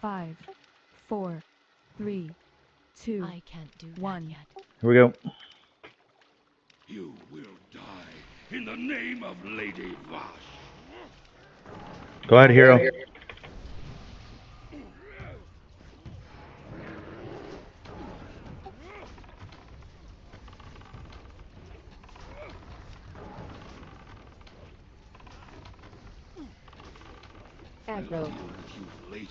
5, 4, 3, 2, I can't do 1. that yet. Here we go. You will die in the name of Lady Vash. Go ahead, hero. I'll deal with you later.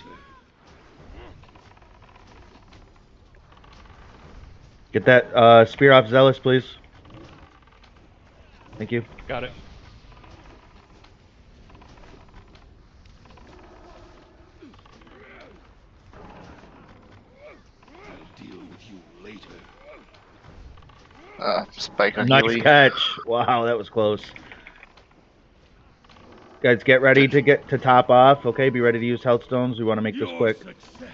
Get that spear off Zealous, please. Thank you. Got it. I'll deal with you later. Spike on Nice Healy. catch. Wow, that was close. Guys, get ready to get to top off. Okay, be ready to use health stones. We want to make this Your quick. success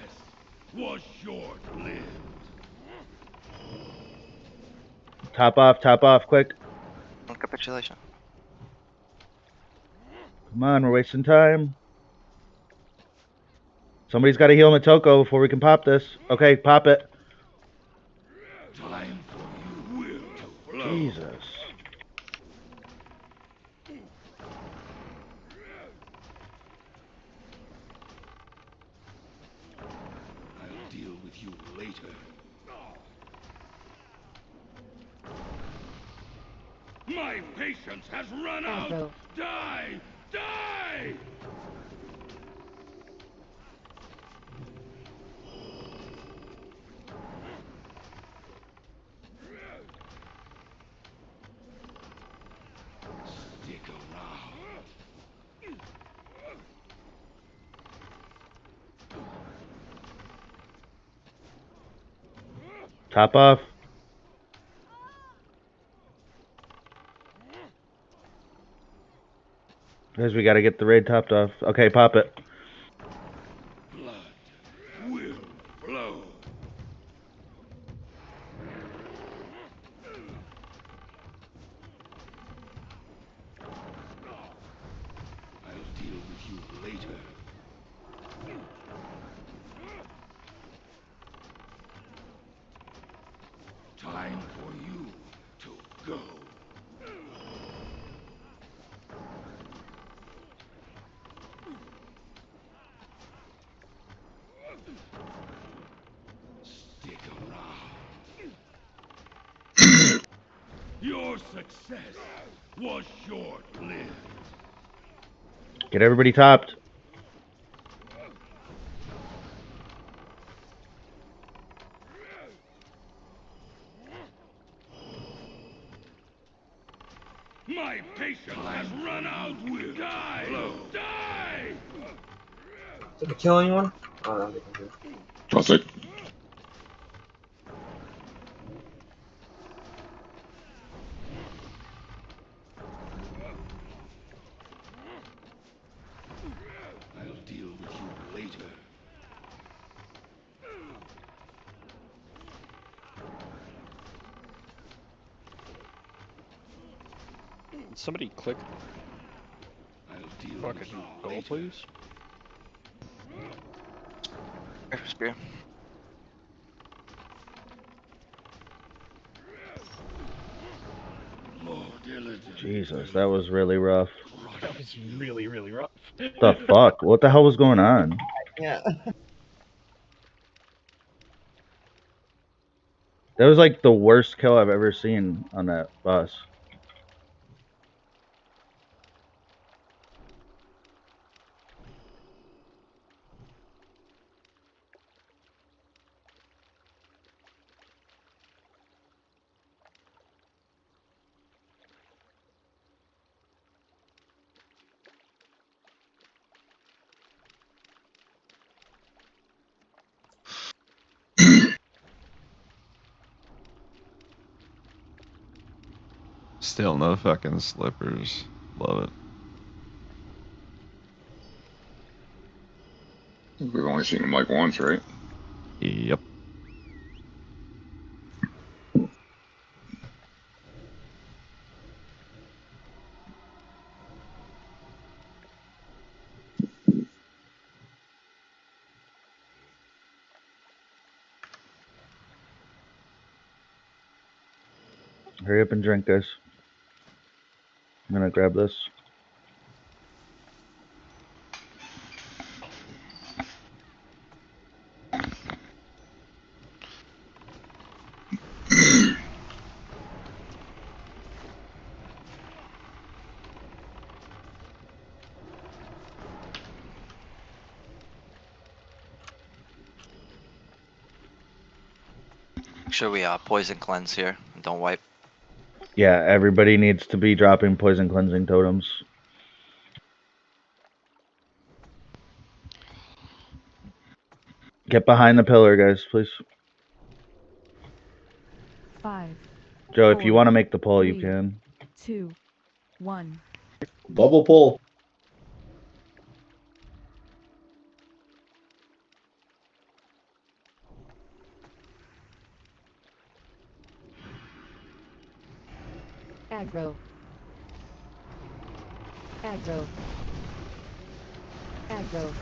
was short-lived. Top off, quick. Capitulation. Come on, we're wasting time. Somebody's got to heal Matoko before we can pop this. Okay, pop it. Time for you will to flow. Jesus. I'll deal with you later. My patience has run out. Pagle. Die! Die! Stick around. Top off. Guys, we got to get the raid topped off. Okay, pop it. Blood will flow. I'll deal with you later. Time for you to go. Stick around. Your success was short-lived. Get everybody topped. My patience has run out. Die! Die! Did it kill anyone? Oh, no, they can do. Trust it. I'll deal with you later. Somebody click I'll deal fucking with you goal, later. please. Spear. More diligent. Jesus, that was really rough. That was really, really rough. What the fuck? What the hell was going on? Yeah. That was like the worst kill I've ever seen on that bus. Still no fucking slippers. Love We've only seen him like once, right? it. Yep. Hurry up and drink, guys. I'm gonna grab this. Make sure we poison cleanse here and don't wipe. Yeah, everybody needs to be dropping poison cleansing totems. Get behind the pillar, guys, please. 5, Joe, if you 4, want to make the pull, you 3, can. 2, 1. Double pull. Aggro. Aggro. Aggro.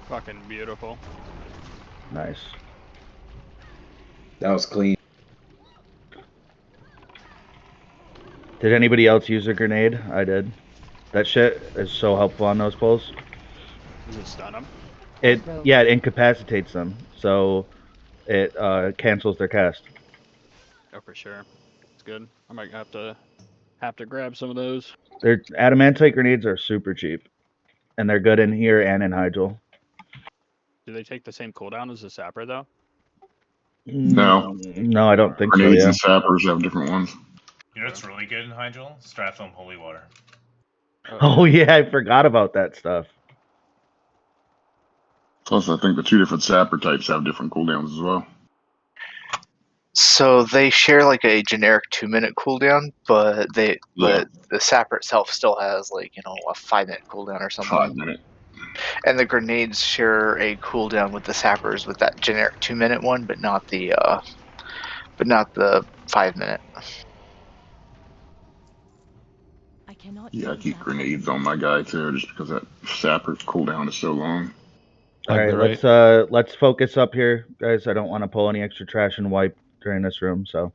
Fucking beautiful. Nice. That was clean. Did anybody else use a grenade? I did. That shit is so helpful on those pulls. Does it stun him? Yeah, it incapacitates them, so it cancels their cast. Oh, for sure. It's good. I might have to grab some of those. Their adamantite grenades are super cheap, and they're good in here and in Hygel. Do they take the same cooldown as the sapper though? No. No, I don't think so. Grenades Yeah. and sappers have different ones. You know what's really good in Hygel? Strathlum Holy Water. Oh yeah, I forgot about that stuff. Plus, I think the two different sapper types have different cooldowns as well. So they share like a generic 2-minute cooldown, but Yeah. the sapper itself still has like a 5-minute cooldown or something. 5 minute. And the grenades share a cooldown with the sappers with that generic 2-minute one, but not the 5-minute. I cannot Yeah, I use keep that. grenades on my guy too, just because that sapper cooldown is so long. All right, Right. let's focus up here, guys. I don't want to pull any extra trash and wipe during this room, so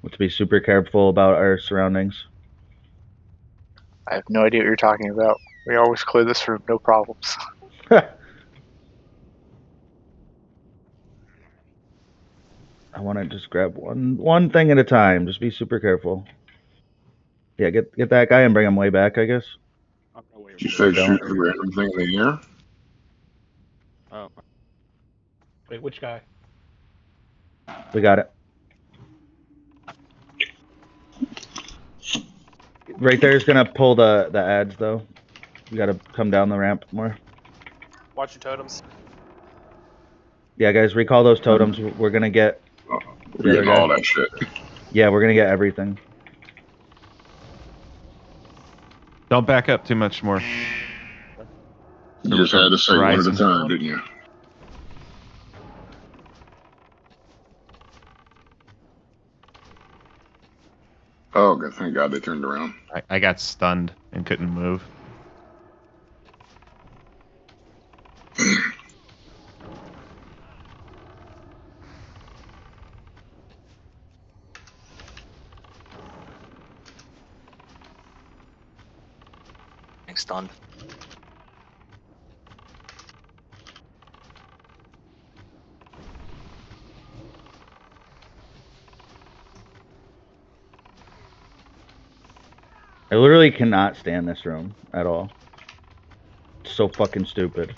let's be super careful about our surroundings. I have no idea what you're talking about. We always clear this room, no problems. I want to just grab one thing at a time. Just be super careful. Yeah, get that guy and bring him way back, I guess. I'm gonna wait Did you for say the- shoot the random thing in the air? Oh, wait, which guy? We got it. Right there is gonna pull the ads though. You gotta come down the ramp more. Watch your totems. Yeah, guys, recall those totems. We're gonna get We're getting all that shit. Yeah, we're gonna get everything. Don't back up too much more. You just had to say one at a time, didn't you? Oh, good. Thank God they turned around. I got stunned and couldn't move. Thanks, done. I literally cannot stand this room at all. It's so fucking stupid.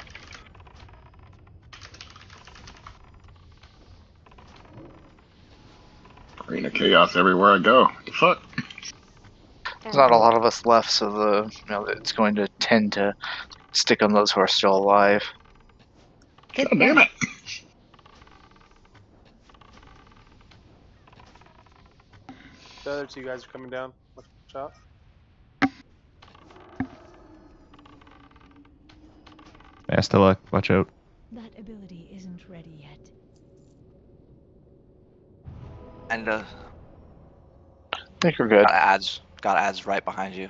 Arena chaos everywhere I go. What the fuck? There's not a lot of us left, so it's going to tend to stick on those who are still alive. God damn it! The other two guys are coming down. Watch out. Master luck, watch out. That ability isn't ready yet. And I think we're good. Ads Got ads right behind you.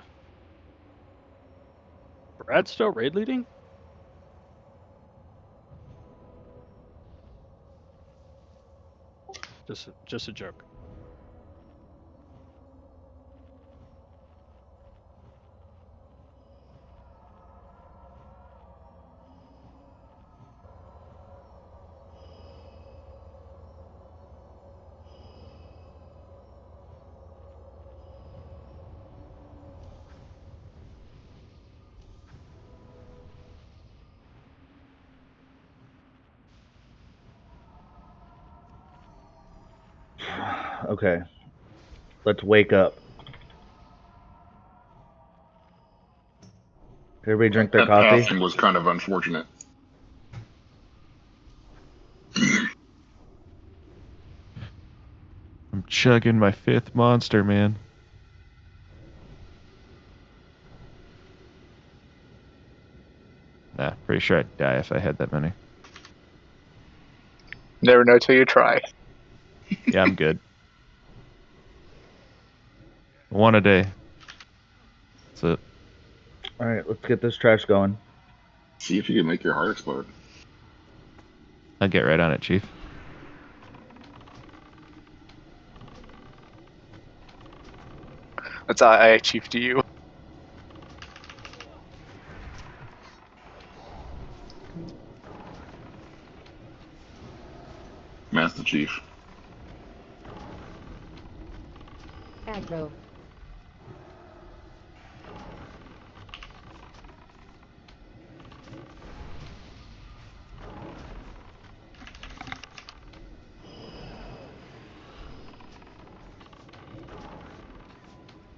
Brad's still raid leading? Just a joke. Okay. Let's wake up. Everybody drink their That coffee. passing was kind of unfortunate. I'm chugging my 5th monster, man. Nah, pretty sure I'd die if I had that many. Never know till you try. Yeah, I'm good. One a day. That's it. Alright, let's get this trash going. See if you can make your heart explode. I'll get right on it, Chief. That's I chief to you. Master Chief. Aggro.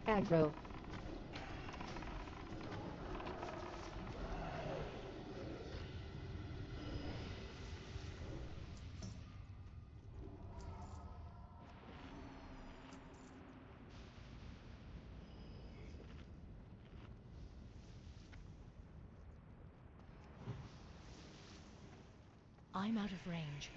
Aggro. I'm out of range.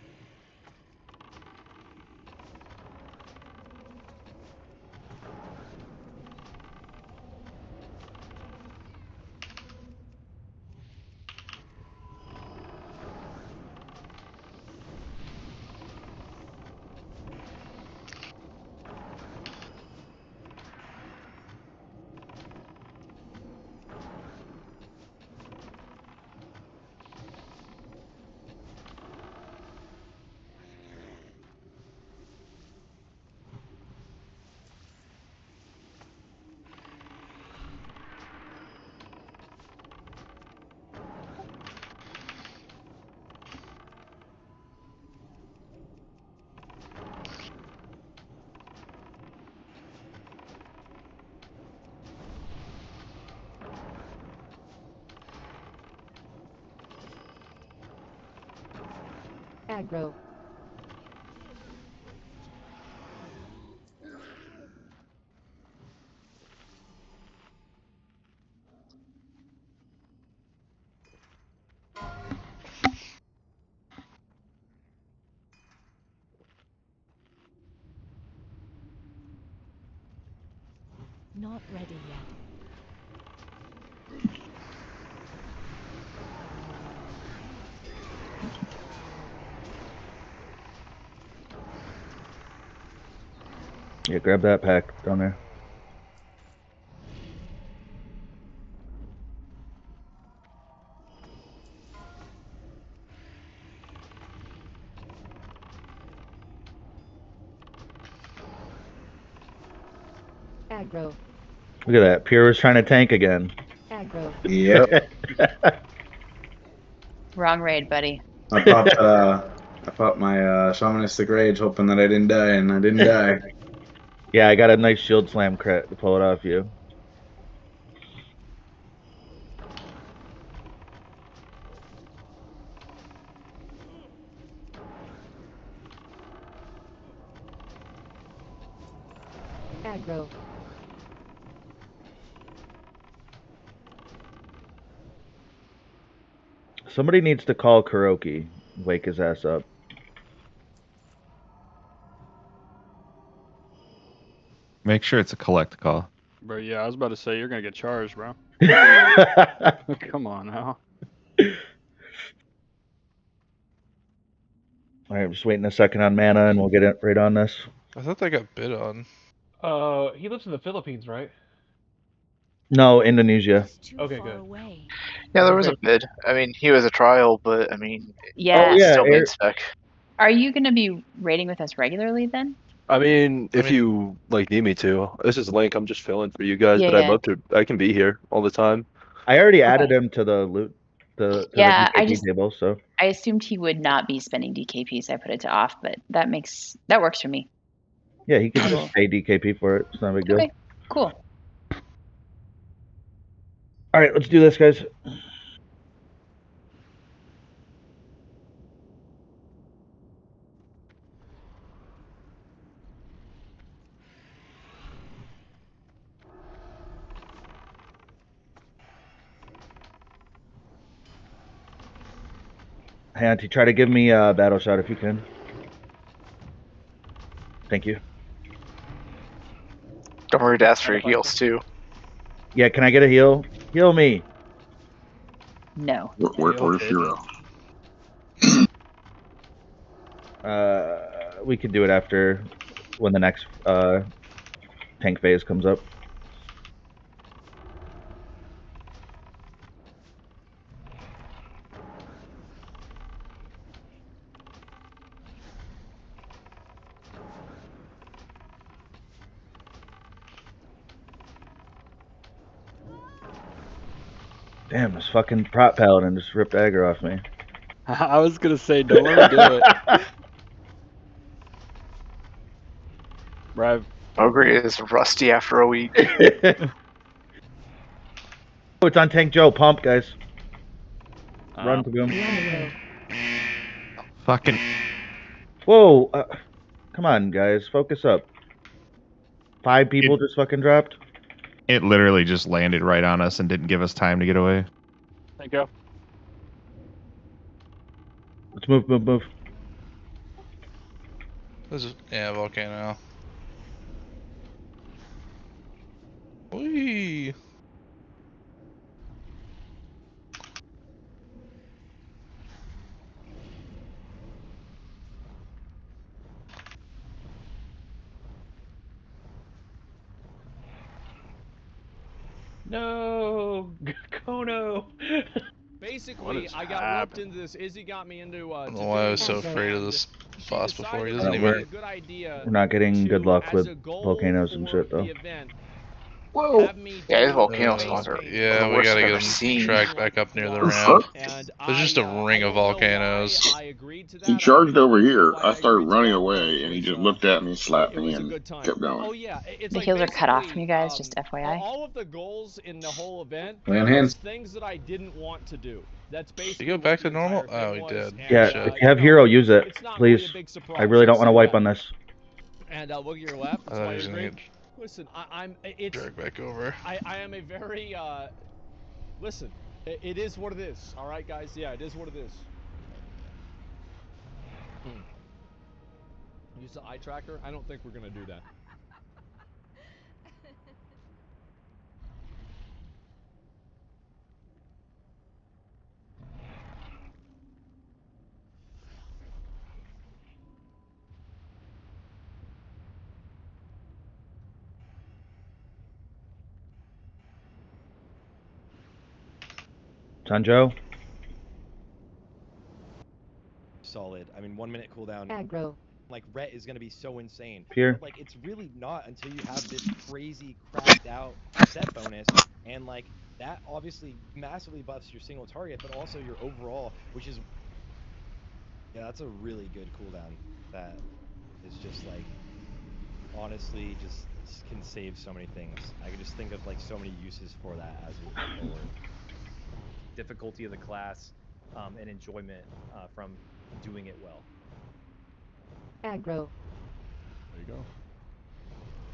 Aggro. Not ready yet. Yeah, grab that pack down there. Aggro. Look at that. Pierre was trying to tank again. Aggro. Yep. Wrong raid, buddy. I popped my shamanistic rage, hoping that I didn't die, and I didn't die. Yeah, I got a nice shield slam crit to pull it off you. Aggro. Somebody needs to call Kuroki. Wake his ass up. Make sure it's a collect call. Bro, yeah, I was about to say you're gonna get charged, bro. Come on now. Alright, I'm just waiting a second on mana and we'll get it right on this. I thought they got bid on. He lives in the Philippines, right? No, Indonesia. Okay, good. Yeah, there was a bid. I mean, he was a trial, but I mean, Yeah. Oh yeah, still Air- made spec. Are you going to be raiding with us regularly then? I mean, if you like need me to, this is Link. I'm just filling for you guys, Yeah, but I'd yeah. love to. I can be here all the time. I already added him to the loot, to Yeah, the I DKP just- table. So I assumed he would not be spending DKP, so I put it to off, but that works for me. yeah, he can Cool. just pay DKP for it. It's not a big deal. Okay, cool. All right, let's do this, guys. Hey, Auntie, try to give me a battle shot if you can. Thank you. Don't worry to ask for your heals too. Yeah, can I get a heal? Heal me. No. Where's Hero? We could do it after when the next tank phase comes up. Damn, this fucking prop paladin just ripped dagger off me. I was gonna say, don't let him do it. Right. Ogre is rusty after a week. Oh, it's on Tank Joe. Pump, guys. Run to him. Fucking. Whoa. Come on, guys. Focus up. 5 people just fucking dropped. It literally just landed right on us and didn't give us time to get away. Thank you. Let's move. This is volcano. Whee! No, Kono. Basically, is I got roped into this. Izzy got me into. I don't know why I was so afraid of this boss before. He doesn't we're even. not getting good luck with volcanoes and shit, though. Whoa! Yeah, his volcano spawns are Yeah, the we worst gotta I've get ever him seen. tracked back up near the ramp. There's just a ring of volcanoes. He charged over here. I started running away, and he just looked at me, slapped me, and kept going. Oh yeah, it's The like heals are cut off from you guys, basically, just FYI. all of the goals in the whole event Land was hands. things that I didn't want to do. That's Did basically he go what back the to normal? entire Oh, thing he was. did. Yeah, And, if you have hero, use it, it's not please. really a big surprise. I really don't want to So, wipe on this. And look at your left. I thought he was gonna get Listen, I'm. It's. dragged back over. I am a very. Listen, it is what it is. All right, guys. Yeah, it is what it is. Use the eye tracker. I don't think we're gonna do that. It's on Joe. Solid. I mean, 1 minute cooldown. Aggro. Like, Rhett is gonna be so insane. Here. But, like, it's really not until you have this crazy cracked out set bonus, and like that obviously massively buffs your single target, but also your overall, which is that's a really good cooldown. That is just like honestly just can save so many things. I can just think of like so many uses for that as we go forward. Difficulty of the class, and enjoyment from doing it well. Aggro. There you go.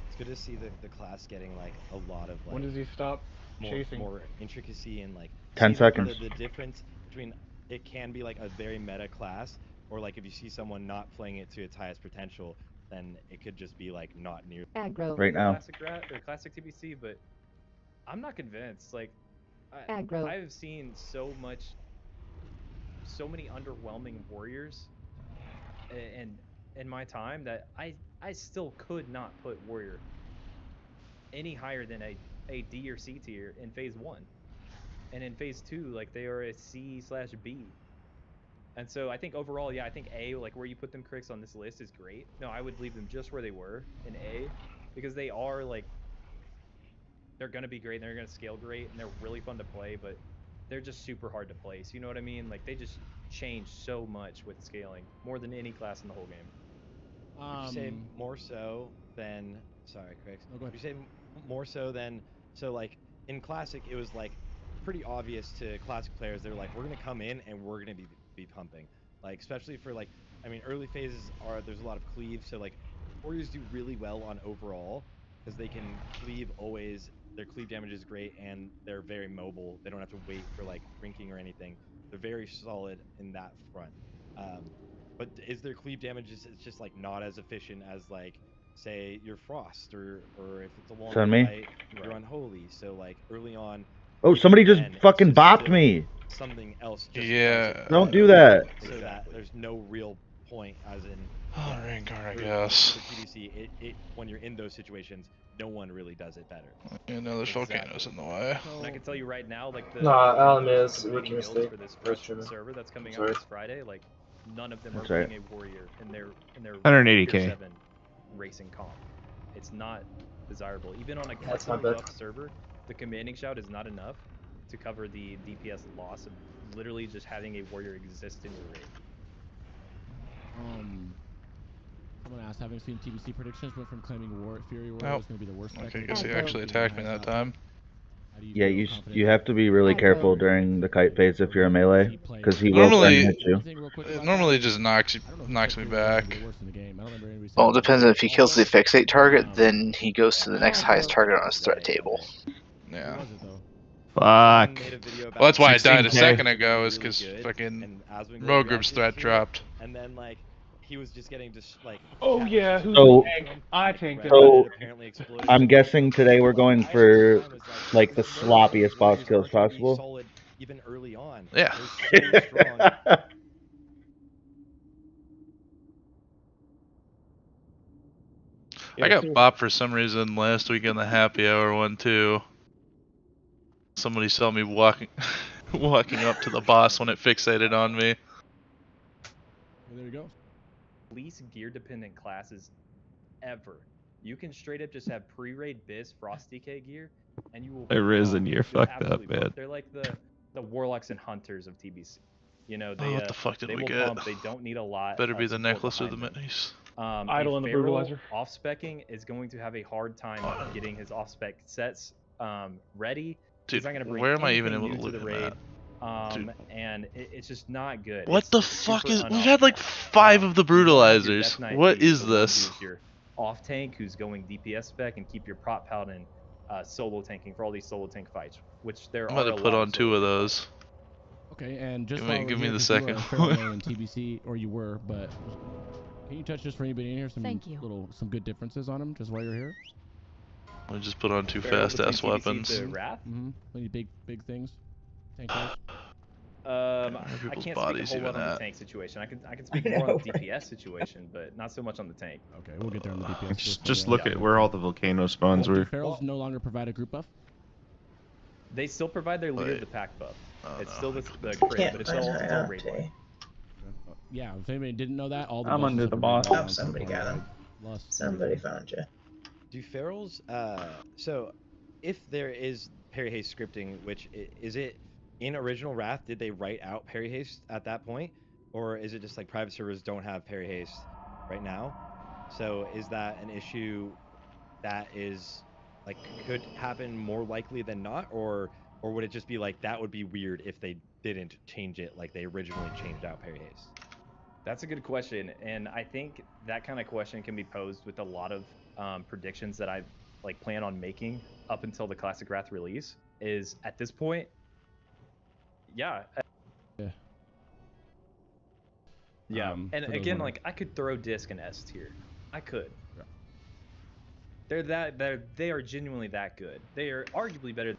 It's good to see the class getting like a lot of like. When does he stop chasing? More intricacy and like 10 see seconds. The difference between it can be like a very meta class, or like if you see someone not playing it to its highest potential, then it could just be like not near Aggro. Right now. Classic TBC, but I'm not convinced. Like, Aggro. I've seen so many underwhelming warriors in my time that I still could not put warrior any higher than a D or C tier in phase 1, and in phase 2 like they are a C/B. And so I think overall, yeah, I think A, like where you put them, Crix, on this list is great. No, I would leave them just where they were in A, because they are like, they're gonna be great and they're gonna scale great and they're really fun to play, but they're just super hard to place. You know what I mean? Like they just change so much with scaling, more than any class in the whole game. Would you say more so than, sorry, Crix. No, go ahead. Would you say more so than, so like in Classic, it was like pretty obvious to Classic players. They're like, we're gonna come in and we're gonna be pumping. Like especially for like, I mean, early phases there's a lot of cleave, so like warriors do really well on overall because they can cleave always. Their cleave damage is great and they're very mobile. They don't have to wait for like rinking or anything. They're very solid in that front. But is their cleave damage it's just like not as efficient as like say your Frost or if it's a long fight, you're Unholy. So like early on. Oh, somebody just fucking bopped me. Something else. Just Don't do that. So that there's no real point, as in. Oh, rain guard, I guess. For TBC, when you're in those situations, no one really does it better. Yeah, no, there's volcanoes in the way. And I can tell you right now, like the is competing making a builds mistake. for this first server that's coming out this Friday, like none of them That's are right. playing a warrior in their 180K. tier 7 racing comp. It's not desirable. Even on a custom buff server, the commanding shout is not enough to cover the DPS loss of literally just having a warrior exist in your raid. Someone asked, having seen TBC predictions, went from claiming Fury Warrior Oh. was going to be the worst. Okay, I guess he actually attacked me that time. Yeah, you have to be really careful during the kite phase if you're a melee, because he will Normally, hit you. it normally just knocks me back. Well, it depends on if he kills the fixate target, then he goes to the next highest target on his threat table. Yeah. Fuck. Well, that's why I died a 16K. second ago, is because fucking Rogrub's threat dropped. And then like he was just getting just like. Oh yeah, who's So- the tank? I tanked it. So, I'm guessing today we're going for like the sloppiest boss kills possible. Solid even early on. Yeah. They're so strong. I got bopped for some reason last week in the happy hour one too. Somebody saw me walking up to the boss when it fixated on me. There you go. Least gear dependent classes ever. You can straight up just have pre-raid Biz Frost DK gear, and you will. Hey, Risen, pump. you're You'll fucked up, absolutely man. pump. They're like the warlocks and hunters of TBC. You know, they what the fuck did they we will get? pump. They don't need a lot. Better be of the support necklace or the behind them. minis. Idol and the brutalizer. Off-specking is going to have a hard time getting his off-spec sets ready. Dude, He's not gonna bring where am I even anything able to new look the at raid. Dude. And it's just not good. What It's the fuck super is? We've had like 5 of the You want your brutalizers. Death Knight What be is the one this? who's your off tank who's going DPS spec and keep your prop paladin solo tanking for all these solo tank fights, which there I'm are. about to put on 2 of those. Okay, and just Give me- while we're give me here, the 'cause you are second a fairly one. new in TBC, or you were, but can you touch just for anybody in here some good differences on them just while you're here? I just put on 2 Pharaoh fast ass between TBC weapons. to Wrath? Mm-hmm. Any big things? Tank wise? I people's can't speak a bodies whole lot even on the at? tank situation. I can speak more on the DPS situation, but not so much on the tank. Okay, we'll get there on the DPS. Just look at where all the volcano spawns Do were. Ferals no longer provide a group buff? They still provide their leader of Wait. the pack buff. Oh, It's no. still the crit, but it's all raid one. Yeah, if anybody didn't know that, all the I'm buffs under are the rated boss. down Oh, to somebody the got point him. where Lust. Somebody found you. Do ferals, so if there is parry haste scripting, which is it in original Wrath, did they write out parry haste at that point? Or is it just like private servers don't have parry haste right now? So is that an issue that is like could happen more likely than not? Or would it just be like that would be weird if they didn't change it like they originally changed out parry haste? That's a good question, and I think that kind of question can be posed with a lot of predictions that I like plan on making up until the Classic Wrath release. Is at this point, yeah, Yeah. and for those again, wondering. like I could throw disc in S tier. I could. They are genuinely that good. They are arguably better.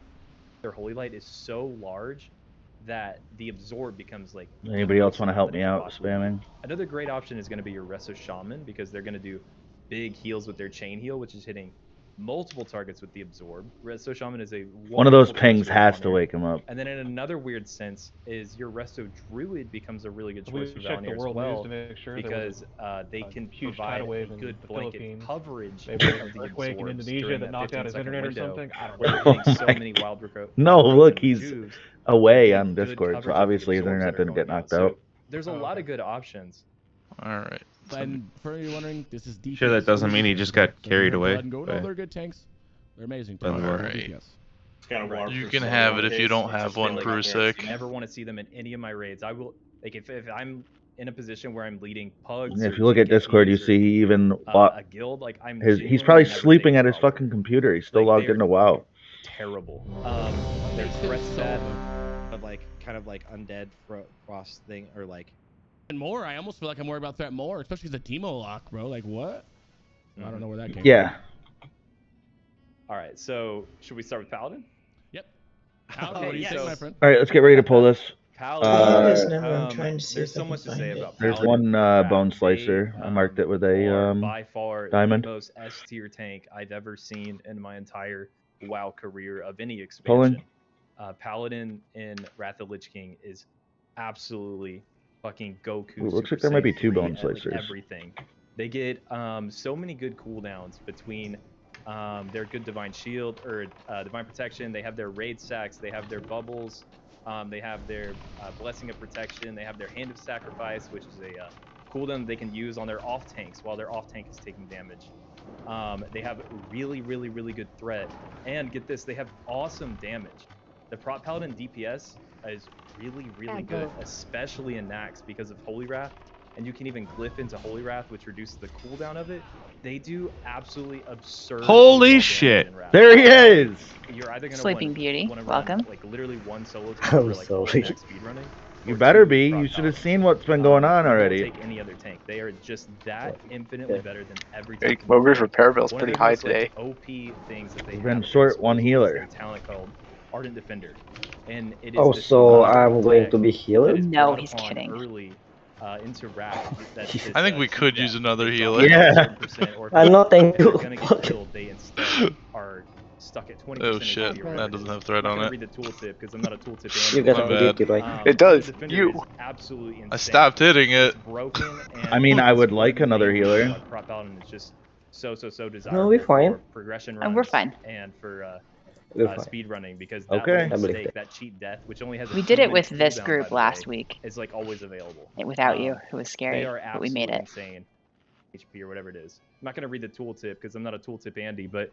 Their Holy Light is so large that the absorb becomes like. Anybody else want to help me out spamming? Another great option is going to be your Resto Shaman because they're going to do big heals with their chain heal, which is hitting multiple targets with the absorb. Resto Shaman is a One of those wonderful pings terrestrial has to honor. wake him up. And then in another weird sense is your Resto Druid becomes a really good choice for check the Valnir as world well news to make sure there was because they can huge provide tidal wave a in good the blanket Philippines. coverage Maybe of an the earthquake in absorbs Indonesia during that knocked out his 15-second internet or window, something. I don't where know. they're hitting so my many wild No, look, and he's rejuves, away getting on good Discord, so coverage of the obviously his absorbs internet that are didn't get going knocked So out. there's a lot of good options. All right. And for anyone wondering, this is DPS. Sure, that doesn't mean he just got carried Go away. ahead and go, no, they're good tanks. They're amazing tanks. All They're right. DPS. Right. You can have it if you don't have one, Like, Prusik. I never want to see them in any of my raids. I will like if I'm in a position where I'm leading pugs. If or you look at Discord, you GKPs or, see he even a guild. Like I'm. he's genuinely probably never sleeping taking at his problem. fucking computer. He's still Like, logged they're into WoW. Terrible. Their threat So, stat. of like kind of like undead frost thing or like. And more, I almost feel like I'm worried about threat more, especially the Teemo lock, bro. Like what? I don't know where that came Yeah. from. All right, so should we start with Paladin? Yep. Paladin, what do you think, my friend? All right, let's get ready to pull this. Paladin. There's so much to say about There's Paladin. one bone slicer. I marked it with a By far diamond. the most S tier tank I've ever seen in my entire WoW career of any Pulling. expansion. Paladin in Wrath of Lich King is absolutely fucking Goku. Ooh, looks Super like there might be Saiyan 2 3 bone at, like, slicers. everything. They get so many good cooldowns between their good Divine Shield or Divine Protection. They have their Raid Sacks. They have their Bubbles. They have their Blessing of Protection. They have their Hand of Sacrifice, which is a cooldown they can use on their off tanks while their off tank is taking damage. They have really, really, really good threat. And get this, they have awesome damage. The Prot Paladin DPS is really, really good, especially in Nax because of Holy Wrath. And you can even glyph into Holy Wrath, which reduces the cooldown of it. They do absolutely absurd. Holy shit! There he is! You're either gonna Sleeping Beauty, welcome. Like literally one solo tank I'm for like sorry. all Nax speed running. You better be. You should have seen what's been going on already. Don't take any other tank. They are just that infinitely better than every Hey, tank. Mogre's repair bill's One of pretty the high most, like, today. OP things that they We've been have short is one their healer. talent called Ardent Defender, and it is Oh, this so one I'm going tech to be that healed? is No, brought he's upon kidding. Early into Wrath. That's this, I think we cheat could use death. another They healer. drop Yeah. 100%, or if I'm not thank they're you. gonna get killed, they instead are stuck at 20%. Oh shit, HP or whatever that it doesn't is. have threat I'm on not it. gonna read the tooltip because I'm not a tooltip You analyst. guys My are bad. get right. It does. Defender You. is absolutely insane. I stopped hitting it. It's broken. And I mean, I would it's one like of the another main reasons healer. why Prot Paladin is just so desirable. No, we're fine. For progression Oh, runs we're fine. and for We're fine. speed running because that Okay. little I believe mistake, that. that cheat death, which only has a We did it 2-minute with this cooldown, group by the last way, week. is like always available. Without you, it was scary, They are but we made absolutely it. insane. HP or whatever it is. I'm not gonna read the tooltip because I'm not a tooltip Andy, but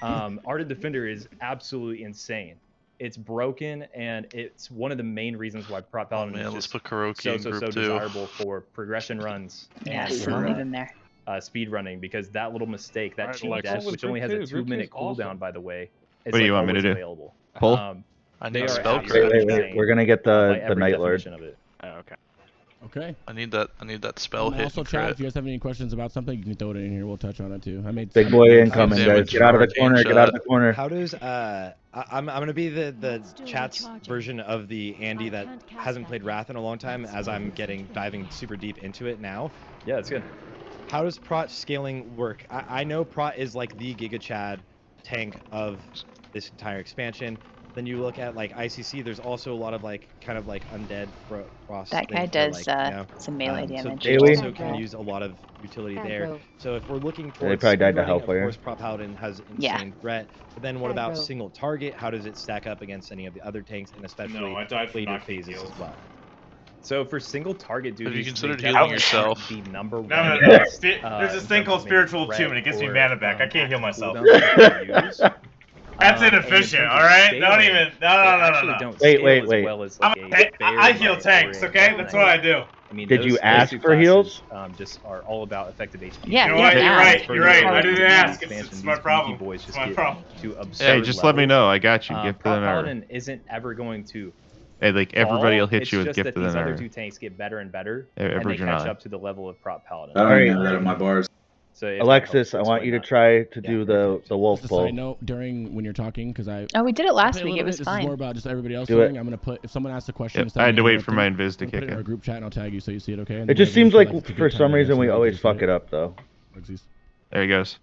Ardent Defender is absolutely insane. It's broken, and it's one of the main reasons why Prot Paladin Man, is let's just put Kuroki in group 2. desirable for progression runs Yes, and I'll for leave him there. speed running because that little mistake, that Alright, cheat Alexis. death, With which only has a group 2. 2-minute Group 2 's cooldown, awesome. by the way, is What do you like want me to always do? available. Pull? I They need are spell absolutely crit. insane We're gonna get by the every Night Lord. definition of it. Oh, okay. Okay. I need that spell And hit. also, and chat, crit. if you guys have any questions about something, you can throw it in here. We'll touch on it too. I made Big some- boy I made incoming, Damn guys. it, Get out of the arcane corner. Get out of the shot. corner. How does I'm gonna be the chat's version of the Andy that hasn't played Wrath in a long time, as I'm diving super deep into it now. Yeah, that's good. How does Prot scaling work? I know Prot is like the Giga Chad tank of this entire expansion. Then you look at like ICC. There's also a lot of like kind of like undead frost. That guy things where, does like, you know, some melee so damage. they Melee? also can use a lot of utility there. So if we're looking for They probably died to speedrunning, Hellfire. Of course, Prot Paladin has insane Yeah. threat. But then what about single target? How does it stack up against any of the other tanks, and especially No, I died from later not getting phases healed. as well? So for single target duties, Have you considered they healing definitely yourself? aren't the number one. No. best, There's this in thing terms called of spiritual threat attunement. It gets me or, mana back. I can't heal myself. cooldowns that they use. That's And in inefficient, terms of alright? Don't scaling, even. they No. actually don't Wait, scale wait, as wait. well as like a I bear heal knight tanks, or a okay? Death That's Knight. what I do. I mean, Did you those ask two for classes, heals? Just are all about effective HP. Yeah, You know we what? have You're asked. right. You're right. I didn't ask. Expansion, It's these my beefy problem. boys It's just my get problem. to Hey, absurd just let me levels. know. I got you. Gift of Prot the night. Paladin isn't ever going to Hey, like everybody will fall. hit It's you with just gift that of the these other night. two tanks get better and better, Every and they catch July. up to the level of Prot Paladin. I don't Alright. even know that in my bars. So if that Alexis, helps I want explain you to that. try to do the wolf Just a pull. side note, during when you're talking, because Oh, we did it I last play a week. little It was bit. This fine. is more about just everybody else Do it. doing. I'm gonna put if someone asks a question. Yep, instead I of had to wait for interrupting, my invis to I'm gonna put kick it in our in. group chat and I'll tag you so you see it. Okay. And It then just whenever you seems feel like it's a good for time some to reason answer, we you always just fuck hit it up though. Alexis. There he goes.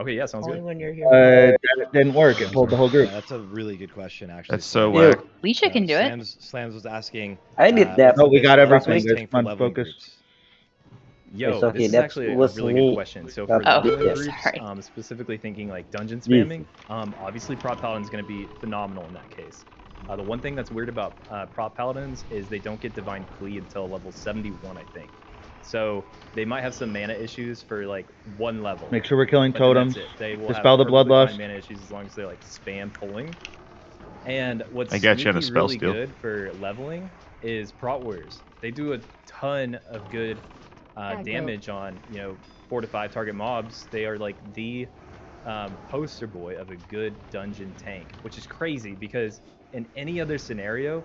Okay, yeah, sounds Only good. when you're here. That didn't work. It pulled the whole group. Yeah, that's a really good question, actually. That's so Slams. whack. Leisha can do it. Slams was asking. I did that. What's the No, we got best everything. tank Just for come on, leveling focus. groups? Yo, It's okay, this is that actually a was really me. good question. So for that leveling did groups, Sorry. specifically thinking like dungeon Yes. spamming, obviously prop paladin's going to be phenomenal in that case. The one thing that's weird about prop paladins is they don't get divine plea until level 71, I think. So they might have some mana issues for like one level. Make sure we're killing but then totems. that's it. They will Dispel have the perfectly bloodlust. fine mana issues as long as they like spam pulling. And what's I got you on a sneaky spell really steal. good for leveling is prot warriors. They do a ton of good damage on 4 to 5 target mobs. They are like the poster boy of a good dungeon tank, which is crazy because in any other scenario,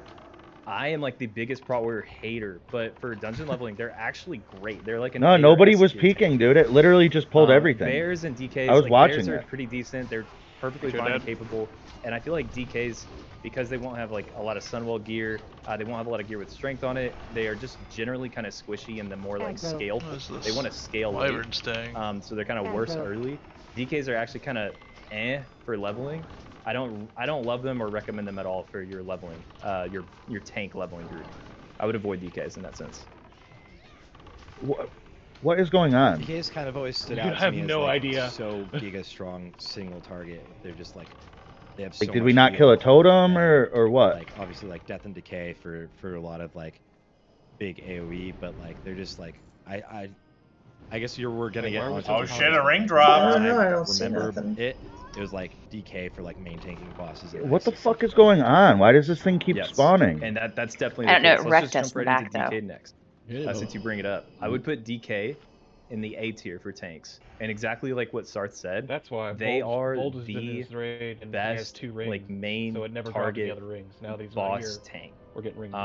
I am like the biggest prot warrior hater, but for dungeon leveling, they're actually great. They're like an No, nobody ARS was tier peeking, tank. dude. It literally just pulled everything. Bears and DKs, I was like, watching Bears are it. pretty decent. They're perfectly Good, fine and Dad. capable. And I feel like DKs, because they won't have like a lot of Sunwell gear, they won't have a lot of gear with strength on it. They are just generally kind of squishy and the more like Aggro. scale. What is this? They want to scale late. Wyvern staying. So they're kind of worse Aggro. early. DKs are actually kind of for leveling. I don't love them or recommend them at all for your leveling, your tank leveling group. I would avoid DKs in that sense. What is going on? DKs kind of always stood You out to have me as no like, idea. so big a strong single target. They're just like they have so Like, did much we not heal, kill a totem and, or what? Like obviously like death and decay for a lot of like big AOE, but like they're just like I guess we're gonna get onto Oh the shit, comments, a but, ring like, drop. I I don't see remember nothing. it was like DK for like main tanking bosses. in What the ICC. fuck is going on? Why does this thing keep Yes. spawning? And that's definitely I don't the know, case. it Let's wrecked just us jump in right the into back, DK next. Yeah. Since you bring it up, I would put DK in the A tier for tanks. And exactly like what Sarth said, That's why they Bold- are Bold has been the his raid and he has best 2 rings, like main so it never dropped any target other rings. Now these are boss here. tank. We're getting rings.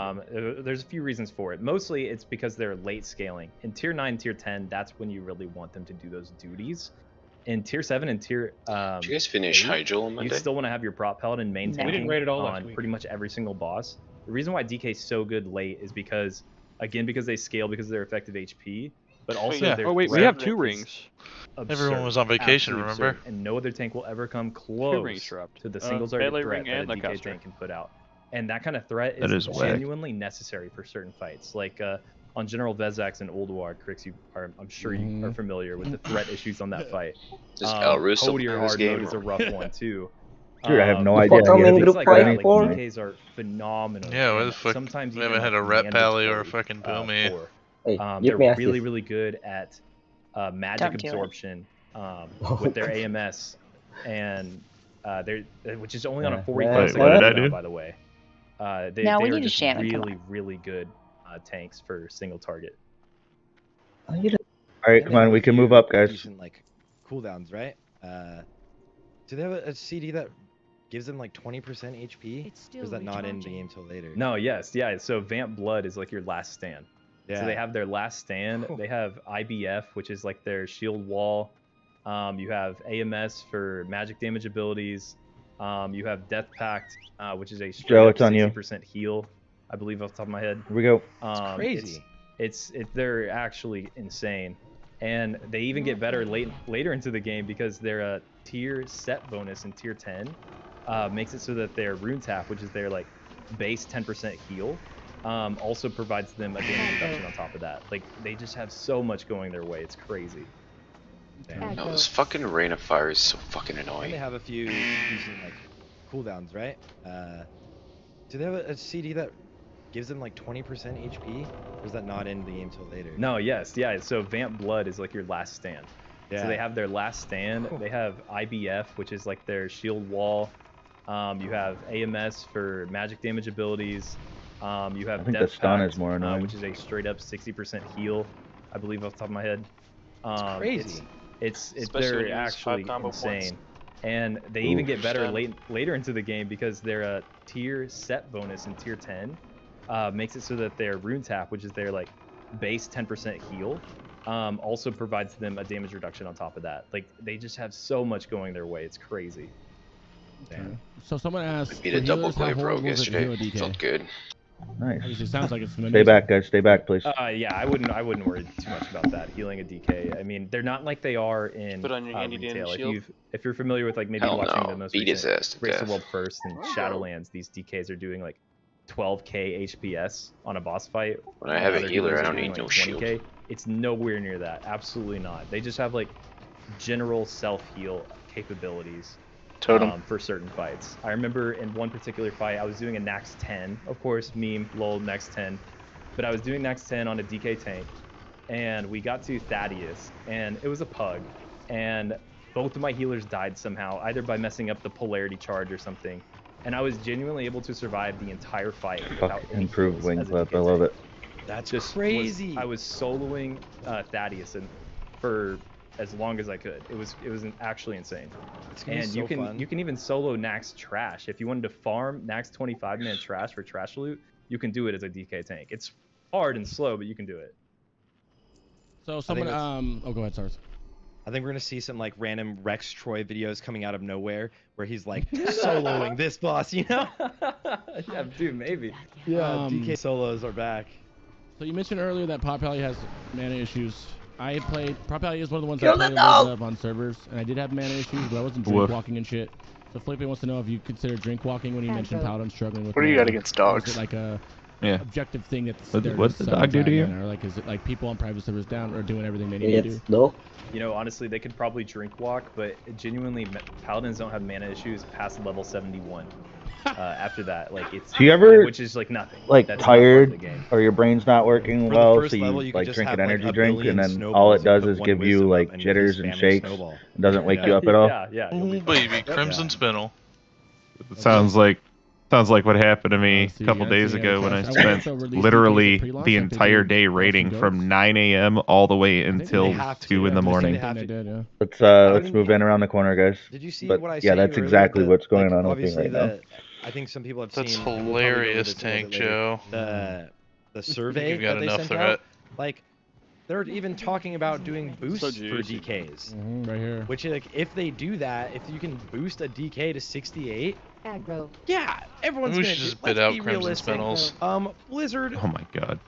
There's a few reasons for it. Mostly it's because they're late scaling. In tier 9, tier 10, that's when you really want them to do those duties. In tier 7 and tier Did you guys finish 8, Hyjal on you Monday? still want to have your prop paladin main No. We didn't tanking raid it all last on week. pretty much every single boss. The reason why DK is so good late is because again because they scale because of their effective HP, but also yeah. their Oh wait, we threat have 2 is rings. absurd, was on vacation, absolutely remember? absurd, and no other tank will ever come 2 rings close dropped. to the single target melee threat ring that a and the DK caster. tank can put out. And that kind of threat That is is whack. genuinely necessary for certain fights. Like on General Vezax and Ulduar, Crix, I'm sure you are familiar with the threat issues on that fight. Does Elrus still Hodier play this hard game? mode is a rough one too. Dude, I have no You idea. fuck them in Things group like fight that, like for? DKs are phenomenal. Yeah, where and the fuck? Sometimes We even haven't had a like rep pally or a mandatory, fucking boomy. for. Hey, They're give me a really, assist. really good at magic Don't do it. absorption with their AMS, and which is only on a 45 Wait, second what did I cooldown, do? by the way. They No, we are need a just shaman, come really, really good tanks for single target. All right, come on, we can move up, guys. Decent like cooldowns, right? Do they have a CD that gives them like 20% HP? Or is that not in the game till later? No, yes, yeah. So Vamp Blood is like your last stand. Yeah. So they have their last stand. They have IBF, which is like their shield wall. You have AMS for magic damage abilities. You have Death Pact, which is a straight Joe, up it's on you. 60% heal, I believe off the top of my head. Here we go. Crazy. They're actually insane, and they even get better later into the game because their tier set bonus in tier 10 makes it so that their rune tap, which is their like base 10% heal, also provides them a damage reduction on top of that. Like they just have so much going their way. It's crazy. No, this fucking Rain of Fire is so fucking And they annoying. have a few decent like cooldowns, right? Do they have a CD that gives them like 20% HP? Or is that not in the game till later? No, yes, yeah. So Vamp Blood is like your last stand. Yeah. So they have their last stand. They have IBF, which is like their shield wall. You have AMS for magic damage abilities. You have I think Death the stun Pact, is more annoying. which is a straight up 60% heal, I believe off the top of my head. It's crazy. Especially when They're you use 5 actually combo insane. points. And they even get better Stun. later into the game because their tier set bonus in tier 10 makes it so that their rune tap, which is their like base 10% heal, also provides them a damage reduction on top of that. Like they just have so much going their way. It's crazy. Okay. So someone asked, Beat for a double healers, how glaive rogue horrible is it to heal yesterday. a DK? Felt good. Nice. Obviously, it sounds like it's Stay amazing. back, guys. Stay back, please. Yeah, I wouldn't worry too much about that. Healing a DK. I mean, they're not like they are in Put on your handy retail. dandy shield. If you're familiar with like maybe Hell watching no. the most Beat his recent ass to Race the death. World First and Shadowlands, these DKs are doing like 12k HPS on a boss fight. When I have a Other healer, healers I are don't doing, need no like, shield. 20K. It's nowhere near that. Absolutely not. They just have like general self-heal capabilities. Totem. For certain fights. I remember in one particular fight, I was doing a Nax 10, of course, meme, lol, Nax 10. But I was doing Nax 10 on a DK tank, and we got to Thaddeus, and it was a pug, and both of my healers died somehow, either by messing up the polarity charge or something, and I was genuinely able to survive the entire fight without Fuck, any improved heals wing as a clip. DK I love tank. it. That's Just crazy. I was soloing Thaddeus and for as long as I could. It was actually insane. It's gonna be And so you can even solo Nax trash if you wanted to farm Nax 25-man trash for trash loot. You can do it as a DK tank. It's hard and slow, but you can do it. So someone, oh, go ahead, Sars. I think we're gonna see some like random Rex Troy videos coming out of nowhere where he's like soloing this boss, you know? Yeah, dude, maybe. Yeah, DK solos are back. So you mentioned earlier that Pop Pally has mana issues. I played, Pop Pally is one of the ones Kill I played the a little dog! bit of on servers, and I did have mana issues, but I wasn't drink Woof. walking and shit. So Felipe wants to know if you consider drink walking when you mentioned Paladin struggling with What do you mana. got against Or is dogs? it like a Yeah. objective thing that's What there does to the dog do to subsidize you? mana, or like is it like people on private servers down or doing everything they need to do? No. You know, honestly, they could probably drink walk, but genuinely, Paladins don't have mana issues past level 71. After that, like it's Do you ever, which is like nothing. like That's not part of tired the game. or your brain's not working For the well, first so you level, you can like just drink have, an like, energy a drink, billion and then all snowballs. it You does put is one give you wisdom like up and you jitters just and spam your shakes. snowball. It doesn't wake you up at all. Yeah. Ooh, baby, Crimson Spinel. Sounds like what happened to me a couple days ago when I spent literally the entire day raiding from 9 a.m. all the way until 2 in the morning. Let's move in around the corner, guys. Did you see But what I yeah, sent you that's earlier? exactly The- what's going like, on with me obviously right now. I think some people have That's seen. and we'll probably go over hilarious, this a little Tank bit later, Joe. The survey You've got that they enough sent of out. it. Like, they're even talking about doing boosts for DKs. Right here. Which, like, if they do that, if you can boost a DK to 68, Aggro. yeah, everyone's We gonna should do. just Let's bid out be Crimson realistic. Spinels. Blizzard. Oh my god.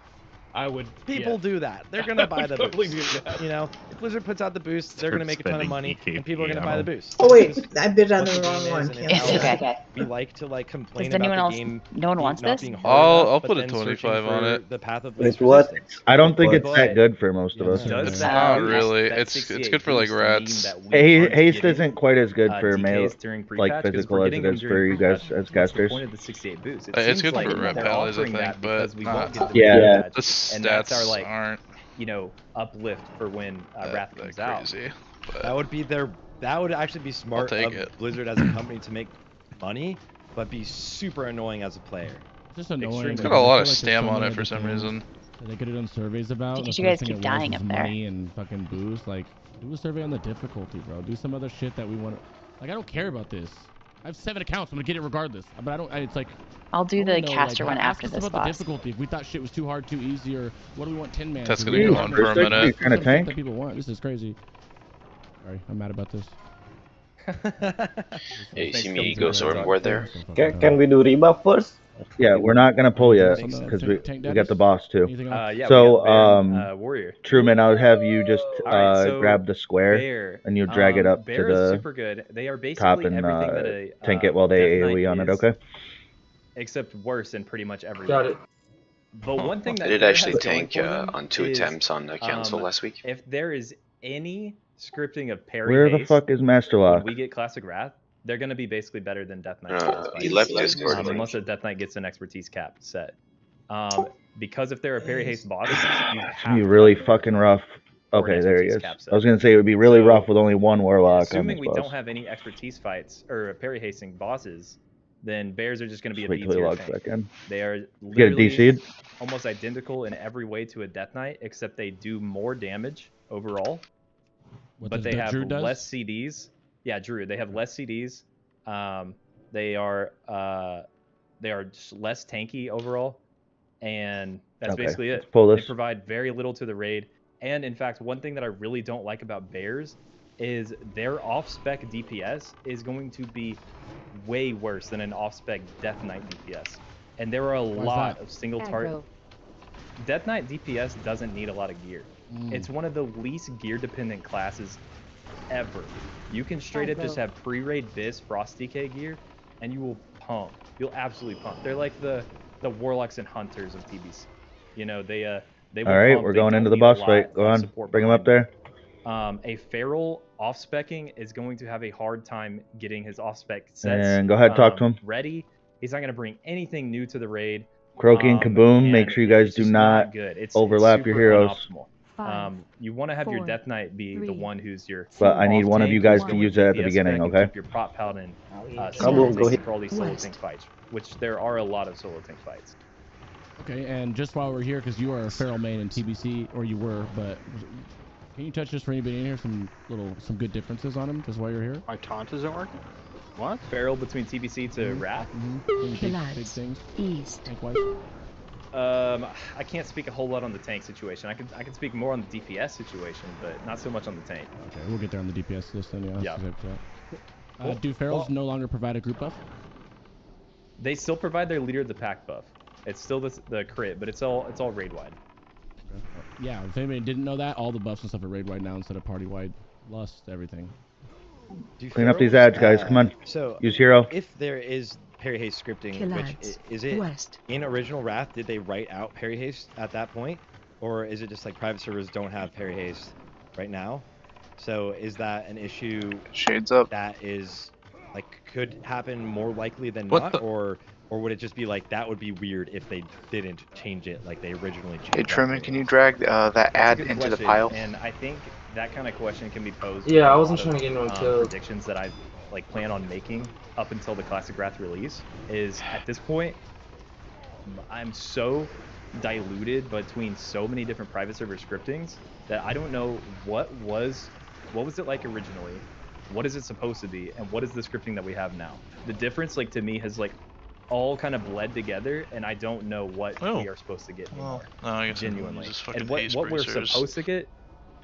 I would. People do that. They're gonna buy the totally boost. do that. You know, if Blizzard puts out the boost, they're gonna make a ton of spending money, DK and people are gonna buy the boost. Oh wait, Because I bid on what the the wrong game one. is, and Can't it's do how that. we like to like complain Does anyone about else? the game No one wants not this. being hard enough, I'll but put a then searching 25 on for it. the path of With least what? resistance. I don't think But- it's that good for most of us. Does It's that not boost, really. that It's 68 good for like boost mean rats. that we aren't Haste getting, isn't quite as good for DKs melee, during like pre-patch? 'Cause physical we're as getting it them is during for you pre-patch. guys as What's the casters. point of the 68 boost? It It's seems good like for rep they're pallies, I offering think, that but because we won't get the Yeah. pre-patch, The and that's our stats like aren't uplift for when Wrath that comes out. crazy. But That would be their. That would actually be smart take of it. Blizzard as a company to make money, but be super annoying as a player. It's just annoying. Extremely. it's because got a I lot feel of like there's stam so on many it for other some things reason. that they could have done surveys about. Because the you first guys thing keep it was dying was up there. money and fucking boost. Like, do a survey on the difficulty, bro. Do some other shit that we want. Like, I don't care about this. I have 7 accounts. I'm gonna get it regardless. But I don't. It's like. I'll do I the wanna know, caster like, one ask after us this about the boss. difficulty. If we thought shit was too hard, too easy, or what do we want 10 man? That's to? gonna We go don't on know. for a There's some minute. shit that tank? people want. This is crazy. Sorry, I'm mad about this. Yeah, you Thanks see for me coming go to so my I'm bored talk. there. Can we do rebuff first? Yeah, we're not gonna pull yet Anything else? because Tank we got Daddies? the boss too. Anything else? Yeah, So, we got Baron, Warrior. Truman, I would have you just Alright, so grab the square Bear, and you drag it up to Bear is the super good. They are basically top and everything that a tank it while they Death Knight AoE on it. is, Okay. except worse in pretty much every Got way. it. But one thing that I did Bear actually has going tank for them on 2 is, attempts on the council last week. if there is any scripting of parry Where the haste fuck is Master when Lock? we get Classic Wrath, they're going to be basically better than Death Knight. He left Discord. Unless a Death Knight gets an expertise cap set. Because if they're a parry haste boss, you It'd have be to really have it fucking rough. or an Okay, there he expertise is. cap set. I was gonna say it would be really So, rough with only one warlock on assuming this we boss. don't have any expertise fights or parry hasting bosses, then bears are just going to be Just a wait B till he tier logs tank. back in. They are Get a literally DC'd. almost identical in every way to a Death Knight, except they do more damage overall. What But does they the have Drew does? less CDs. Yeah, Drew. They have less CDs. They are just less tanky overall, and that's Okay, basically let's it. pull They this. provide very little to the raid. And in fact, one thing that I really don't like about Bears is their off-spec DPS is going to be way worse than an off-spec Death Knight DPS. And there are a lot of single target. Death Knight DPS doesn't need a lot of gear. It's one of the least gear-dependent classes ever. You can straight up just have pre-raid Biz Frost DK gear, and you will pump. You'll absolutely pump. They're like the Warlocks and Hunters of TBC. You know, they will All right, pump, we're they going don't into the need a boss lot fight. Go of on, support bring him up behind there. A Feral off-specking is going to have a hard time getting his off-spec sets And go ahead, talk to him. ready. He's not going to bring anything new to the raid. Croaky and Kaboom, make and sure you guys it's do just not good. It's overlap super your heroes. unoptimal. You want to have your Death Knight be the one who's your. But I need one of off-tank, you guys who's to going use it at the DPS beginning, spec, and okay? keep your prop paladin Kaboom, go tank ahead. for all these solo tank fights, which there are a lot of solo tank fights. Okay, and just while we're here, because you are a Feral main in TBC, or you were, but can you touch just for anybody in here some good differences on him, just while you're here? My taunt isn't working? What? Feral between TBC to Wrath? Big things. East. Tank-wise? I can't speak a whole lot on the tank situation. I can speak more on the DPS situation, but not so much on the tank. Okay, we'll get there on the DPS list then, yeah. Yeah. Do Ferals no longer provide a group buff? They still provide their leader of the pack buff. It's still the crit, but it's all raid wide. Yeah, if anybody didn't know that, all the buffs and stuff are raid wide now instead of party wide. Lust, everything. Clean up these ads, guys. Come on. So Use hero. If there is parry haste scripting, which is it in original Wrath? Did they write out parry haste at that point, or is it just like private servers don't have parry haste right now? So is that an issue? Shades up. That is like could happen more likely than What not, the- or would it just be like that would be weird if they didn't change it like they originally changed? Hey that Truman, to can you drag that That's a ad good into the question, pile? And I think that kind of question can be posed. Yeah, with I a wasn't lot trying of, to get anyone killed. predictions that I like plan on making up until the Classic Wrath release. Is at this point, I'm so diluted between so many different private server scriptings that I don't know what was it like originally, what is it supposed to be, and what is the scripting that we have now. The difference, like to me, has like all kind of bled together, and I don't know what we are supposed to get anymore. No, I guess genuinely, just fucking and what haste we're bracers. supposed to get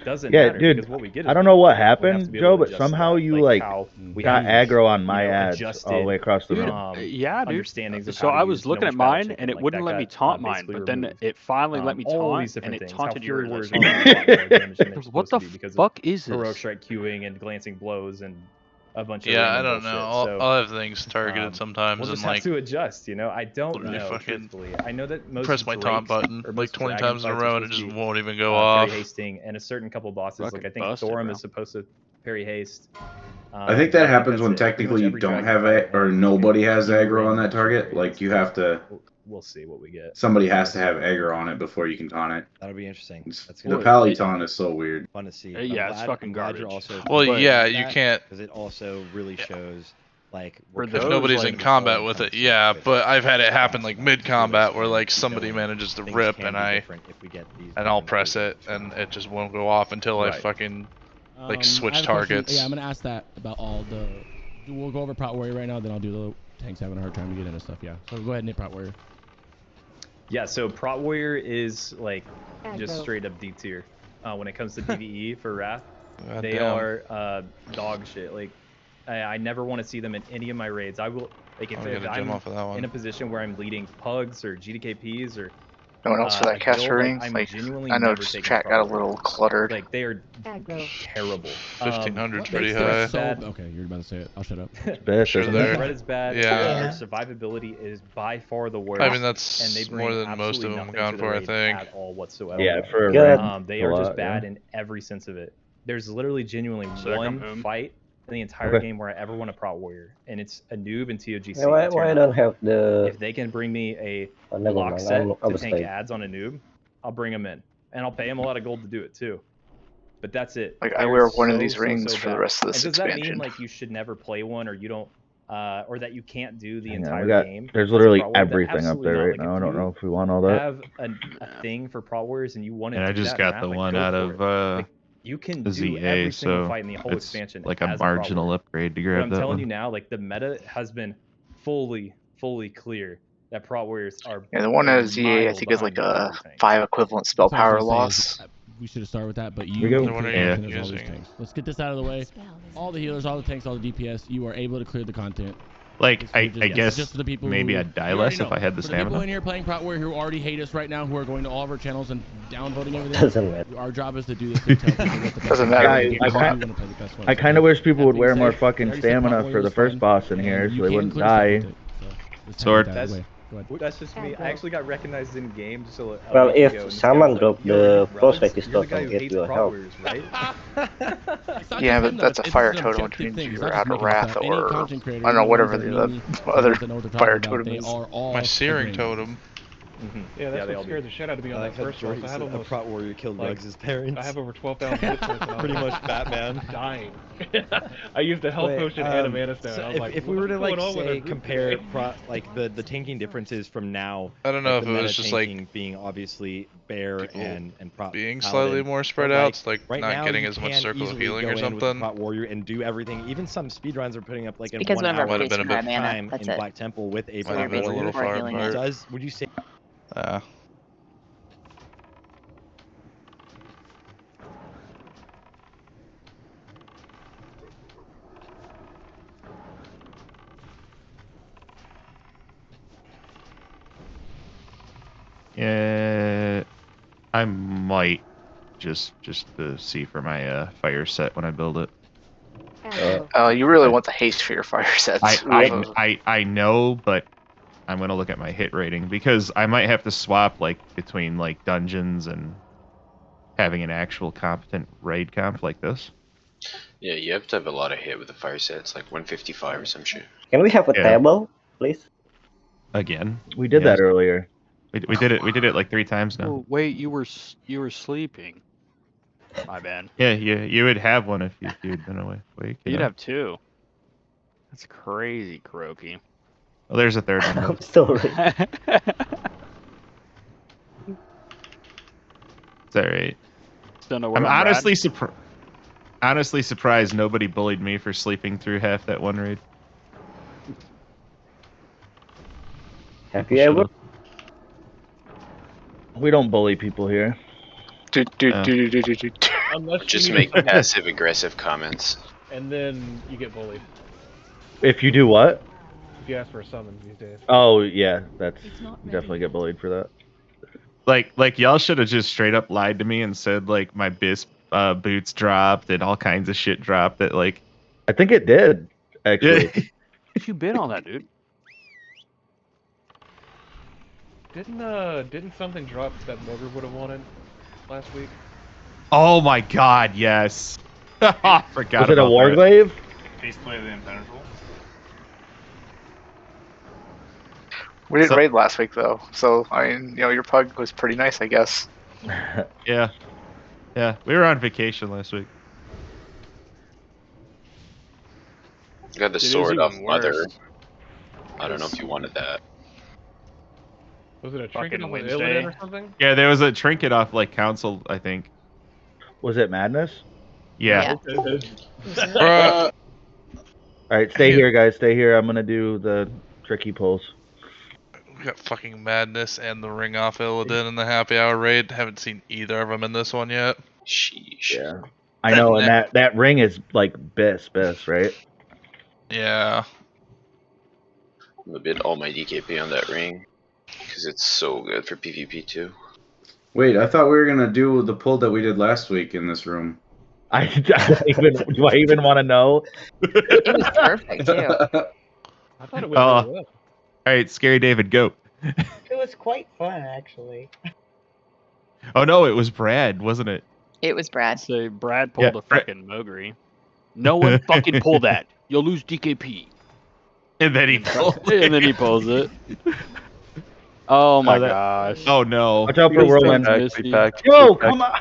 doesn't Yeah, matter dude. because what we get is I don't know what we have to happened, be able Joe, to but adjust somehow that, you how we got have, aggro on my you know, ads all the adjusted, way across the room. Yeah, dude. understandings of So how to I was use looking at No Much Battle mine, Chicken, and it like, wouldn't that let me got, taunt mine, basically but then removed. it finally let me all these taunt, and different it things, how taunted Fury your Warriors ass. are a lot more damage than they're What supposed the to be because fuck of is heroic this? strike queuing and glancing blows and a bunch of Yeah, I random don't know. bullshit. So, I'll have things targeted sometimes we'll and just have like to adjust, you know. I don't literally know, fucking truthfully. I know that most press my taunt Drakes button or like most 20 dragon times in a fights are row and it supposed to just be, won't even go parry off. hasting, and a certain couple bosses, Fucking like I think busted, Thorum bro. is supposed to parry haste. I think that happens that's when it. Pretty technically much you every don't dragon have fight or and nobody has Fury aggro on and that target. parry Like haste. you have to. We'll see what we get. Somebody has to have aggro on it before you can taunt it. That'll be interesting. That's The gonna pally be taunt is so weird. fun to see. Yeah, it's fucking You're garbage. also Well, yeah, that, you can't. because it also really shows like For what If those, nobody's like, in combat with it, yeah, but I've had it happen like mid-combat where like somebody knowing manages to things rip can and be different if we get these I'll different press it versions. and it just won't go off until I Right. fucking I like have switch a question. targets. Yeah, I'm gonna ask that about all the. We'll go over Prot Warrior right now, then I'll do the tanks having a hard time to get into stuff. Yeah, so go ahead and hit Prot Warrior. Yeah, so Prot Warrior is like just Aggro. straight up D tier when it comes to PvE for Wrath. God They damn. are dog shit. Like I never want to see them in any of my raids. I will like if, I'm gonna if gem I'm off of that one. in a position where I'm leading pugs or GDKPs or No one else for that a caster guild, ring? I'm Like, genuinely I know never just taking chat Prot got a Warrior. little cluttered. Like they are Aggro. terrible. 1500's they pretty suck high. So, bad. okay, you're about to say it. I'll shut up. Best, Sure isn't there. The it? threat is bad. Yeah. Their survivability is by far the worst. I mean, that's and they bring more than most absolutely of them nothing gone to the for, I raid think. at all whatsoever. Yeah, for a Good. raid, They a are lot, just bad yeah. in every sense of it. There's literally genuinely Sick, I'm one home. fight in the entire Okay. game where I ever want to Prot Warrior, and it's a noob in TOGC. Yeah, why Tyranno. I don't have the? If they can bring me a Oh, never lock mind. set I to was tank late. ads on a noob, I'll bring him in, and I'll pay him a lot of gold to do it too. But that's it. Like, I They're wear one of so, these rings so for the bad. rest of this and does that expansion. mean like you should never play one, or you don't, or that you can't do the Yeah, entire we got. game? There's as a literally Prot Warrior? everything up Absolutely there not. right Like, now. I if don't you know if we want all that. have a thing for Prot Warriors and you want to And I do just that got map, the like, one go out for of it. Like, you can do ZA, every single so fight in the whole it's expansion like a as Prot marginal Warrior. upgrade to But grab I'm that telling one. you now, like the meta has been fully clear that Prot Warriors are Yeah, the one they're out of ZA I miles think is like behind the a Warrior tank. 5 equivalent spell That's what I was power gonna say loss. is, we should have started with that, but We you go. can clear Yeah. content as all these things. Let's get this out of the way. All the healers, all the tanks, all the DPS, you are able to clear the content. Like, I It's guess just for the people maybe who, I'd die you already less know. if I had the For the people stamina. in here playing Prot Warrior who already hate us right now, who are going to all of our channels and downvoting everything. Doesn't matter. Our job is to do this to tell people what the best Doesn't way matter. to Yeah, play I the kind- game. We wanna play the best way. I kind of wish people would wear more we fucking already said Prot stamina Warrior for the was first fun, boss in and here, so you they can wouldn't clear stuff die. with it, so just Sword. have it that way. Go ahead. That's just me. I actually got recognized in game just a Well, week ago, and if this guy someone was dropped "Yo, the Rugs, prospect you're the stuff guy and who get hates your Prot help. Warriors, right?" It's not Yeah, just but him, though. that's a It's fire an totem, which objective means thing. It's you're not just out of making this wrath up. Any or content creator, I don't know, anyone whatever who's the like me, other doesn't know what they're fire talking about, totem they is. are all My searing agreeing. totem. Yeah, that's what scared the shit out of me on that first one. I had A almost Prot Warrior killed like, Ruggs' parents. I have over 12,000 hit points. And I was Pretty like, much Batman. dying. I used a health Wait, potion and a mana stone. so I was like, if we were to what's like going on with our say group compare today? like the tanking differences from now, I don't know like if the it was meta just tanking like being obviously bear people and Prot being Paladin, slightly more spread but, out, like right not now getting you as much can circle of easily healing go or in with the something. Prot Warrior and do everything. Even some speedruns are putting up like in because 1 one of our hour Might have been a priests bit- require mana. time That's in it. Black Temple with a Might Prot have been a Warrior. little far healing it. apart. Would you say? Yeah, I might just to see for my fire set when I build it. You really want the haste for your fire sets. I know, but I'm gonna look at my hit rating because I might have to swap like between like dungeons and having an actual competent raid comp like this. Yeah, you have to have a lot of hit with the fire sets, like 155 or some shit. Can we have a table, please? Again, We did that earlier. We did it. We did it like 3 times now. Oh, wait, you were sleeping. My bad. Yeah, you would have one if you'd been away. You'd have 2. That's crazy, Kuroki. Well, there's a third one. I'm sorry. It's alright. Don't know I'm where honestly surprised nobody bullied me for sleeping through half that one raid. Have you ever? We don't bully people here. Unless Just you make need passive aggressive comments. and then you get bullied If you do what? if you ask for a summon these days. Oh yeah, that's you definitely get bullied for that. Like y'all should have just straight up lied to me and said like my bisp boots dropped and all kinds of shit dropped that like. I think it did actually. If you bid on that, dude. Didn't something drop that Moger would have wanted last week? Oh my god, yes. I forgot Was it a about that. Warglaive? Basically the impenetrable. We didn't raid last week though, so I mean, your pug was pretty nice, I guess. Yeah, we were on vacation last week. Got the It is sword off even Mother. worse. I don't know if you wanted that. Was it a trinket Fucking on Wednesday. Illidan or something? Yeah, there was a trinket off like council, I think. Was it Madness? Yeah. All right, stay here, guys. Stay here. I'm gonna do the tricky pulls. We got fucking Madness and the Ring off Illidan in the happy hour raid. Haven't seen either of them in this one yet. Sheesh. Yeah. I know, and that ring is like best, right? Yeah. I'm gonna bid all my DKP on that ring because it's so good for PvP too. Wait, I thought we were gonna do the pull that we did last week in this room. Do I even want to know? It was perfect too. I thought it went Oh. really well. All right, Scary David, go. It was quite fun, actually. Oh no, it was Brad, wasn't it? It was Brad. Say Brad pulled Yeah, a fucking Moguri. No one fucking pull that. You'll lose DKP. And then he pulls And then he pulls it. Oh my gosh. Oh no. Watch out for whirlwind. Yo, come on.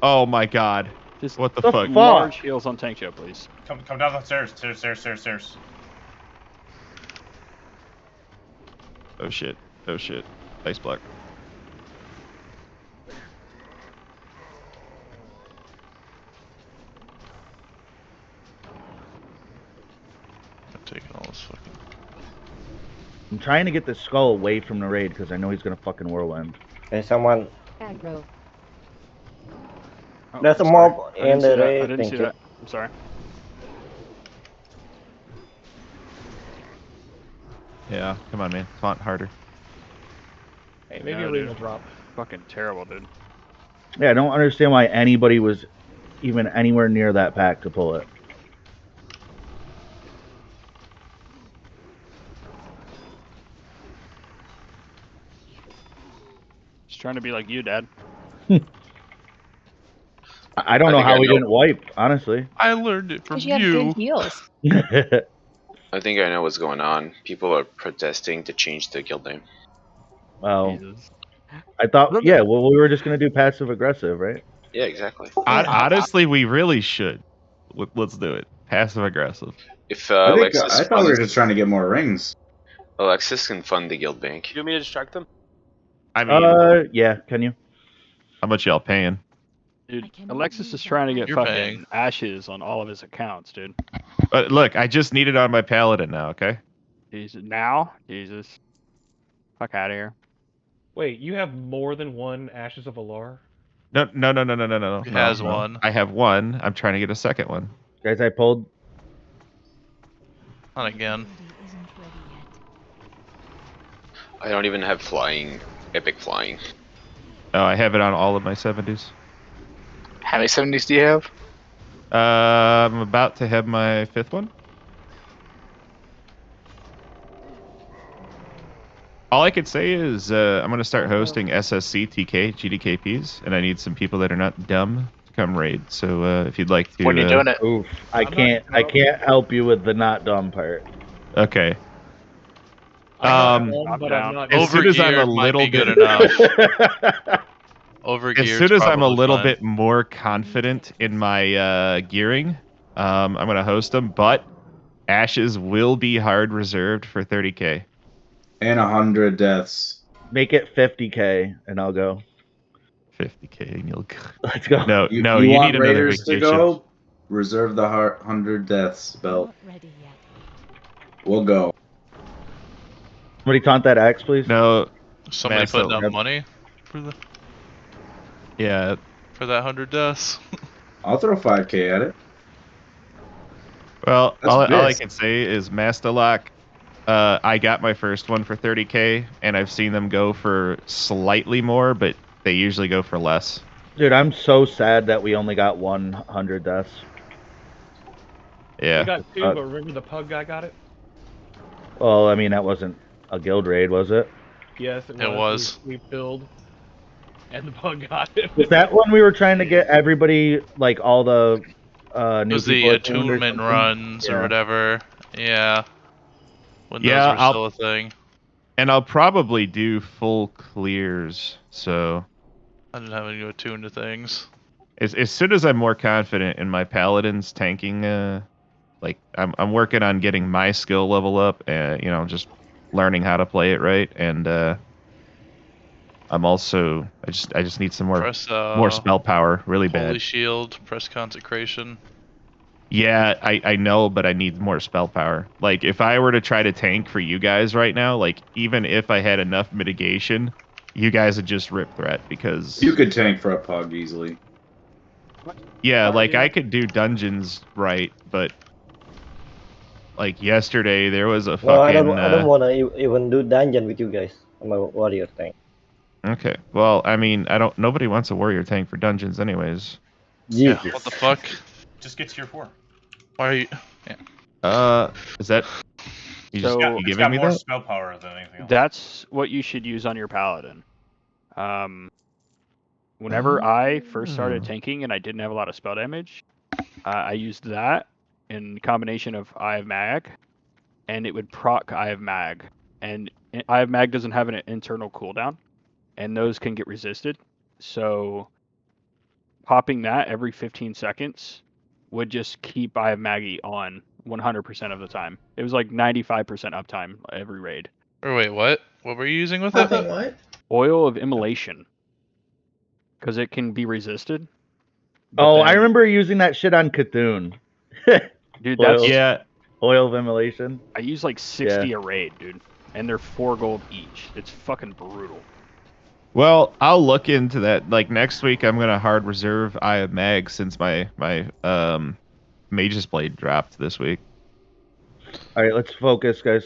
Oh my god. Just what the fuck? Large heals on tank show, please. Come down the stairs. Stairs. Oh shit. Oh shit. Ice block. I'm taking all this fucking. I'm trying to get the skull away from the raid because I know he's gonna fucking whirlwind. Can someone? Aggro. Oh, There's a sorry. mob I didn't in see the that. I raid. didn't Thank see you. that. I'm sorry. Yeah, come on, man. Font harder. Hey, maybe No, a ring dude. will drop. Fucking terrible, dude. Yeah, I don't understand why anybody was even anywhere near that pack to pull it. Just trying to be like you, Dad. I don't know think how I we know. didn't wipe, honestly. I learned it from Because you have good heals. I think I know what's going on. People are protesting to change the guild name. Well, Jesus. I thought, yeah, well, we were just going to do passive aggressive, right? Yeah, exactly. Honestly, we really should. Let's do it. Passive aggressive. If I Alexis thought we were funds, just trying to get more rings. Alexis can fund the guild bank. You want me to distract them? I mean, Yeah, can you? how much y'all paying? Dude, Alexis is trying to get You're fucking paying. ashes on all of his accounts, dude. But look, I just need it on my paladin now. Okay. Jesus. Now? Jesus. Fuck out of here. Wait, you have more than one Ashes of Alar? No. He has one. I have one. I'm trying to get a second one. Guys, I pulled. Not again. I don't even have flying, epic flying. Oh, I have it on all of my 70s. How many 70s do you have? I'm about to have my 5th one. All I could say is I'm going to start hosting SSC, TK, GDKPs, and I need some people that are not dumb to come raid. So if you'd like to... When are you doing it? Oof, I can't help you with the not dumb part. Okay. I'm not dumb, but I'm not as soon as I'm a Overgeared might little be good bit enough. as soon as I'm a little bit more confident in my gearing, I'm gonna host them. But ashes will be hard reserved for 30k and 100 deaths. Make it 50k, and I'll go. 50k, and you'll. Let's go. No, You you want need another Raiders vacation. to go? Reserve the 100 deaths belt. We'll go. Somebody taunt that axe, please. No. Somebody Master putting up Lab. money for the Yeah. for that 100 deaths. I'll throw 5k at it. Well, That's all I big. can say is Master Lock. I got my first one for 30k, and I've seen them go for slightly more, but they usually go for less. Dude, I'm so sad that we only got 100 deaths. Yeah. We got two, but remember the pug guy got it? Well, I mean, that wasn't a guild raid, was it? Yes, it It was. We filled, and the pug got it. Was that when we were trying to get everybody, like all the It new was the people attuned or attunement something? runs or Yeah. whatever. Yeah. When Yeah, those were still a thing. And I'll probably do full clears, so I didn't have any to attune to things. as soon as I'm more confident in my paladins tanking, like I'm working on getting my skill level up, and just learning how to play it right, and I'm also I just need some more Press, more spell power, really Holy bad. Shield, press Consecration. Yeah, I know, but I need more spell power. Like, if I were to try to tank for you guys right now, like, even if I had enough mitigation, you guys would just rip threat, because... You could tank for a pug easily. Yeah, like, I could do dungeons right, but... Like, yesterday, there was a fucking... No, I don't want to even do dungeon with you guys. I'm a warrior tank. Okay, well, I mean, nobody wants a warrior tank for dungeons anyways. Jesus. Yeah, what the fuck? Just get tier 4. Why are you... Yeah. Is that... You just So- you It's giving got me more that? spell power than anything else. That's what you should use on your paladin. Whenever I first started tanking and I didn't have a lot of spell damage, I used that in combination of Eye of Mag, and it would proc Eye of Mag. And Eye of Mag doesn't have an internal cooldown, and those can get resisted. So popping that every 15 seconds would just keep Eye of Maggie on 100% of the time. It was like 95% uptime every raid. Or wait, what? What were you using with it? What? Oil of Immolation. Because it can be resisted. Oh, then- I remember using that shit on Cthulhu. Dude, that's... Yeah. Oil of Immolation. I use like 60 a raid, dude. And they're 4 gold each. It's fucking brutal. Well, I'll look into that. Like next week, I'm gonna hard reserve Eye of Mag since my Mage's Blade dropped this week. All right, let's focus, guys.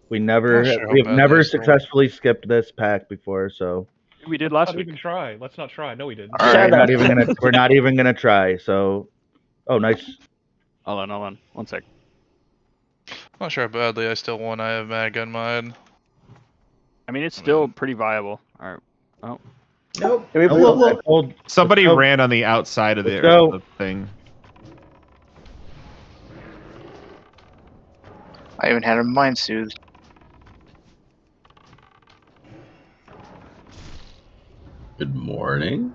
We Not sure how have badly never I still- successfully skipped this pack before, so We did Let's last not week. even try. Let's not try. No, we didn't. we're not even gonna we're not even gonna try. So, oh, nice. Hold on. 1 sec. Not sure how badly I still want I have mag on mine. I mean, it's still pretty viable. All right. Oh. Nope. Somebody Let's go. ran on the outside of Let's go. the thing. I even had a mind soothed. Good morning.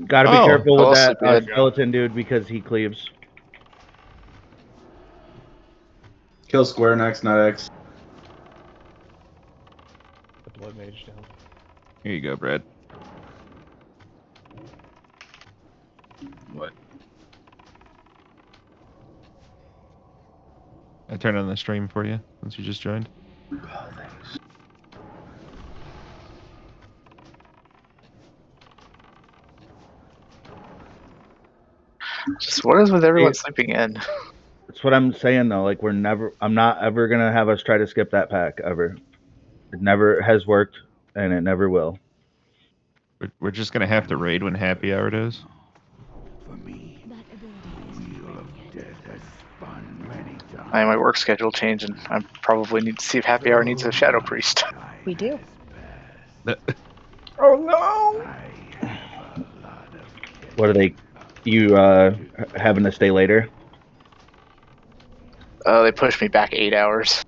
Gotta be careful with Hello, that sleepyhead. skeleton dude because he cleaves. Kill square next, not X. The blood mage down. Here you go, Brad. What? I turned on the stream for you since you just joined. Oh, thanks. Just what is with everyone sleeping in? That's what I'm saying though. Like I'm not ever gonna have us try to skip that pack ever. It never has worked, and it never will. We're just gonna have to raid when happy hour does. My work schedule changed, and I probably need to see if Happy Hour needs a Shadow Priest. We do. Oh no! What are they? You having to stay later? They pushed me back 8 hours.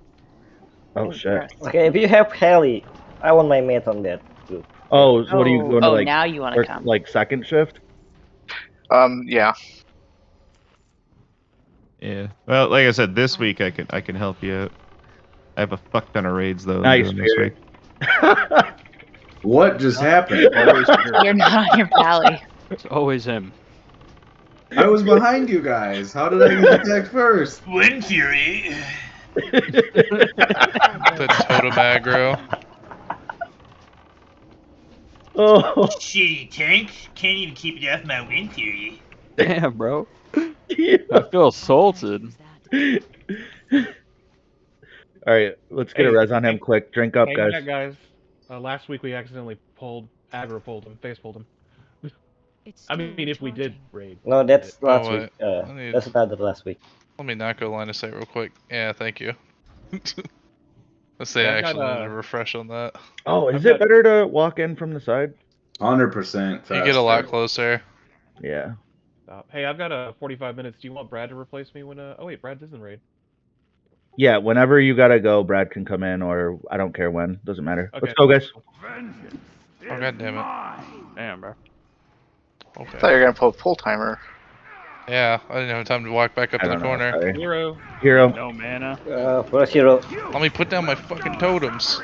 Oh shit. Okay, if you have Heli, I want my mate on that too. Oh, so what are you going to Oh, like? now you wanna work, come. like second shift? Yeah. Yeah. Well, like I said, this week I can help you out. I have a fuck ton of raids though. I'm Nice, doing this Spirit. week. What just happened? You're not on your pally. It's always him. I was behind you guys. How did I get attacked first? Wind Fury. The totem aggro. Oh. Shitty tank. Can't even keep it off my Wind Fury. Damn, bro. I feel assaulted. All right, let's get a res on him quick. Drink up, Hang guys. back, guys. Last week we accidentally aggro pulled him, face pulled him. I mean, if we did raid. No, that's last wait. week. I need- That's another last week. Let me not go line of sight real quick. Yeah, thank you. Let's say Yeah, I I've actually got, need to refresh on that. Oh, is it better to walk in from the side? 100%. You get a lot closer. Yeah. Hey, I've got 45 minutes. Do you want Brad to replace me when? Oh wait, Brad doesn't raid. Yeah, whenever you gotta go, Brad can come in, or I don't care when. Doesn't matter. Okay. Let's go, guys. Oh god damn it. Damn, bro. I Okay. thought you were gonna pull a pull timer. Yeah, I didn't have time to walk back up to the corner. Sorry. Hero. Hero. No mana. First hero. Let me put down my fucking totems.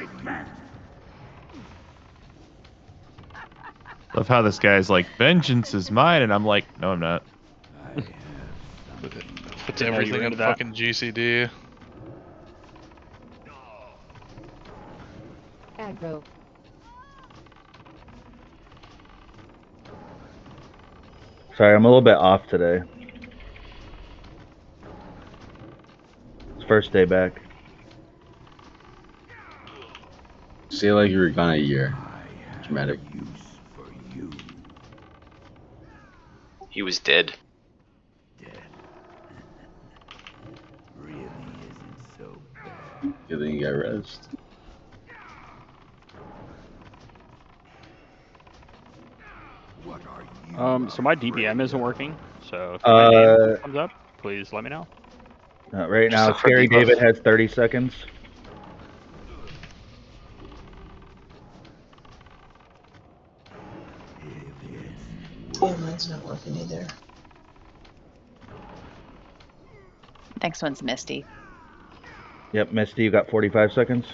Love how this guy's like, vengeance is mine, and I'm like, no, I'm not. Puts Didn't know you everything were in into that. fucking GCD. Aggro. Sorry, I'm a little bit off today. It's first day back. Say like you were gone a year. Dramatic. He was dead. Good thing you got rest. So my DBM isn't working. So if my name comes up, please let me know. Right now, Just a Scary debuff. David has 30 seconds. Yeah, mine's not working either. Next one's Misty. Yep, Misty, you got 45 seconds.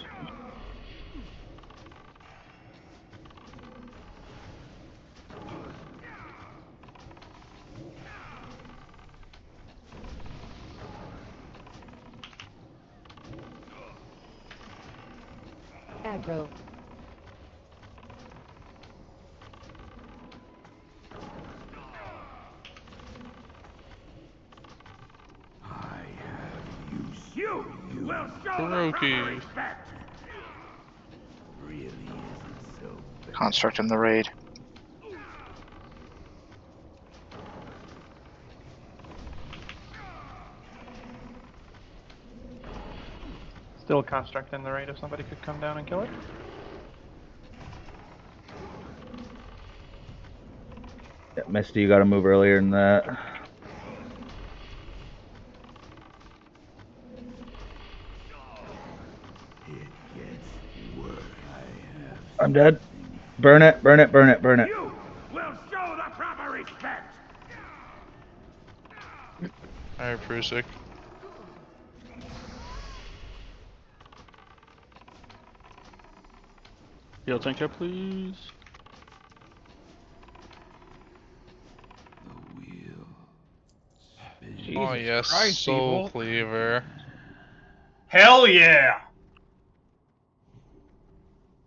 Aggro. You will show Kuroki. Construct in the raid. Still construct in the raid if somebody could come down and kill it. Yeah, Misty, you got to move earlier than that. I'm dead. Burn it, burn it, burn it, burn it. You will show the proper respect. Alright, Prusik. Heal tank up, please. Oh Jesus yes, Christ, Soul people. Cleaver. Hell yeah!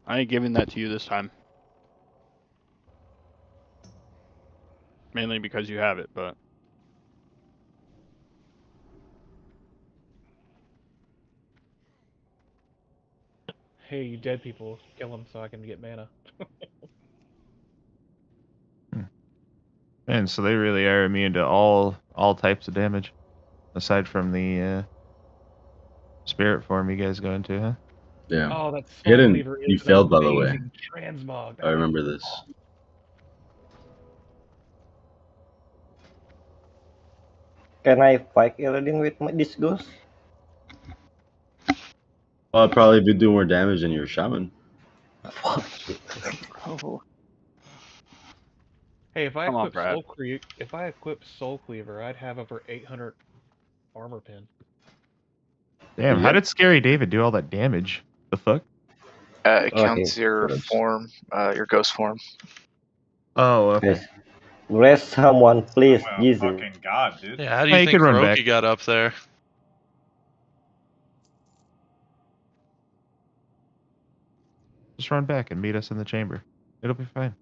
I ain't giving that to you this time. Mainly because you have it, but... Hey, you dead people, kill them so I can get mana. And so they really are immune to all types of damage, aside from the spirit form you guys go into, huh? Yeah. Oh, that Soul Hidden, Cleaver is you an failed, by the way. amazing transmog. I remember this. Can I fight Illidan with this ghost? Well, I'd probably be doing more damage than your shaman. Oh. Hey, if I Come on, equip Brad. Soul Cleaver, I'd have over 800 armor pin. Damn, how did Scary David do all that damage? The fuck? It counts your form, your ghost form. Oh, okay. Yes. Rest someone, please, Well, Jesus. fucking god, dude. Yeah, how do Yeah, you you think can run back. Kuroki got up there? Just run back and meet us in the chamber. It'll be fine.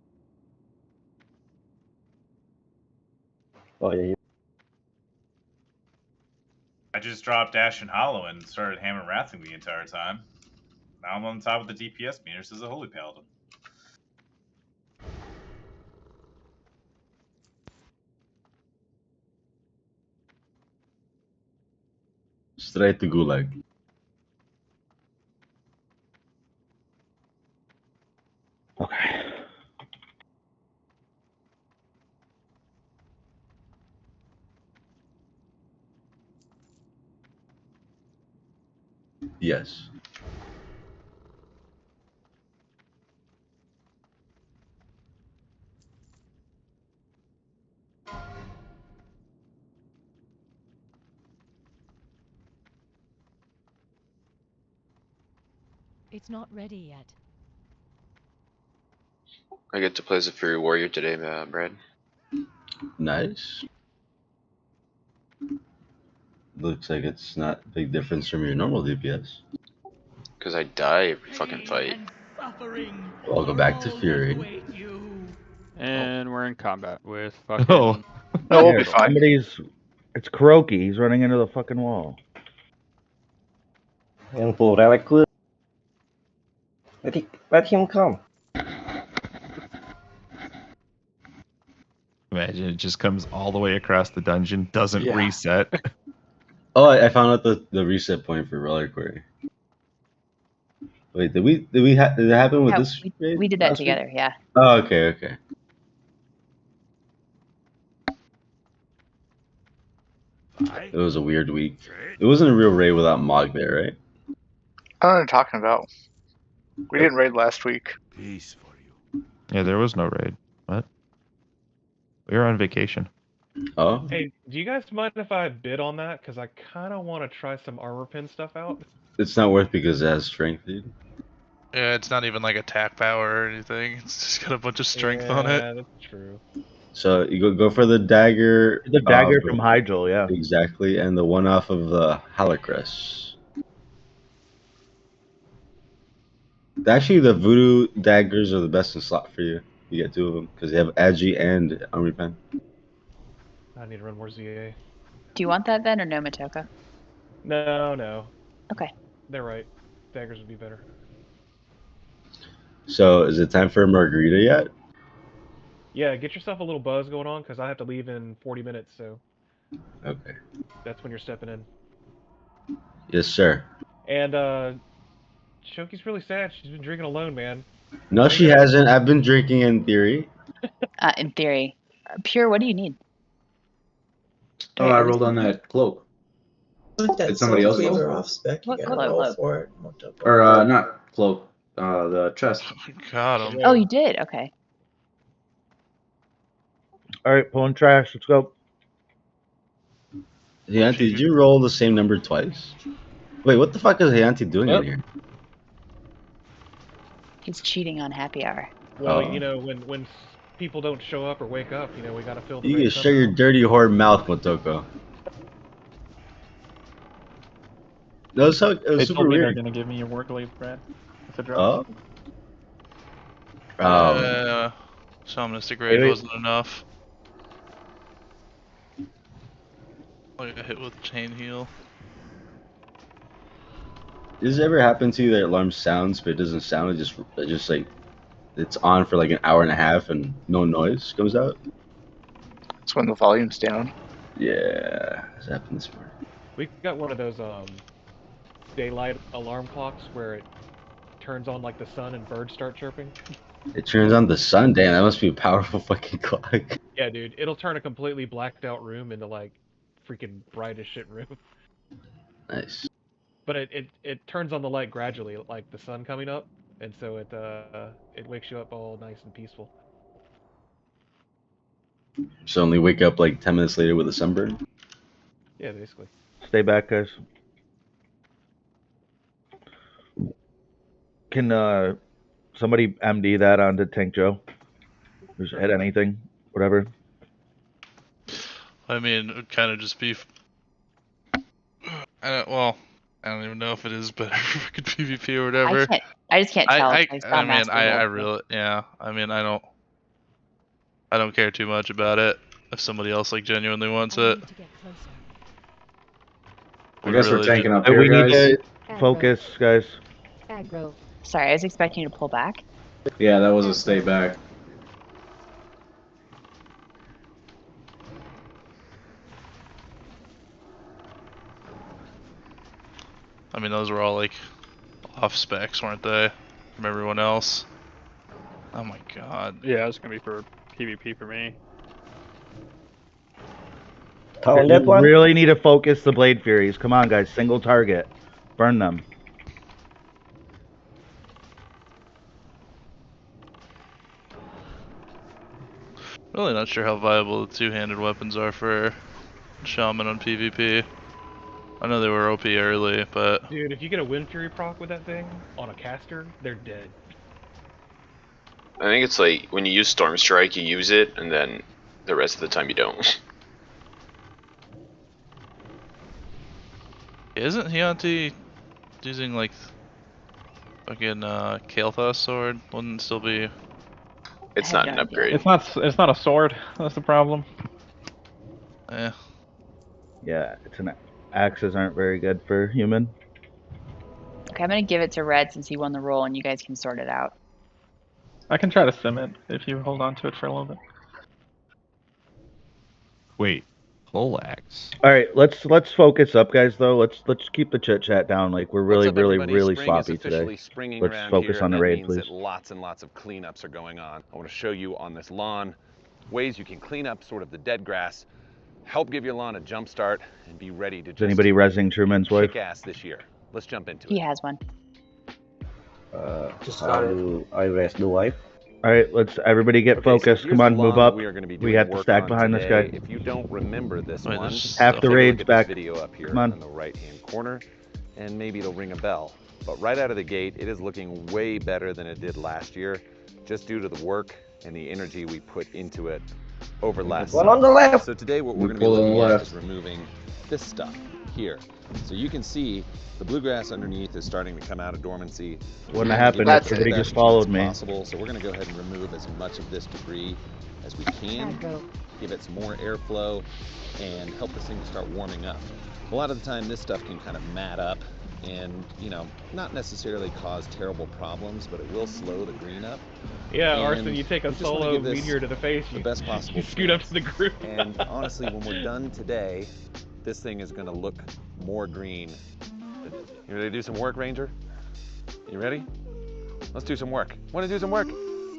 Oh yeah. I just dropped Ash and Hollow and started Hammer Wrathing the entire time. Now I'm on top of the DPS meters as a Holy Paladin. Straight to Gulag. Okay. Yes. It's not ready yet. I get to play as a Fury Warrior today, Brad. Nice. Looks like it's not a big difference from your normal DPS. Because I die every fucking fight. Welcome back to Fury. And we're in combat with fucking... Oh. No, we'll Yeah, be fine. It's Kuroki. He's running into the fucking wall. And full relic cool. Let him come. Imagine it just comes all the way across the dungeon, doesn't Yeah. reset. Oh, I found out the reset point for Reliquary. Wait, did it happen with Yeah, this raid we did that last week? together, yeah. Oh, okay. It was a weird week. It wasn't a real raid without Mog there, right? I don't know what you're talking about. We didn't raid last week. Yeah, there was no raid. What? We were on vacation. Oh? Hey, do you guys mind if I bid on that? Because I kind of want to try some armor pin stuff out. It's not worth because it has strength, dude. Yeah, it's not even like attack power or anything. It's just got a bunch of strength on it. Yeah, that's true. So you go for the dagger. The dagger from Hygel, yeah. Exactly, and the one off of the Halicrest. Actually, the voodoo daggers are the best in slot for you. You get two of them because they have Agi and Army Pen. I need to run more ZA. Do you want that then or no, Matoko? No. Okay. They're right. Daggers would be better. So, is it time for a margarita yet? Yeah, get yourself a little buzz going on, because I have to leave in 40 minutes, so Okay. that's when you're stepping in. Yes, sir. And, Shoki's really sad. She's been drinking alone, man. No, she hasn't. I've been drinking in theory. In theory. Pure, what do you need? Oh, I rolled on that cloak. Like that Did somebody else roll? Cleaver off spec. You What gotta cloak? roll for it. Or not cloak. The chest. Got him. Oh, you did? Okay. All right, pulling trash. Let's go. Hey, did you roll the same number twice? Wait, what the fuck is Auntie doing in here? He's cheating on happy hour. Well, Oh. you know, when people don't show up or wake up, you know, we gotta fill the You race can up. shut your dirty whore mouth, Motoko. That was, it was They super told me they're weird. gonna give me your work leave, Brad. If it drops. Oh. Shamanistic Rage Wait. wasn't enough. I got hit with chain heal. Does it ever happen to you that alarm sounds but it doesn't sound? It just like it's on for like an hour and a half and no noise comes out? It's when the volume's down. Yeah, this happened this morning. We got one of those daylight alarm clocks where it turns on like the sun and birds start chirping. It turns on the sun. Damn, that must be a powerful fucking clock. Yeah, dude, it'll turn a completely blacked out room into like freaking bright as shit room. Nice. But it turns on the light gradually, like the sun coming up, and so it wakes you up all nice and peaceful. So only wake up like 10 minutes later with a sunburn? Yeah, basically. Stay back, guys. Can somebody MD that onto Tank Joe? Just hit anything, whatever. I mean, it would kind of just be. I don't even know if it is better for fucking PvP or whatever. I just can't tell. I really, yeah. I mean, I don't care too much about it. If somebody else like genuinely wants it. I guess we're tanking up We here, need guys. to focus, guys. Aggro. Sorry, I was expecting you to pull back. Yeah, that was a stay back. I mean, those were all like off specs, weren't they? From everyone else. Oh my god. Yeah, it's gonna be for PvP for me. You really need to focus the Blade Furies. Come on, guys. Single target. Burn them. Really not sure how viable the two-handed weapons are for Shaman on PvP. I know they were OP early, but Dude, if you get a Wind Fury proc with that thing on a caster, they're dead. I think it's like when you use Storm Strike, you use it, and then the rest of the time you don't. isn't Hyunti using like fucking Kael'thas sword? Wouldn't it still be? It's not an upgrade. It's not a sword. That's the problem. Yeah. Yeah, axes aren't very good for human. Okay, I'm gonna give it to Red since he won the roll, and you guys can sort it out. I can try to sim it if you hold on to it for a little bit. Wait, whole axe. All right, let's focus up, guys. Though let's keep the chit chat down. Like we're really Spring sloppy is officially today. springing Let's around focus here, on the and that raid, means please. that lots and lots of cleanups are going on. I want to show you on this lawn ways you can clean up sort of the dead grass, help give your lawn a jump start, and be ready to Is just anybody rezzing Truman's wife? kick ass this year. Let's jump into it. He has one. How do I rest the wife? All right, let's everybody get focused. Here's Come on, the move lawn up. that we are going to be We doing have to work stack on behind this today. guy. If you don't remember this Wait, one, Half the take a raid's look at back. this video up here Come on. in the right-hand corner, and maybe it'll ring a bell. But right out of the gate, it is looking way better than it did last year, just due to the work and the energy we put into it over last One summer. on the left. So today what we're going to be Pull on the looking at left. is removing this stuff here. So you can see the bluegrass underneath is starting to come out of dormancy. Wouldn't have happened if everybody just followed me. Possible. So we're going to go ahead and remove as much of this debris as we can. give it some more airflow, and help this thing to start warming up. A lot of the time, this stuff can kind of mat up and, you know, not necessarily cause terrible problems, but it will slow the green up. Yeah, And Arson, you take a we just wanna solo give this meteor to the face, the you, best possible you scoot up chance. to the group. And honestly, when we're done today, this thing is gonna look more green. You ready to do some work, Ranger? You ready? Let's do some work. Wanna do some work?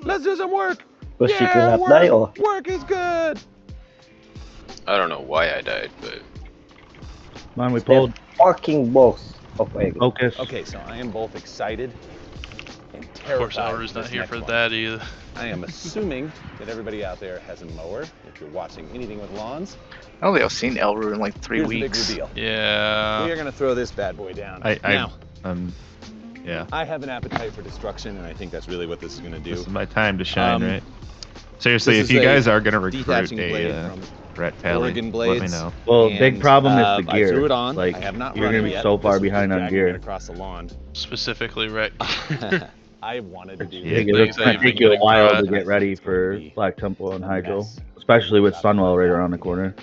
Let's do some work! Was she Yeah, not die or? work is good! I don't know why I died, but Come on, we pulled. Fucking box of egg. Focus. Okay, so I am both excited and Of terrified. course, Elru's of not this here next for one. that either. I am assuming that everybody out there has a mower. If you're watching anything with lawns, I don't think I've seen Elru in like 3 here's weeks. the big reveal. Yeah. We are gonna throw this bad boy down. Now, Yeah. I have an appetite for destruction, and I think that's really what this is gonna do. This is my time to shine, Um, right? Seriously, this if you is a guys are gonna recruit detaching blade a from Ret Pagle, Oregon let me blades. know. Well, And, big problem is the I gear. threw it on. Like, I have not you're run gonna it be yet. so far This was behind on dragging it gear. across the lawn. Specifically, Ret. I wanted to do Yeah, this. it's gonna take you a while to get ready for Black Temple and Hydro, especially with Sunwell right around the corner.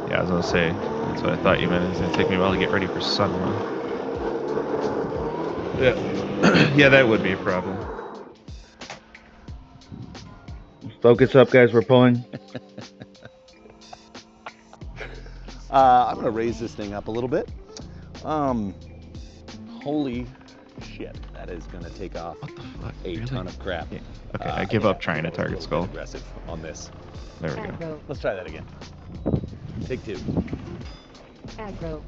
Yeah, I was gonna say, that's what I thought you meant. It's gonna take me a while to get ready for Sunwell. Yeah, yeah, that would be a problem. Focus up, guys. We're pulling. I'm gonna raise this thing up a little bit. Holy shit, that is gonna take off a ton of crap. Yeah. Okay, I give up trying to target Skull. Aggressive on this. There we go. Aggro. Let's try that again. Take 2. Aggro.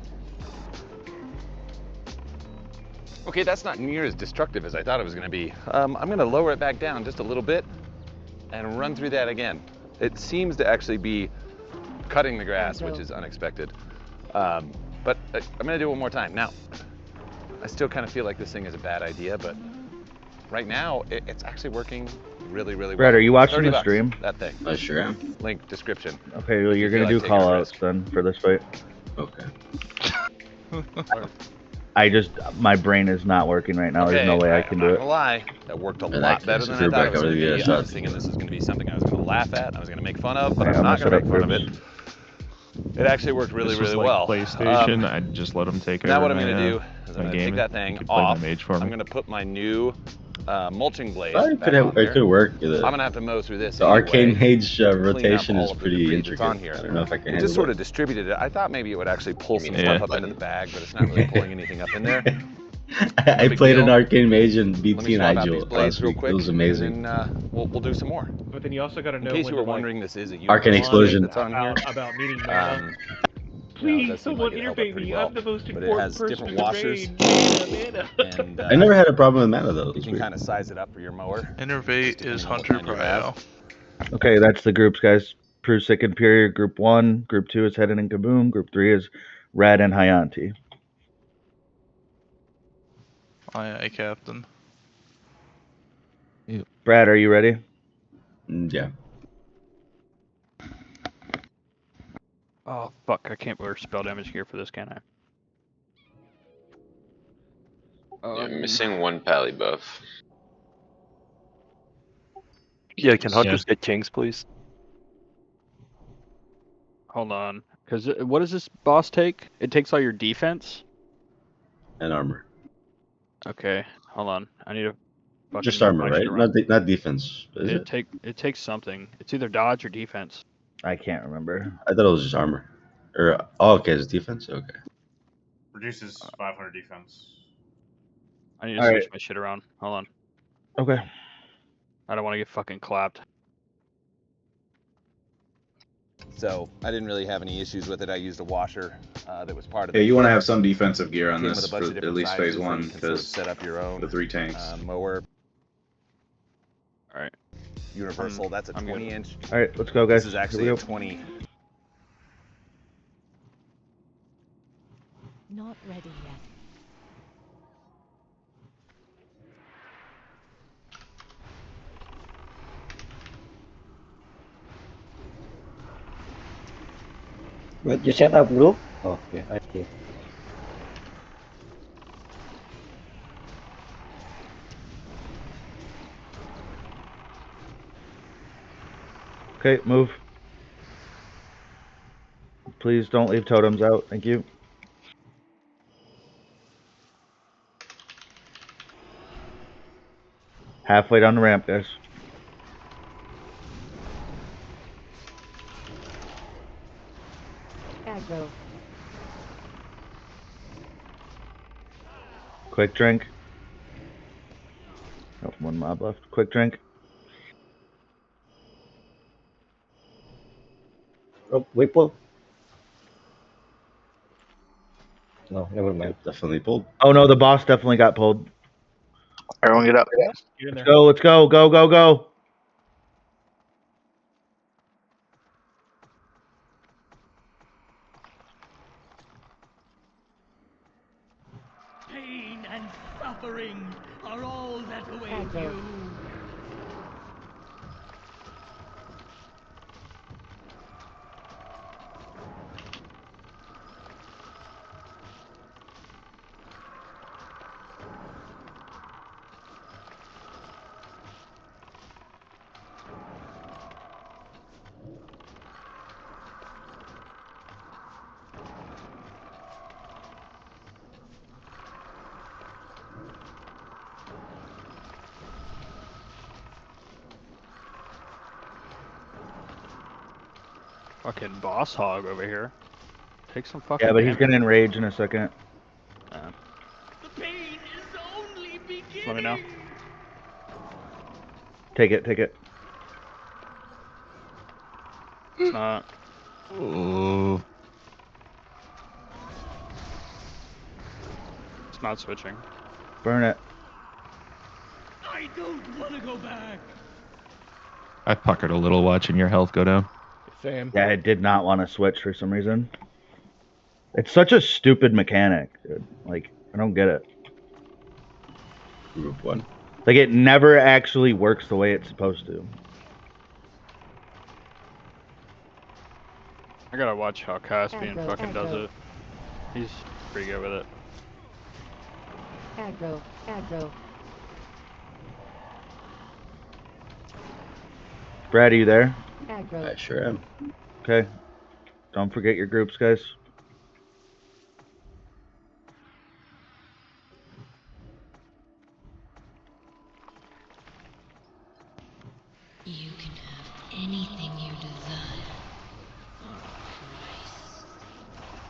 Okay, that's not near as destructive as I thought it was gonna be. I'm gonna lower it back down just a little bit and run through that again. It seems to actually be cutting the grass, which is unexpected. But I'm gonna do it one more time. Now, I still kind of feel like this thing is a bad idea, but right now it's actually working really, really well. Brad, are you watching 30 the bucks, stream? that thing. I sure am. Link description. Okay, well, you're If you gonna feel do like taking a call outs then for this fight. Okay. I just, my brain is not working right now. There's no way I can do I'm not it. gonna lie, that worked a In that lot case, better if than I you're thought it back was over gonna the be. other I was side. thinking this was gonna be something I was gonna laugh at, I was gonna make fun of, but Alright, I'm I'm not gonna gonna set make up fun of it. It actually worked really, This was really like well. PlayStation, I'd just let them take over. Now what I'm my, gonna do is I'm my gonna game. take that You thing could play my off. mage for I'm me. gonna put my new mulching blade It back could, on it there. could work. I'm gonna have to mow through this The anyway. arcane mage Clean up rotation all is of the pretty debris that's intricate. on here. I don't know if I can It handle just sort it. of distributed it. I thought maybe it would actually pull some Yeah. stuff up into the bag, but it's not really pulling anything up in there. I big played an deal. arcane mage in Let me BT and swap out these Igel blades last real week. quick, It was amazing. and then we'll do some more. But then you also got to In know case when you were to, like, wondering, this is a Arcane unicorn explosion. that's on here. about needing mana. No, it Please, does seem someone like it held up intervene pretty me. well, I'm the most but it important has person different in the washers. raid. Mana. And I never had a problem with mana though. It you was can weird. kind of size it up for your mower. Innervate is depending on what Hunter kind you have. Prio. Okay, that's the groups, guys. Prusik and Superior, Group 1. Group 2 is Hedden and Kaboom. Group 3 is Rad and Hyanti. Aye, Captain. Brad, are you ready? Yeah. Oh fuck! I can't wear spell damage gear for this, can I? Yeah, I'm missing 1 pally buff. Yeah, can hunters get kings, please? Hold on, because what does this boss take? It takes all your defense. And armor. Okay, hold on. I need to. fucking Just move armor, my right? shit around. Not defense. Is it? It takes something. It's either dodge or defense. I can't remember. I thought it was just armor. Or oh, okay, it's defense. Okay. Reduces 500 defense. I need to All switch right. my shit around. Hold on. Okay. I don't want to get fucking clapped. So I didn't really have any issues with it. I used a washer that was part of Yeah, it. you want to have some defensive gear on Came with this a bunch for of at different least phase sizes that 1 you can sort of because set up your own the 3 tanks. mower. All right. Universal. That's a I'm good. 20-inch. All right, let's go, guys. This is Here actually we a go. 20. Not ready yet. But you set up group? Okay, I see. Okay, move. Please don't leave totems out. Thank you. Halfway down the ramp, guys. Aggro. Quick drink. Oh, one mob left. Quick drink. Oh, we pull. No, never mind. Definitely pulled. Oh no, the boss definitely got pulled. Everyone get up. Get in Let's there. go, let's go, go, go, go. Pain and suffering are all that await Aggro. you. Fucking boss hog over here. Take some fucking Yeah, but he's damage. gonna enrage in a second. The pain is only beginning. Let me know. Take it, take it. It's not. Ooh. It's not switching. Burn it. I don't want to go back. I puckered a little watching your health go down. Same. Yeah, I did not want to switch for some reason. It's such a stupid mechanic, dude. Like, I don't get it. Group 1. Like, it never actually works the way it's supposed to. I gotta watch how Caspian Aggro, fucking does aggro. it. He's pretty good with it. Aggro. Aggro. Brad, are you there? Aggro. I sure am. Okay. Don't forget your groups, guys. You can have anything you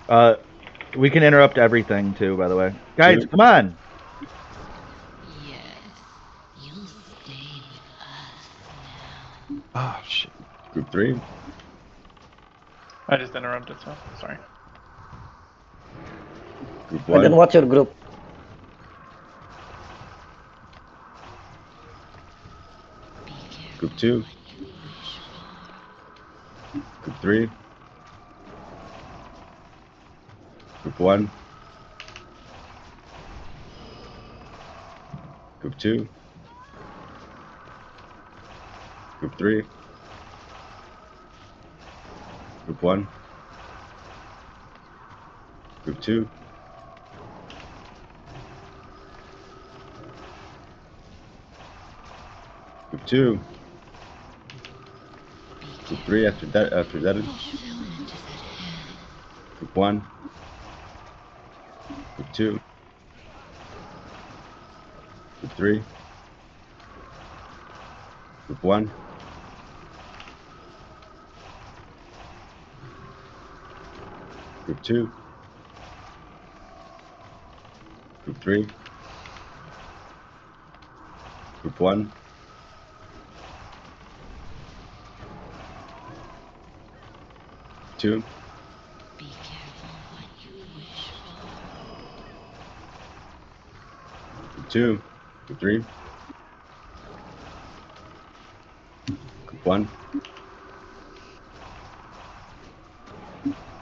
desire. We can interrupt everything too, by the way. Guys, come on! Yes, you'll stay with us now. Oh shit. Group 3. I just interrupted, so sorry. Group And then 1. what's your group? Group 2. Group 3. Group 1. Group 2. Group 3. Group 1. Group 2. Group 2. Group 3 after that. Group 1. Group 2. Group 3. Group 1. Group 2. Group 3. Group 1. Two. Be careful what you wish for. Group 2. Group 3. Group 1.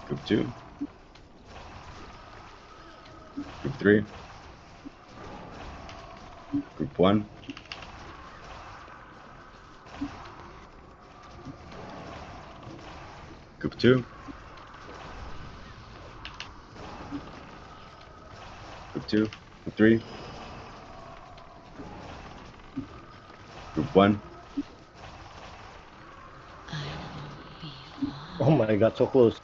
Group 2. Group 3. Group 1. Group 2. Group 2. Group 3. Group 1. I Oh my god, so close.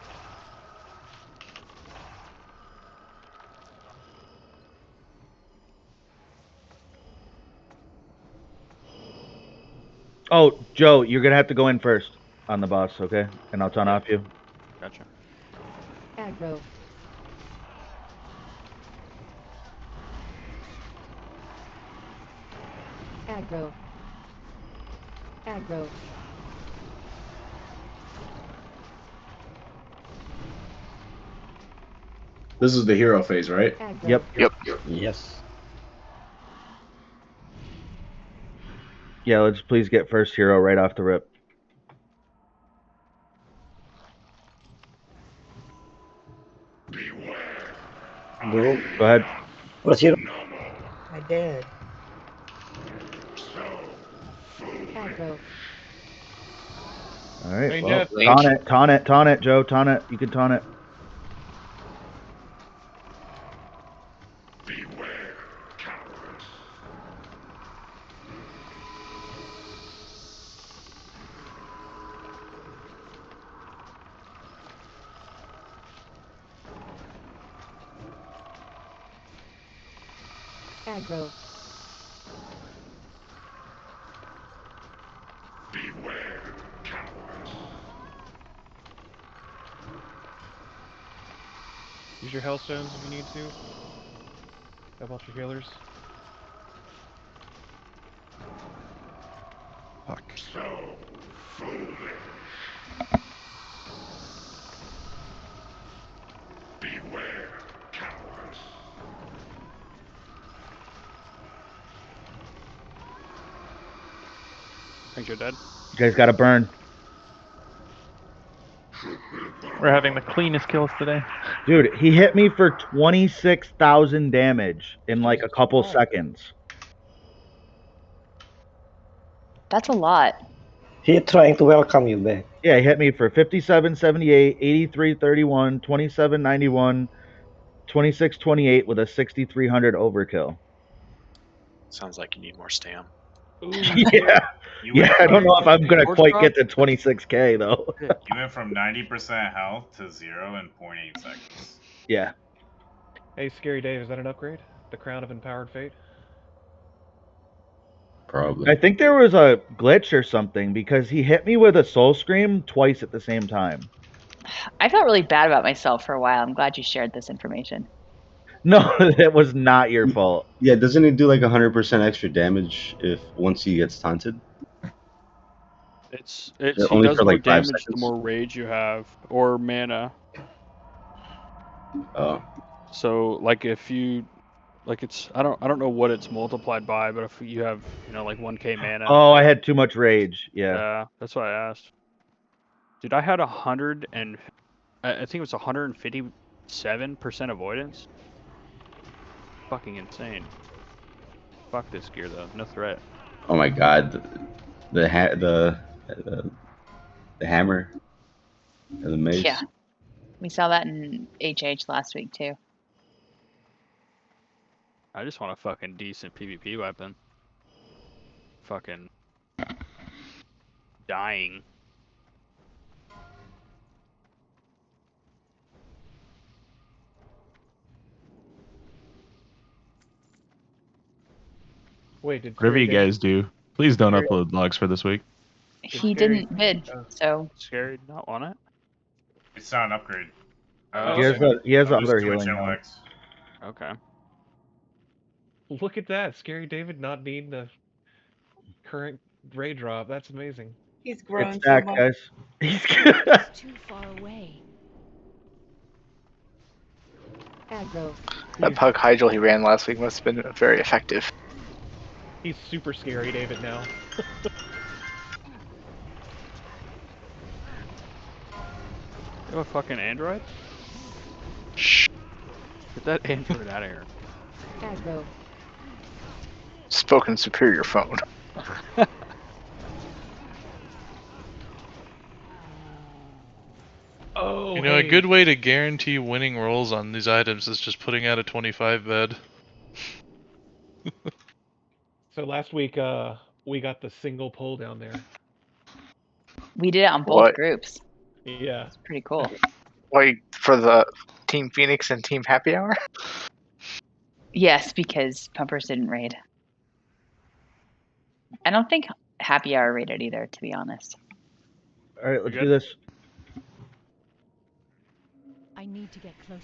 Oh, Joe, you're gonna have to go in first on the boss, okay? And I'll turn off you. Gotcha. Aggro. Aggro. Aggro. This is the hero phase, right? Aggro. Yep. Yes. Yeah, let's please get first hero right off the rip. Go. Go ahead. What's hero? I did. Aggro. All right. Range Well, up. taunt it, Joe. Taunt it. You can taunt it. Aggro. Use your Hellstones if you need to. Help out your healers. Fuck. I think you're dead. You guys got to burn. We're having the cleanest kills today. Dude, he hit me for 26,000 damage in like a couple seconds. That's a lot. He trying to welcome you back. Yeah, he hit me for 5778, 8331, 2791, 2628 with a 6300 overkill. Sounds like you need more stam. Yeah. Yeah, I don't know if I'm going to quite get to 26k though. You went from 90% health to 0 in 0.8 seconds. Yeah. Hey, Scary Dave, is that an upgrade? The Crown of Empowered Fate? Probably. I think there was a glitch or something because he hit me with a soul scream twice at the same time. I felt really bad about myself for a while. I'm glad you shared this information. No, that was not your fault. Yeah, doesn't it do like 100% extra damage if once he gets taunted? It's Yeah, he only does for more like 5 damage the seconds? more rage you have or mana. Oh. So like if you like it's I don't know what it's multiplied by, but if you have, you know, like 1k mana. Oh, I had too much rage. Yeah. Yeah, that's why I asked. Dude, I had 100 and I think it was 157% avoidance. Fucking insane. Fuck this gear though, no threat. Oh my god. The hammer. And the mace. Yeah. We saw that in HH last week too. I just want a fucking decent PvP weapon. Fucking dying. Wait, did Whatever Scary you Dave... guys do, please don't Scary- upload logs for this week. He didn't bid, so. Scary, not on it. It's not an upgrade. Oh, He has okay. he has I'll just other Twitch healing now. LX. Okay. Look at that, Scary David not needing the current raid drop. That's amazing. He's grown It's so stacked, much. guys. It's too far away. Aggro. That Pug Hydral he ran last week must have been very effective. He's super Scary David now. You have a fucking Android? Shh. Get that Android out of here. Aggro. Spoken superior phone. Oh, You know, a good way to guarantee winning rolls on these items is just putting out a 25 bed. So last week, we got the single pull down there. We did it on both What? groups. Yeah. It's pretty cool. Wait, for the Team Phoenix and Team Happy Hour? Yes, because Pumpers didn't raid. I don't think Happy Hour raided either, to be honest. All right, let's do this. I need to get closer.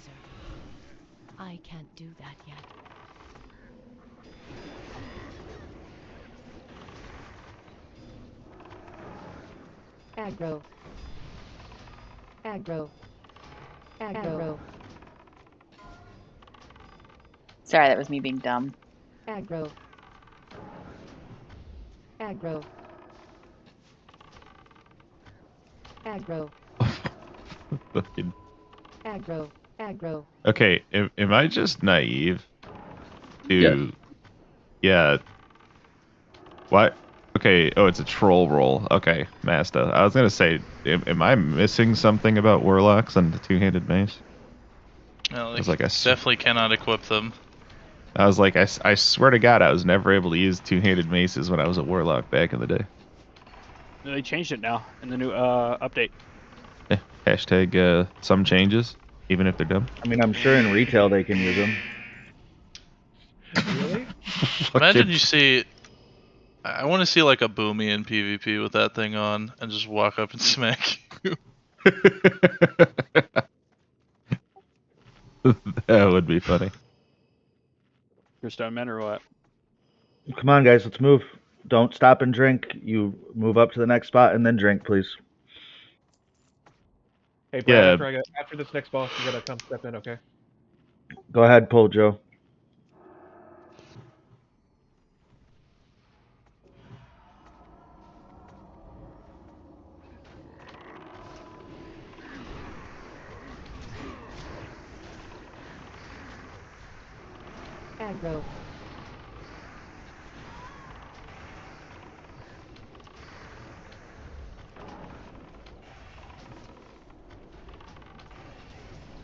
I can't do that yet. Aggro. Aggro. Aggro. Sorry, that was me being dumb. Aggro. Aggro. Aggro. Fucking- Aggro. Aggro. Okay, am I just naive to... Yeah. What? Okay, oh, it's a troll roll. Okay, Masta. I was gonna say, am I missing something about warlocks and the two-handed mace? No, I was like, I definitely cannot equip them. I was like, I swear to God, I was never able to use two-handed maces when I was a warlock back in the day. No, they changed it now in the new update. Yeah, hashtag some changes, even if they're dumb. I mean, I'm sure in retail they can use them. Really? Imagine you see... I want to see like a Boomy in PvP with that thing on and just walk up and smack you. That would be funny. You're stone men or what? Come on, guys, let's move. Don't stop and drink. You move up to the next spot and then drink, please. Hey, Brad, Yeah. after this next boss, you gotta come step in, okay? Go ahead, pull, Joe. Aggro.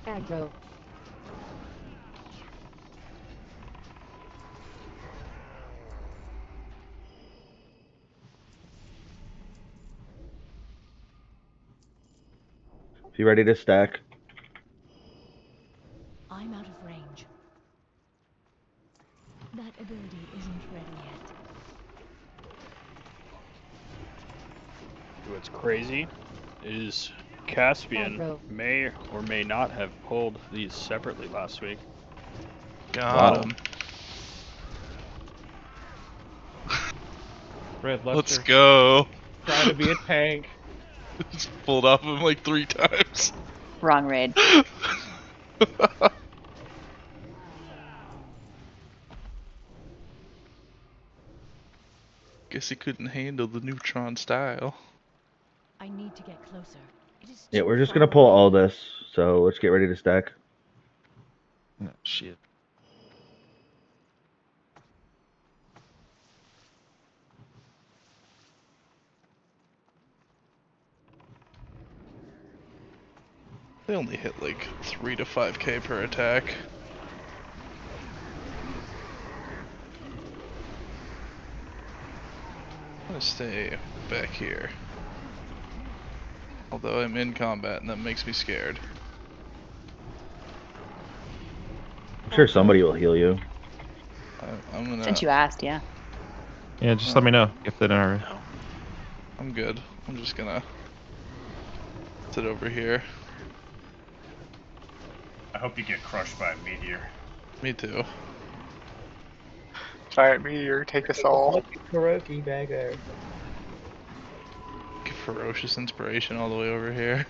Aggro. You ready to stack? I'm out of range. That ability isn't ready yet. What's crazy is Caspian Aggro. may or may not have pulled these separately last week. Got him. Red Let's Lester. go. Trying to be a tank. Just pulled off him like 3 times. Wrong raid. Guess he couldn't handle the neutron style. I need to get closer. It is Yeah, too we're just far gonna pull away. all this, so let's get ready to stack. Oh, shit. They only hit like 3 to 5k per attack. I'm gonna stay back here. Although I'm in combat and that makes me scared. I'm sure somebody will heal you. I'm gonna... Since you asked, yeah. Yeah, just let me know if they don't already. I'm good. I'm just gonna sit over here. I hope you get crushed by a meteor. Me too. Giant meteor, take us all. Kuroki back there. Ferocious inspiration all the way over here.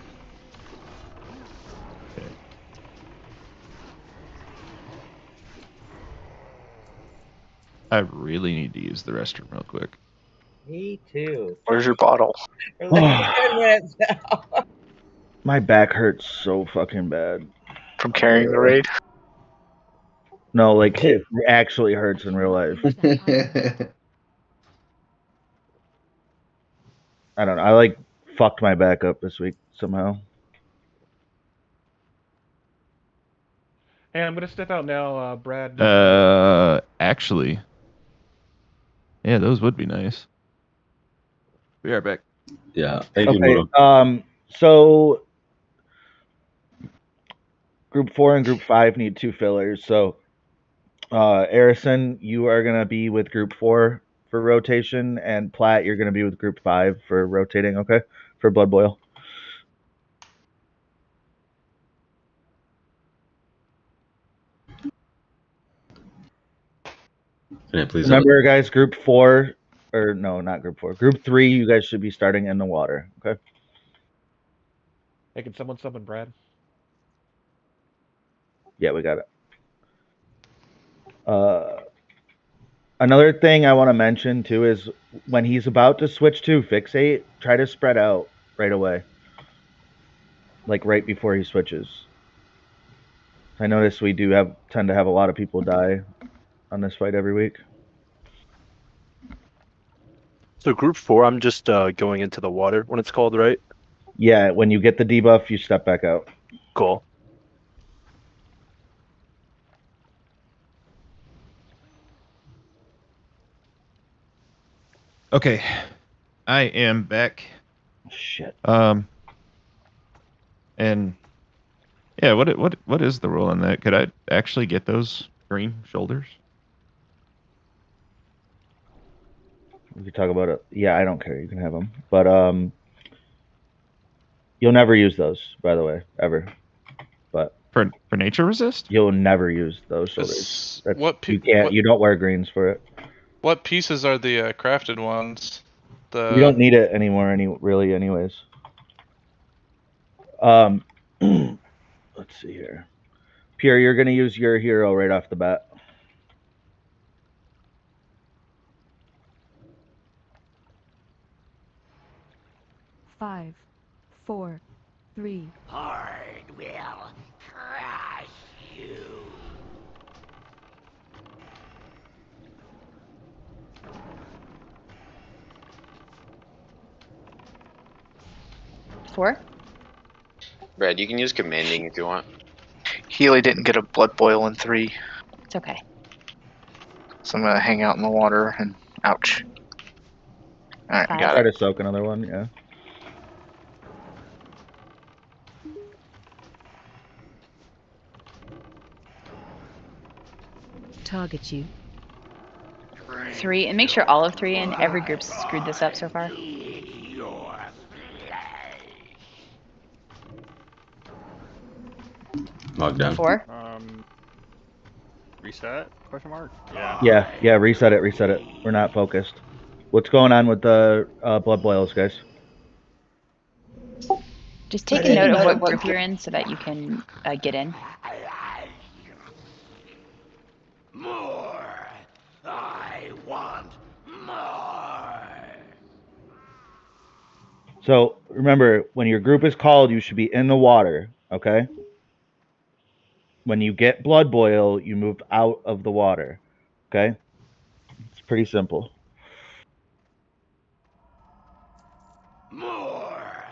I really need to use the restroom real quick. Me too. Where's your bottle? We're like 10 minutes now. My back hurts so fucking bad. From carrying the raid? No, like it actually hurts in real life. I don't know. I like fucked my back up this week somehow. Hey, I'm gonna step out now, Brad. Actually, yeah, those would be nice. Be right back. Yeah. Thank you, Okay. Moto. So group 4 and group 5 need 2 fillers. So Arison, you are gonna be with group 4 for rotation, and Platt, you're gonna be with group 5 for rotating. Okay, for blood boil. Can I please Remember, guys, group 4, or no, not group 4. Group 3, you guys should be starting in the water. Okay. Hey, can someone summon Brad? Yeah, we got it. Another thing I want to mention too is when he's about to switch to fixate, try to spread out right away. Like right before he switches. I notice we do tend to have a lot of people die on this fight every week. So group 4, I'm just going into the water when it's called, right? Yeah, when you get the debuff, you step back out. Cool. Okay, I am back. Shit. And yeah, what is the rule on that? Could I actually get those green shoulders? We could talk about it. Yeah, I don't care. You can have them, but you'll never use those, by the way, ever. But for nature resist, you'll never use those shoulders. That's, you can't. You don't wear greens for it. What pieces are the crafted ones? You don't need it anymore, anyways. Let's see here. Pierre, you're gonna use your hero right off the bat. Five, 4, 3. Horde will crush you. Four. Brad, you can use commanding if you want. Healy didn't get a blood boil in 3. It's okay. So I'm gonna hang out in the water and ouch. Alright, got Try it. to soak another one, yeah. Target you. 3, and make sure all of 3 and every group's screwed this up so far. Log down. 4. Reset? Question mark? Yeah, reset it. We're not focused. What's going on with the blood boils, guys? Just take a note of what group you're in so that you can get in. More. I want more. So remember, when your group is called, you should be in the water, okay? When you get blood boil, you move out of the water, okay? It's pretty simple. More.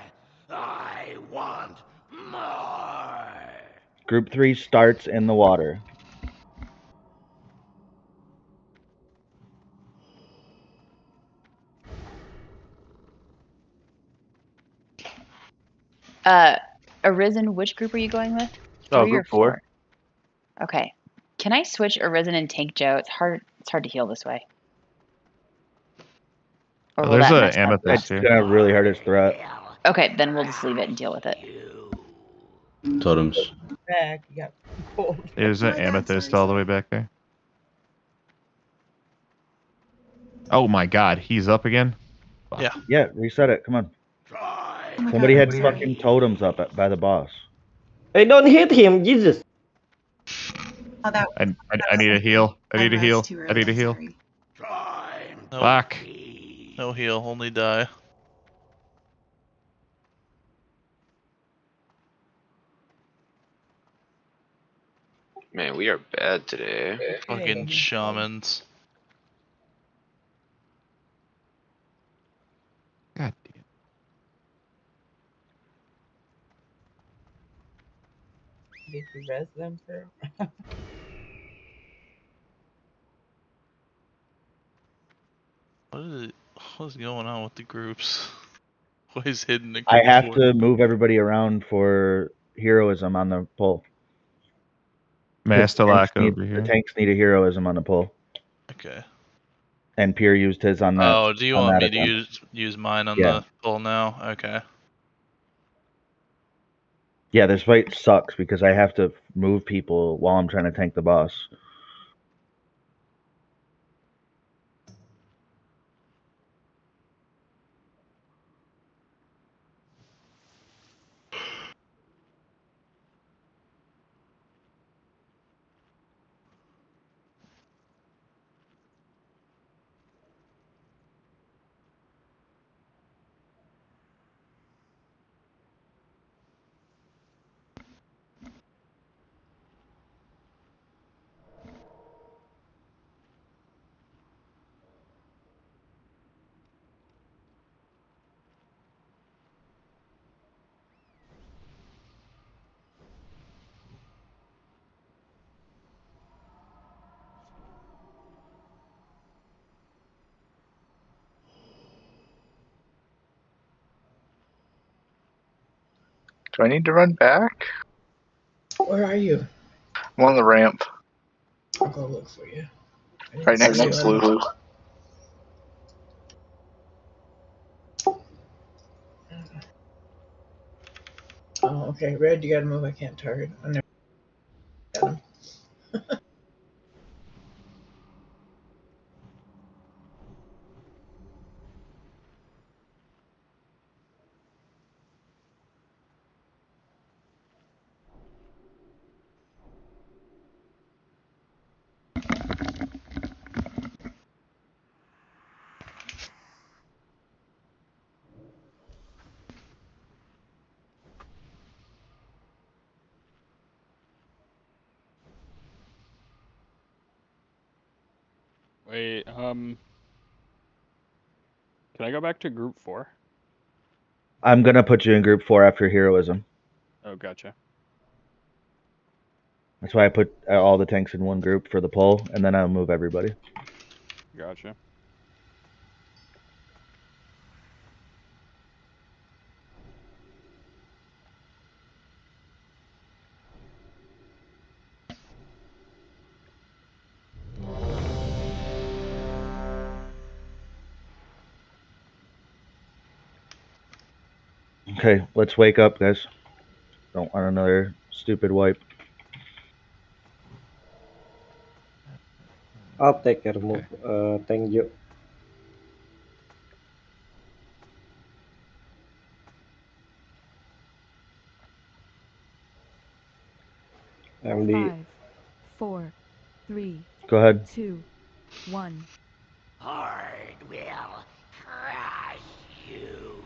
I want more. Group 3 starts in the water. Arisen, which group are you going with? Oh, 3 or group 4. Okay. Can I switch Arisen and Tank Joe? It's hard to heal this way. Or will there's that an mess up? amethyst It's here. gonna really hurt his threat. Okay, then we'll just leave it and deal with it. Totems. Back, you got pulled. There's an amethyst all the way back there. Oh my god, he's up again? Yeah. Yeah, reset it. Come on. Somebody had fucking totems up by the boss. Hey, don't hit him, Jesus. Oh, that I need a heal. I need a heal. I need a heal. No, Fuck. no heal, only die. Man, we are bad today. Fucking shamans. God damn. Did you res them, sir? What is going on with the groups? Always hidden in I group have 4. to move everybody around for heroism on the pull. Master lock over The here. tanks need a heroism on the pull. Okay. And Pierre used his on that. Oh, do you on want that me to attempt. use mine on Yeah. the pull now? Okay. Yeah, this fight sucks because I have to move people while I'm trying to tank the boss. Do I need to run back? Where are you? I'm on the ramp. I'll go look for you. I didn't Right next see to you. Blue. Oh, okay. Red, you gotta move. I can't target. I never got him. Wait, can I go back to group 4? I'm gonna put you in group 4 after heroism. Oh, gotcha. That's why I put all the tanks in one group for the pull, and then I'll move everybody. Gotcha. Okay, let's wake up, guys. Don't want another stupid wipe. I'll take care move. Thank you. I'm the 5, 4, 3, Go ahead. 2, 1. Hard will crush you.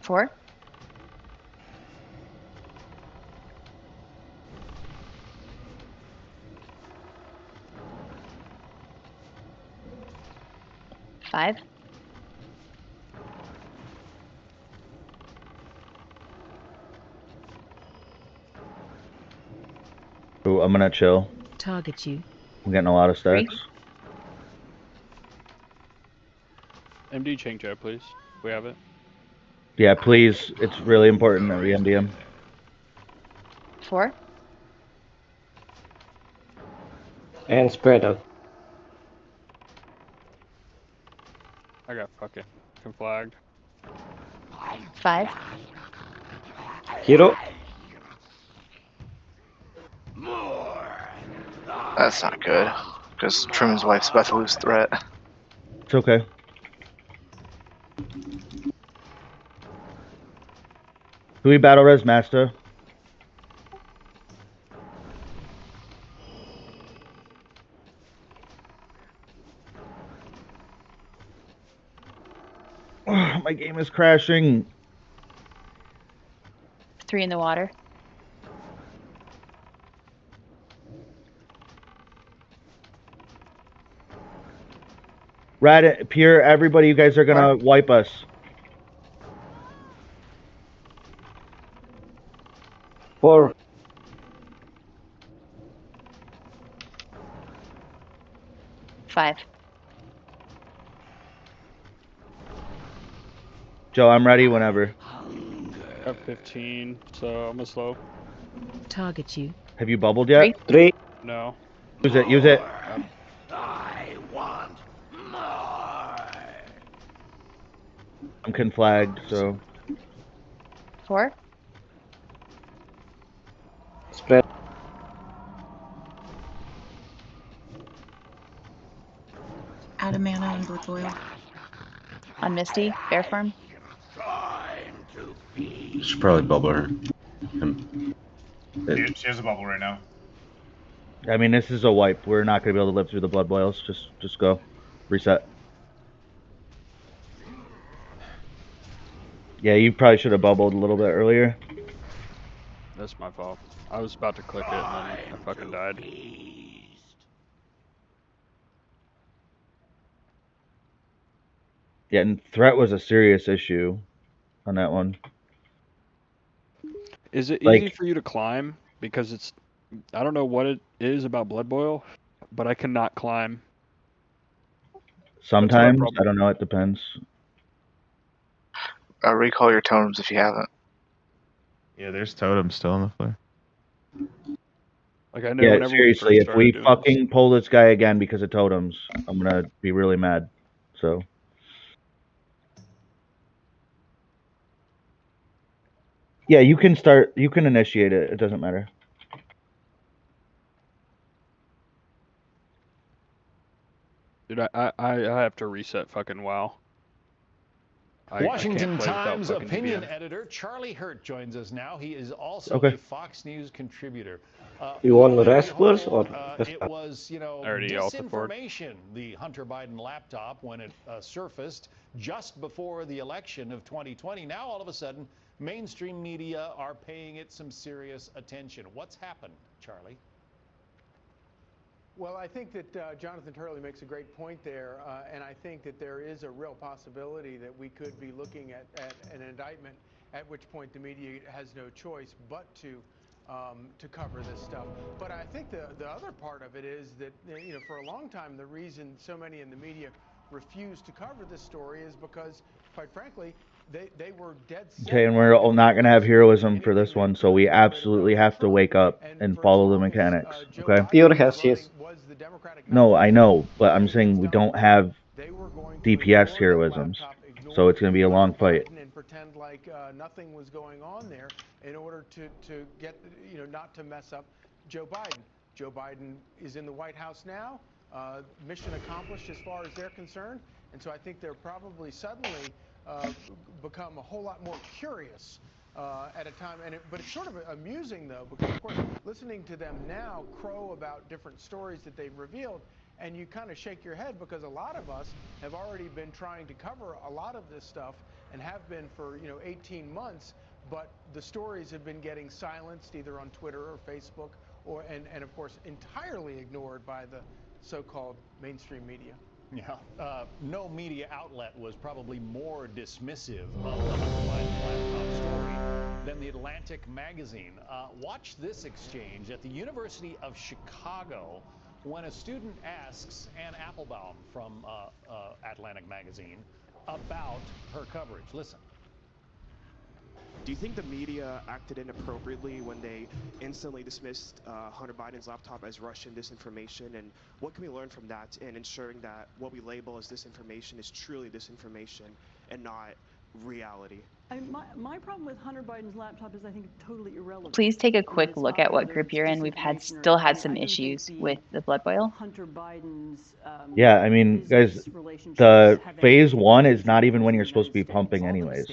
Four. Five. Ooh, I'm gonna chill. Target you. I'm getting a lot of stacks. MD Changjo, please. We have it. Yeah, please. It's really important that we MDM. Four. and spread out. I got fucking flagged. Five. Hero. That's not good, because Truman's wife's about to lose threat. It's okay. Who we battle res master? Oh, my game is crashing. 3 in the water. Rad, Pierre, everybody, you guys are gonna wipe us. Four. 5. Joe, I'm ready whenever. I have 15, so I'm gonna slow. Target you. Have you bubbled yet? 3. No. Use it. Use it. I want more. I'm conflagged, so 4. Spread. Out of mana on Blood Boil. On Misty, Bear Farm. You should probably bubble her. She has a bubble right now. I mean, this is a wipe. We're not gonna be able to live through the blood boils. Just go, reset. Yeah, you probably should have bubbled a little bit earlier. That's my fault. I was about to click it and then I fucking died. Yeah, and threat was a serious issue on that one. Is it Like- easy for you to climb? Because it's, I don't know what it is about Blood Boil, but I cannot climb. Sometimes, I don't know, it depends. Recall your totems if you haven't. Yeah, there's totems still on the floor. Like I know Yeah, whenever seriously, we if first we started doing fucking pull this guy again because of totems, I'm gonna be really mad. So. Yeah, you can start, you can initiate it, it doesn't matter. Dude, I have to reset fucking WoW. I Washington can't play without Times fucking opinion GBN. editor Charlie Hurt joins us now. He is also Okay. a Fox News contributor. You want lo and Rascals behold, or it was, you know, already altered for it. disinformation, the Hunter Biden laptop, when it surfaced just before the election of 2020. Now, all of a sudden, mainstream media are paying it some serious attention. What's happened, Charlie? Well, I think that Jonathan Turley makes a great point there, and I think that there is a real possibility that we could be looking at an indictment, at which point the media has no choice but to cover this stuff. But I think the other part of it is that, you know, for a long time, the reason so many in the media refused to cover this story is because, quite frankly, they were dead set. Okay, and we're not gonna have heroism for this one, so we absolutely have to wake up and follow the mechanics. Okay? Pure has yes. No, I know, but I'm saying we don't have DPS heroisms, so it's gonna be a long fight. And pretend like nothing was going on there in order to get, you know, not to mess up Joe Biden. Joe Biden is in the White House now. Mission accomplished as far as they're concerned. And so I think they're probably suddenly become a whole lot more curious at a time. But it's sort of amusing, though, because, of course, listening to them now crow about different stories that they've revealed, and you kind of shake your head because a lot of us have already been trying to cover a lot of this stuff and have been for, you know, 18 months, but the stories have been getting silenced either on Twitter or Facebook, and of course entirely ignored by the so-called mainstream media. Yeah, no media outlet was probably more dismissive of the Hunter Biden laptop story than the Atlantic magazine. Watch this exchange at the University of Chicago when a student asks Ann Applebaum from Atlantic magazine about her coverage. Listen. Do you think the media acted inappropriately when they instantly dismissed Hunter Biden's laptop as Russian disinformation? And what can we learn from that in ensuring that what we label as disinformation is truly disinformation and not reality? My problem with Hunter Biden's laptop is I think it's totally irrelevant. Please take a quick look at what group you're in. We've still had some issues with the Blood Boil. Hunter Biden's Yeah, I mean, guys, the phase 1 is not even when you're supposed to be pumping anyways.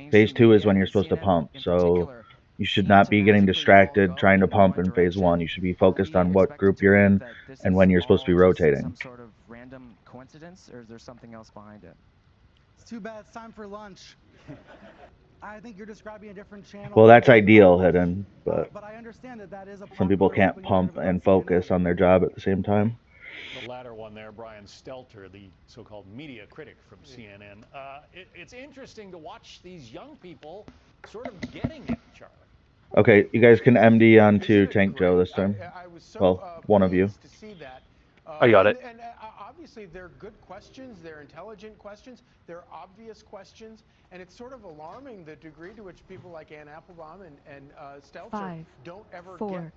Phase 2 is when you're supposed to pump, so you should not be getting distracted trying to pump in phase 1. You should be focused on what group you're in and when you're supposed to be rotating. Some sort of random coincidence, or is there something else behind it? It's too bad it's time for lunch. I think you're describing a different channel. Well, that's ideal, Hidden, but I understand that is a some people can't pump and focus on their job at the same time. The latter one there, Brian Stelter, the so-called media critic from CNN. It's interesting to watch these young people sort of getting it, Charlie. Okay, you guys can MD onto Tank Joe this time. Well, one of you. I got it. obviously they're good questions, they're intelligent questions, they're obvious questions, and it's sort of alarming the degree to which people like Ann Applebaum and Stelter 5, don't ever 4, get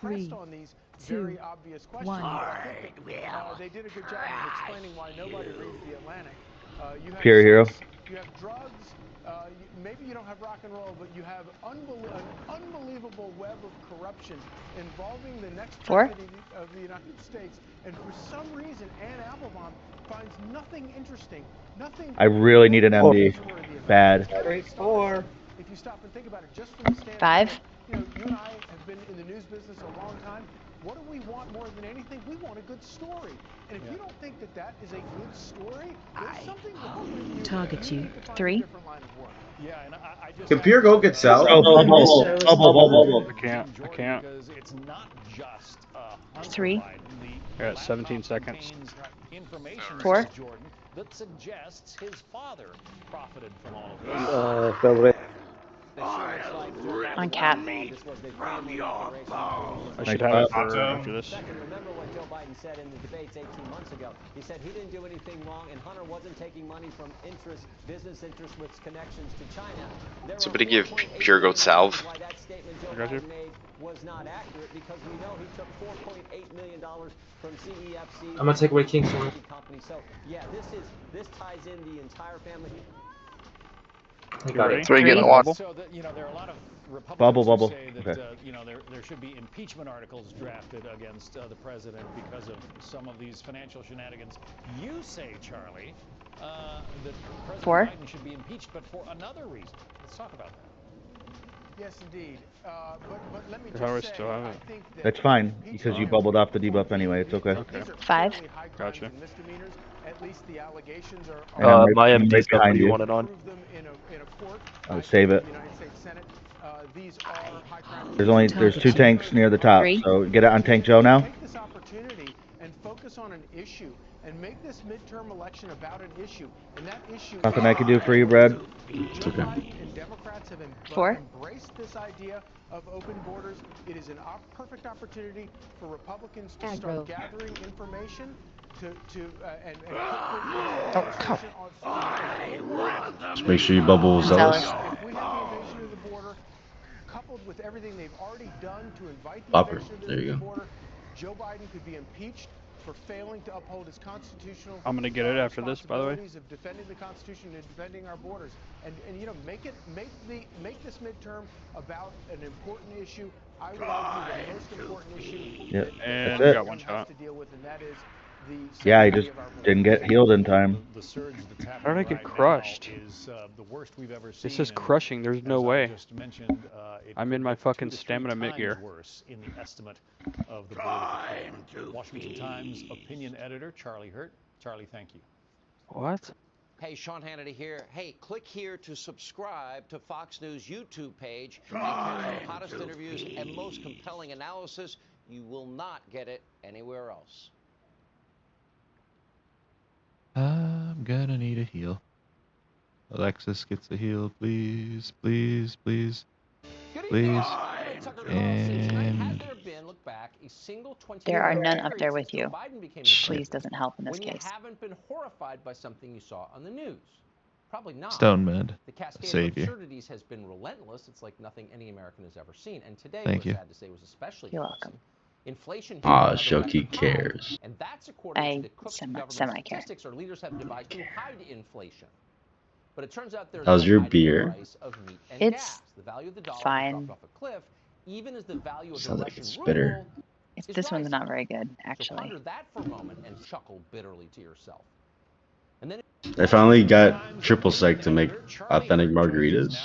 pressed 3, on these 2, very obvious questions. 1. But I think that, they did a good job of explaining why nobody reads The Atlantic. You have Pure hero. sex, you have drugs, maybe you don't have rock and roll, but you have an unbelievable web of corruption involving the next 4. president of the United States. And for some reason, Ann Applebaum finds nothing interesting, nothing. I really need an MD. Bad. If you stop and think about it, just from the standpoint 5. of, you and I have been in the news business a long time. What do we want more than anything? We want a good story. And if you don't think that that is a good story, there's something wrong with you. Target You you. need to find a 3. different line of work. Yeah, and I just Can Pierre go get south? Bubble. I can't. Because it's not just Hunter 3. Biden. You're at 17 seconds. Information 4. Jordan that suggests his father profited from all of this. Pagle. On cap. I should have it for after this. Remember what Joe Biden said in the debates 18 months ago. He said he didn't do anything wrong, and Hunter wasn't taking money from business interests with connections to China. Somebody give Pure Goat salve. Why that statement Joe Biden made was not accurate, because we know he took $4.8 million from CEFC. I'm gonna take away King's Sword. So yeah, this ties in the entire family. So you getting the watch? So that, there are a lot of Bubble. Republicans who say that Okay. there should be impeachment articles drafted against the president because of some of these financial shenanigans. You say, Charlie, that President 4. Biden should be impeached, but for another reason. Let's talk about that. Yes, indeed. But let me How do I just say, still have I it? think that That's fine, because you bubbled off the debuff anyway. It's okay. these are 5. clearly high crimes Gotcha. and misdemeanors. At least the allegations are. And I'm My right MD stuff behind you you. wanted on. Prove them in a court. I'll save it. The United States Senate. These are high crimes. There's 2 tanks near the top, 3. so get it on tank Joe now. Take this opportunity and focus on an issue, and make this midterm election about an issue. And that issue. Nothing I can do for you, Brad. Joe Biden and Democrats have 4. embraced this idea of open borders. It is a perfect opportunity for Republicans to start gathering information and Just make sure you bubble zealous. If we have the invasion of the border, coupled with everything they've already done to invite the Bopper. invasion There of you the go. border, Joe Biden could be impeached for failing to uphold his constitutional I'm gonna get it after this, by the way. responsibilities of defending the Constitution and defending our borders. And make this midterm about an important issue. I would argue the most important issue Yep. And That's we it. got one shot. to deal with, and that is the Yeah, he security just of our borders. didn't get healed in time. The surge that's How did I happening get right now crushed? is the worst we've ever seen. This is and crushing. There's no as I way. just mentioned, it I'm could in my get 2 fucking to 3 stamina mid times gear. worse in the estimate of the border patrol. Washington Times opinion editor Charlie Hurt. Charlie, thank you. What? Hey, Sean Hannity here. Hey, click here to subscribe to Fox News YouTube page and catch the hottest interviews and most compelling analysis. You will not get it anywhere else. I'm gonna need a heal. Alexis gets a heal, please, please, please, please. And There are none up there with you. Please doesn't help in this when case. You haven't been horrified by something you saw on the news. Probably not. Stone Med, The cascade save of you. absurdities has been relentless. It's like nothing any American has ever seen. And today, Thank you. sad to say, was especially You're welcome. Inflation. Ah, Shoki cares. And that's according I to the Cook government semi-care. statistics our leaders have devised to hide inflation. But it turns out there's How's no your hiding the beer? price of meat and It's gas. The value of the dollar fine. has dropped off a cliff, even as the value of Sounds the like Russian it's ruble bitter. is This one's rising. not very good, So actually. ponder that for a moment and chuckle bitterly to yourself. And then I finally got triple sec to make authentic margaritas.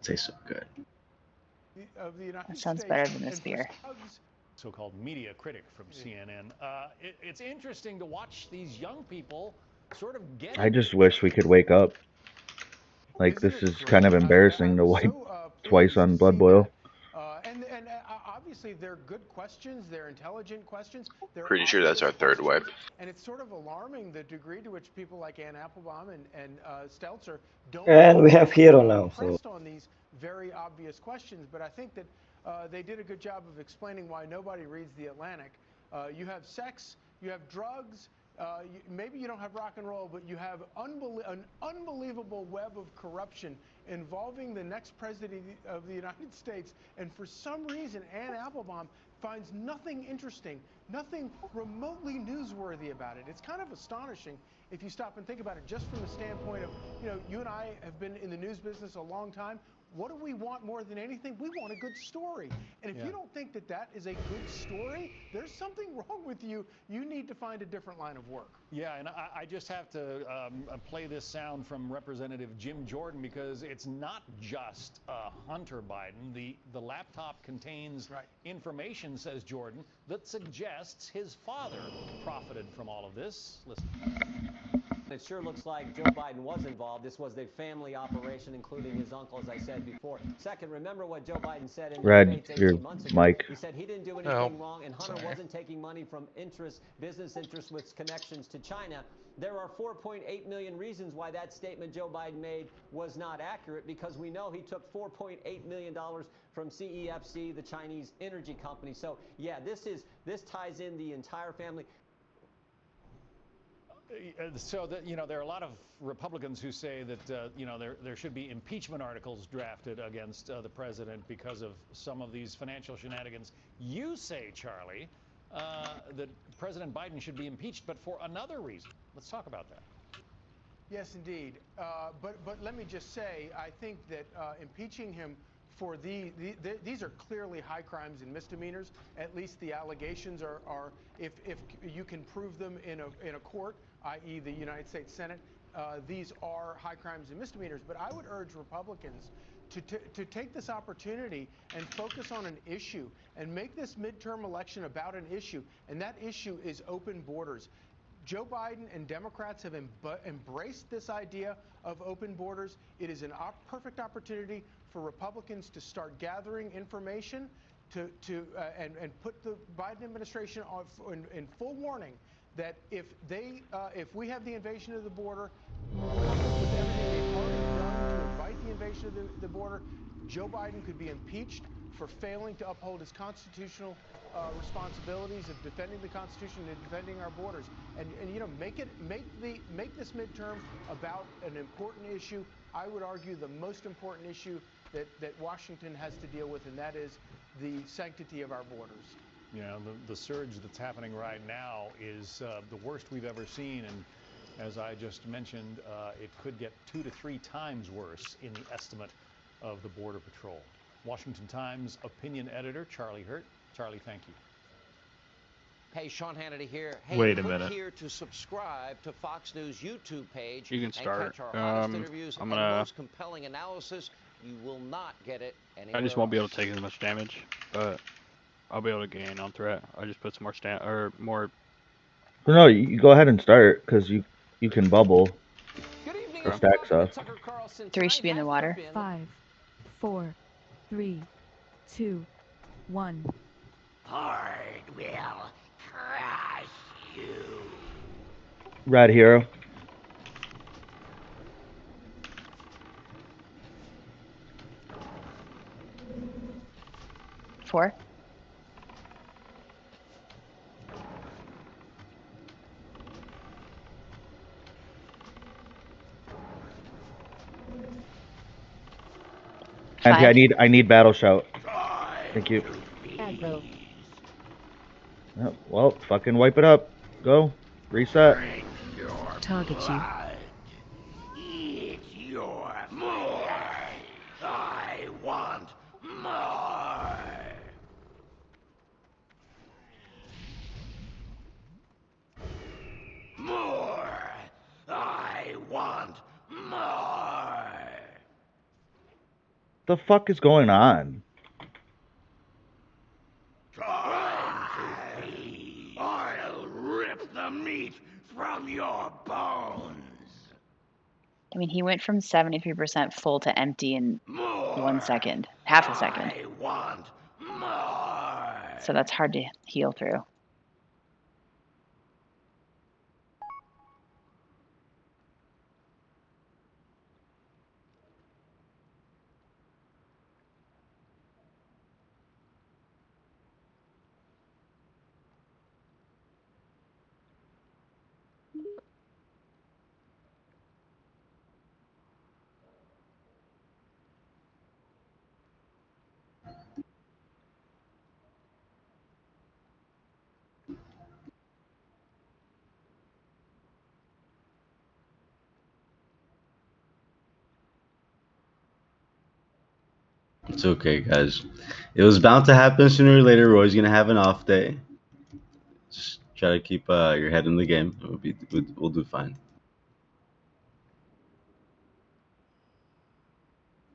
Tastes so good. Of the United That sounds States. better than this And for beer. thugs, So-called media critic from CNN. It's interesting to watch these young people sort of get. I just wish we could wake up. Like, this is kind of embarrassing to wipe twice on Blood Boil. And obviously they're good questions, they're intelligent questions. They're Pretty sure that's our obvious third wipe. questions, and it's sort of alarming the degree to which people like Ann Applebaum and Stelter don't. And we have Hero now, so. Pressed on these very obvious questions, but I think that they did a good job of explaining why nobody reads The Atlantic. You have sex, you have drugs, maybe you don't have rock and roll, but you have an unbelievable web of corruption involving the next president of the United States. And for some reason, Ann Applebaum finds nothing interesting, nothing remotely newsworthy about it. It's kind of astonishing if you stop and think about it, just from the standpoint of, you and I have been in the news business a long time. What do we want more than anything? We want a good story. And if you don't think that that is a good story, there's something wrong with you. You need to find a different line of work. Yeah, and I just have to play this sound from Representative Jim Jordan, because it's not just Hunter Biden. The laptop contains information, says Jordan, that suggests his father profited from all of this. Listen. It sure looks like Joe Biden was involved. This was a family operation, including his uncle, as I said before. Second, remember what Joe Biden said in the debates 18 months ago. Mike. He said he didn't do anything wrong, and Hunter wasn't taking money from business interests with connections to China. There are 4.8 million reasons why that statement Joe Biden made was not accurate, because we know he took $4.8 million from CEFC, the Chinese energy company. So, yeah, this ties in the entire family. So that, there are a lot of Republicans who say that there should be impeachment articles drafted against the president because of some of these financial shenanigans. You say, Charlie, that President Biden should be impeached, but for another reason. Let's talk about that. Yes, indeed. But let me just say, I think that impeaching him for these are clearly high crimes and misdemeanors. At least the allegations are if you can prove them in a court, i.e. the United States Senate, these are high crimes and misdemeanors. But I would urge Republicans to take this opportunity and focus on an issue and make this midterm election about an issue. And that issue is open borders. Joe Biden and Democrats have embraced this idea of open borders. It is a perfect opportunity for Republicans to start gathering information and put the Biden administration in full warning that if we have the invasion of the border, coupled with everything they've already done to invite the invasion of the border, Joe Biden could be impeached for failing to uphold his constitutional responsibilities of defending the Constitution and defending our borders, and make this midterm about an important issue. I would argue the most important issue that Washington has to deal with, and that is the sanctity of our borders. The surge that's happening right now is the worst we've ever seen, and as I just mentioned, it could get 2 to 3 times worse in the estimate of the Border Patrol. Washington Times opinion editor Charlie Hurt. Charlie, thank you. Hey, Sean Hannity here. Hey, Wait a click minute. here to subscribe to Fox News YouTube page. You can start. And catch our hottest interviews I'm and gonna- most compelling analysis. You will not get it anywhere I just won't be able else. to take as much damage, but I'll be able to gain on threat. I just put some more Well, no, you go ahead and start, because you can bubble the stack stuff. 3 should be in the water. 5, 4, 3, 2, 1. Horde will crush you. Red Hero. Four. Auntie, I need battle shout. Thank you. Pagle. Oh, well, fucking wipe it up. Go. Reset. Target you. Eat your more. I want more. More. I want more. The fuck is going on? I'll rip the meat from your bones. I mean, he went from 73% full to empty in 1 second, half a second. I want more. So that's hard to heal through. It's okay, guys. It was bound to happen sooner or later. Roy's gonna have an off day. Just try to keep your head in the game. We'll do fine.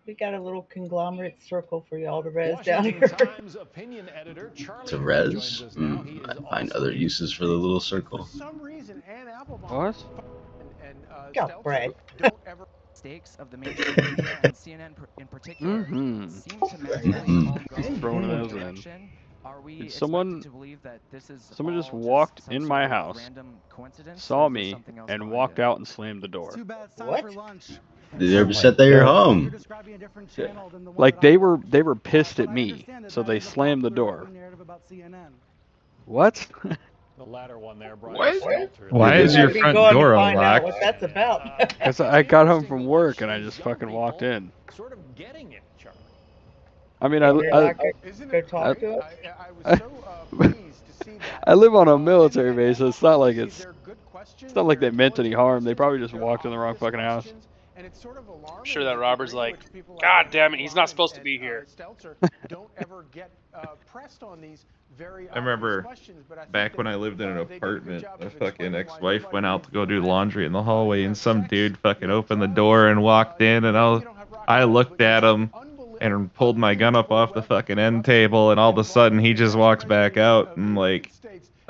We got a little conglomerate circle for y'all to res down here. Times opinion editor Charlie To Hurt res? joins us now. He is I find other uses for the little circle. For some reason, Ann Applebaum What? and Go, Stelter Brad. don't ever. Mistakes of the mainstream media and CNN in particular seem to magically all go in Throwing one those in. direction. Are we Did expected someone- to believe that this is Someone just all walked some in sort my of house, random coincidence, saw or is there me, something else and behind walked it? out and slammed the door. Too bad. It's time What? for lunch. Did you ever set that you're home? You're describing a different channel than the one Like that I they were watch. pissed But at I me, understand that so that they is a slammed the popular door. narrative about CNN. What? The latter one there, Brian What? Stelter. Why is your front door find out unlocked? what that's about. Because I got home from work and I just fucking walked in. Sort of getting it, Charlie. I mean, You're not gonna go talk to him? I was so pleased to see that. I live on a military base, so it's not like it's not like they meant any harm. They probably just walked in the wrong fucking house. And it's sort of alarming. I'm sure that the Robert's degree to like, which people God Ann damn it, he's not Applebaum supposed to and, be here. Stelter don't ever get pressed on these very I remember obvious questions, but I think back that, when I lived in an they did a good apartment, job a of fucking explaining why ex-wife nobody went out to go do believes laundry in the hallway, and some sex, dude fucking opened the door and walked in, and I looked at him and pulled my gun up off the fucking end table, and all of a sudden he just walks back out, and like,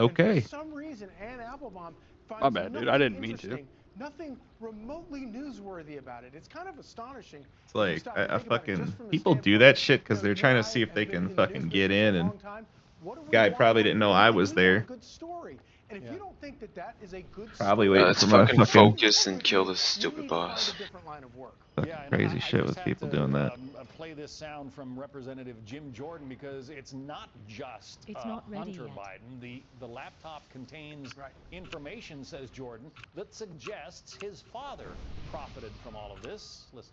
okay. For some reason, Ann Applebaum finds My bad, dude. I nothing didn't mean to. interesting, nothing remotely newsworthy about it. It's kind of astonishing. It's like, I fucking, people do that shit because they're trying to see if they can fucking get in, and guy probably didn't know I was there. And if you don't think that that is a good Probably waiting Let's for my fucking fucking focus and kill this stupid boss. crazy shit with people doing that. Play this sound from Representative Jim Jordan because it's not just It's not ready Hunter yet. Biden. The laptop contains information, says Jordan, that suggests his father profited from all of this. Listen.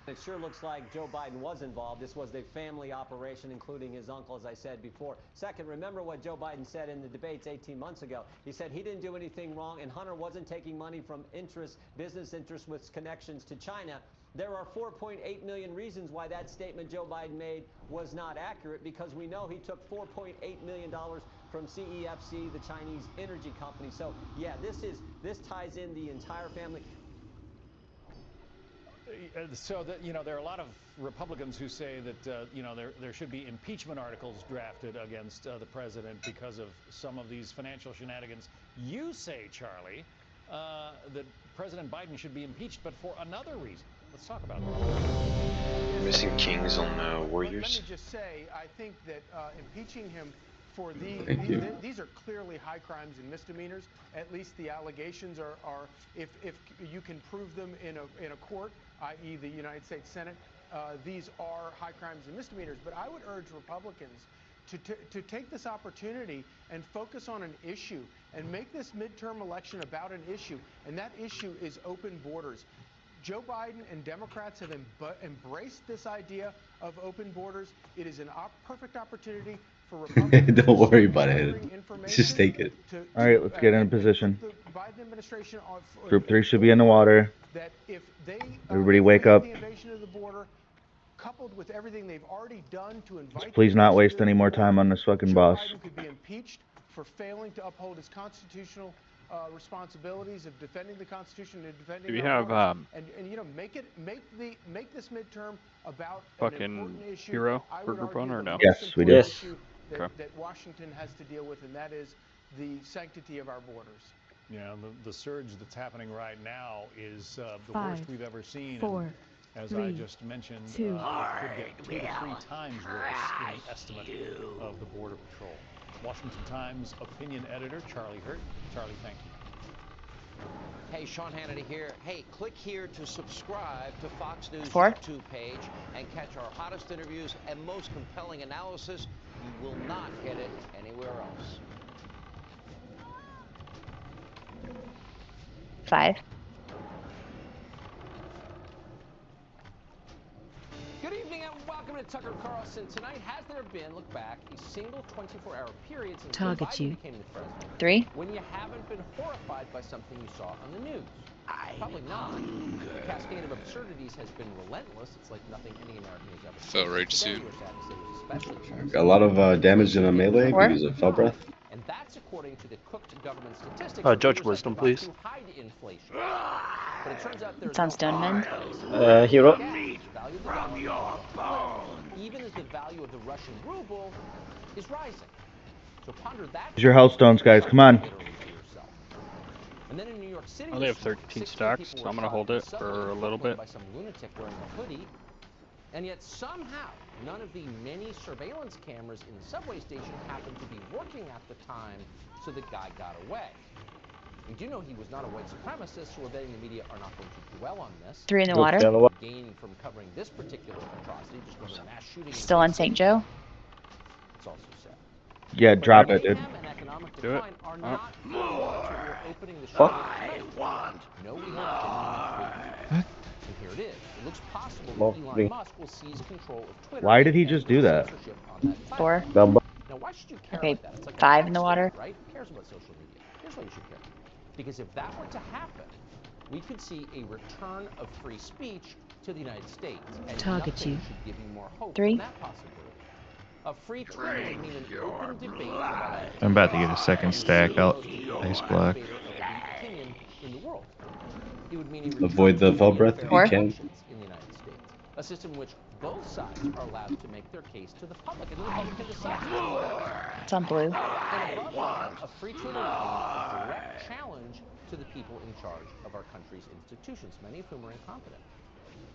It sure looks like Joe Biden was involved. This was a family operation, including his uncle, as I said before. Second, remember what Joe Biden said in the debates 18 months ago. He said he didn't do anything wrong, and Hunter wasn't taking money from business interests with connections to China. There are 4.8 million reasons why that statement Joe Biden made was not accurate, because we know he took $4.8 million from CEFC, the Chinese energy company. So, yeah, this ties in the entire family. So that, there are a lot of Republicans who say that there should be impeachment articles drafted against the president because of some of these financial shenanigans. You say, Charlie, that President Biden should be impeached, but for another reason. Let's talk about that. Missing kings on Warriors. Let me just say, I think that impeaching him for these are clearly high crimes and misdemeanors. At least the allegations are if you can prove them in a court, i.e. the United States Senate, these are high crimes and misdemeanors. But I would urge Republicans to take this opportunity and focus on an issue and make this midterm election about an issue, and that issue is open borders. Joe Biden and Democrats have embraced this idea of open borders. It is a perfect opportunity for Republicans. Don't worry about it. Just take it. All right, let's get in position. The Biden administration Group 3 should be in the water. that if they Everybody wake up. the invasion of the border, coupled with everything they've already done to invite Please not the waste invasion any of more the time on this fucking boss. Joe Biden could be impeached for failing to uphold his constitutional responsibilities of defending the Constitution and defending. Do we our have borders. And make this midterm about an fucking important issue. hero I for would Group argue 1 or the no? most Yes, we important do. issue Okay. that Washington has to deal with, and that is the sanctity of our borders. Yeah, the surge that's happening right now is the 5, worst we've ever seen. 4, As 3, I just mentioned, 2. it could get 2 to 3 times worse in the estimate of the Border Patrol. Washington Times opinion editor Charlie Hurt. Charlie, thank you. Hey, Sean Hannity here. Hey, click here to subscribe to Fox News 4. YouTube page and catch our hottest interviews and most compelling analysis. You will not get it anywhere else. 5. Good evening and welcome to Tucker Carlson. Tonight, has there been, look back, a single 24-hour period since Joe Target Biden you. became the president 3. when you haven't been horrified by something you saw on the news? Probably not. The cascade of absurdities has been relentless. It's like nothing any American has ever Fell seen. right Today, soon. we're sad to say, was especially A lot of damage in a melee because of fell breath. and that's according to the cooked government statistics. Judge Wisdom, please. To hide inflation. But it turns out there's It's on Stoneman. Hero. Even as the value of the Russian ruble is rising. So ponder that. Here's your Hellstones, guys. Come on. And then in New York City, I only have 13 stacks, so I'm gonna hold it for a little bit. By some lunatic wearing a hoodie, and yet somehow none of the many surveillance cameras in the subway station happened to be working at the time, so the guy got away. We do know he was not a white supremacist, so we're betting the media are not going to dwell on this. 3 in the water. Gain from covering this particular atrocity, just another mass shooting. Still on St. Joe. It's also sad. Yeah, drop it, dude. Do it. Fuck. No, we have and here it is. It looks possible Well, that Elon Musk will seize control of Twitter. Why did he just do that? 4. Now, why should you care Okay, about that? It's like 5 in the water. Right? Who cares about social media? Here's why you should care. Because if that were to happen, we could see a return of free speech to the United States. And Target nothing you. should give you more hope 3. than that possibility. A free Twitter would mean an open debate about I'm about to get a second stack out. Nice block. opinion in the world. It would mean Avoid the fell breath if you can. in the United States. A system in which both sides are allowed to make their case to the public, and then the public can decide. It's on blue. And above all, a free Twitter would mean a direct challenge to the people in charge of our country's institutions, many of whom are incompetent.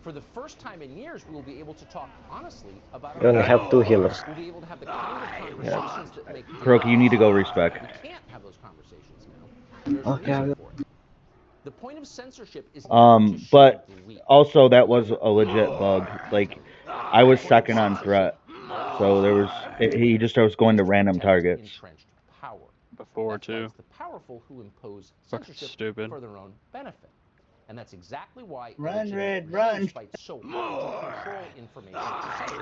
For the first time in years, we will be able to talk honestly about You only have 2 healers. We'll be able to have the kind of conversations that make Kuroki, you need to go respec. We can't have those conversations now. There's a Okay. reason for it. The point of censorship is But also that was a legit bug. Like, I was second on threat, so there was he just was going to random targets. power. Before too. It's the powerful who impose Fucking censorship stupid. for their own benefit. And that's exactly why Run, Red, regimes run. fight so hard to control information.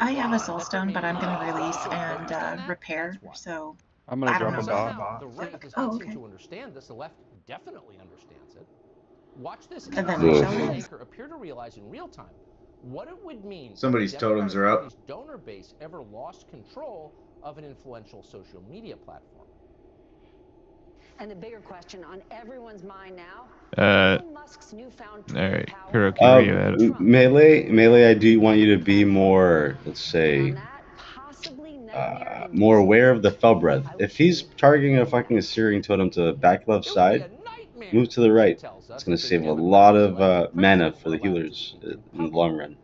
I have a soulstone, but I'm going to release and repair, so I'm gonna I don't drop a know. bomb. The right does Oh, not okay. seem to understand this. The left definitely understands it. Watch this. And then As Michelle the is. anchor appear to realize in real time what it would mean if Somebody's the totems Democratic are up. Party's donor base ever lost control of an influential social media platform. And the bigger question on everyone's mind now, Elon Musk's newfound Alright, Kuroki, where you at? Melee, I do want you to be more, let's say, more aware of the fell breath. If he's targeting a fucking Assyrian totem to the back left side, move to the right. It's going to save a lot of mana for the healers in the long run.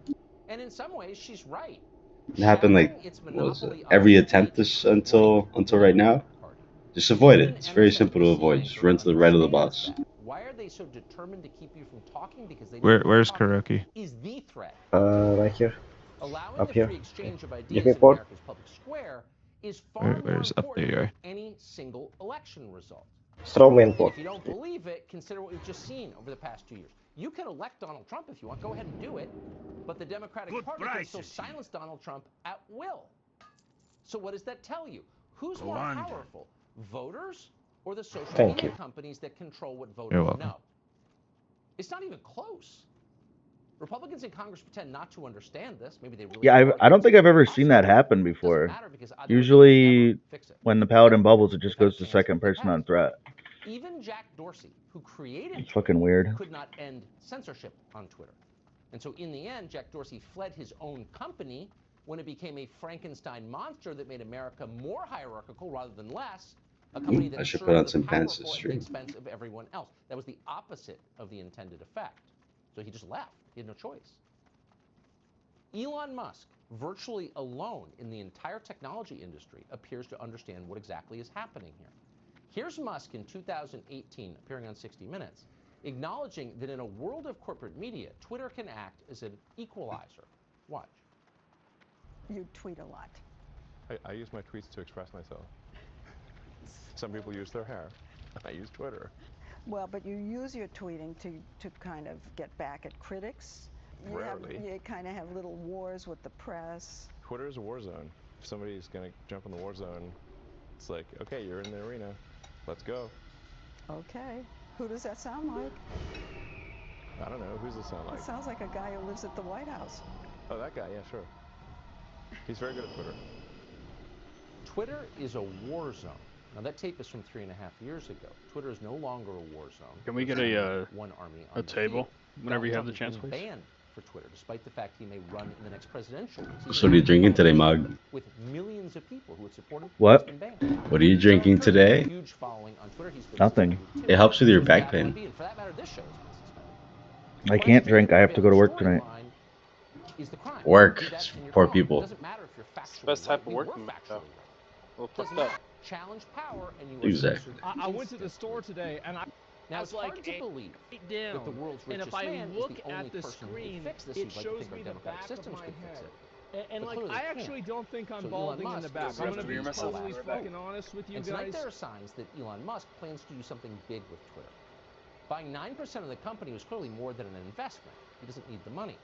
And in some ways, she's right. It happened like, what was it, every attempt this until right now. Just avoid it. It's very simple to avoid. Just run to the right of the boss. Why are they so determined to keep you from talking? Because they Where's Kuroki? is the threat. Right here. Allowing Up the here. free exchange of Give ideas me in port. America's public square is far more Where's up important there? than any single election result. Strawman And port. if you don't believe it, consider what we've just seen over the past 2 years. You can elect Donald Trump if you want. Go ahead and do it. But the Democratic Party can still silence Donald Trump at will. So what does that tell you? Who's more powerful, voters or the social Thank media you. companies that control what You're voters welcome. know? It's not even close. Republicans in Congress pretend not to understand this. Maybe they really Yeah, I don't think I've ever seen that happen before. Usually, when the paladin bubbles, it just goes to second person on threat. Even Jack Dorsey, who created It's fucking weird. could not end censorship on Twitter. And so in the end, Jack Dorsey fled his own company when it became a Frankenstein monster that made America more hierarchical rather than less. A company that I should served put on the some pants powerful this at the stream. expense of everyone else. That was the opposite of the intended effect. So he just left. He had no choice. Elon Musk, virtually alone in the entire technology industry, appears to understand what exactly is happening here. Here's Musk in 2018, appearing on 60 Minutes, acknowledging that in a world of corporate media, Twitter can act as an equalizer. Watch. You tweet a lot. I use my tweets to express myself. Some people use their hair. I use Twitter. Well, but you use your tweeting to kind of get back at critics. Rarely. You kind of have little wars with the press. Twitter is a war zone. If somebody's going to jump in the war zone, it's like, okay, you're in the arena. Let's go. Okay. Who does that sound like? I don't know. Who's this sound like? It sounds like a guy who lives at the White House. Oh, that guy. Yeah, sure. He's very good at Twitter. Twitter is a war zone. Now that tape is from 3.5 years ago. Twitter is no longer a war zone. Can we get one army a table whenever you have the chance, please? please? Banned for Twitter, despite the fact he may run in the next presidential race. So what are you drinking today, Mug? With millions of people who would support him. What? What are you drinking today? Huge following on Twitter. He's been Nothing. It helps with your back pain. and for that matter, this show has been suspended. I can't drink. I have to go to work tonight. Work. Poor people. It's the best type of work. Well, fucked up. Challenge power and you Exactly. I went to the store today and I was like believe down. that the world's And richest if I man look is the only at the person screen, who fix this. it You'd like to shows think our me the democratic back of systems my could fix head. it. And But like, clearly I they can't. actually don't think I'm So balding Elon in the Musk back. is I'm gonna going be to totally collapse. fucking honest with you And guys. tonight there are signs that Elon Musk plans to do something big with Twitter. Buying 9% of the company was clearly more than an investment. He doesn't need the money.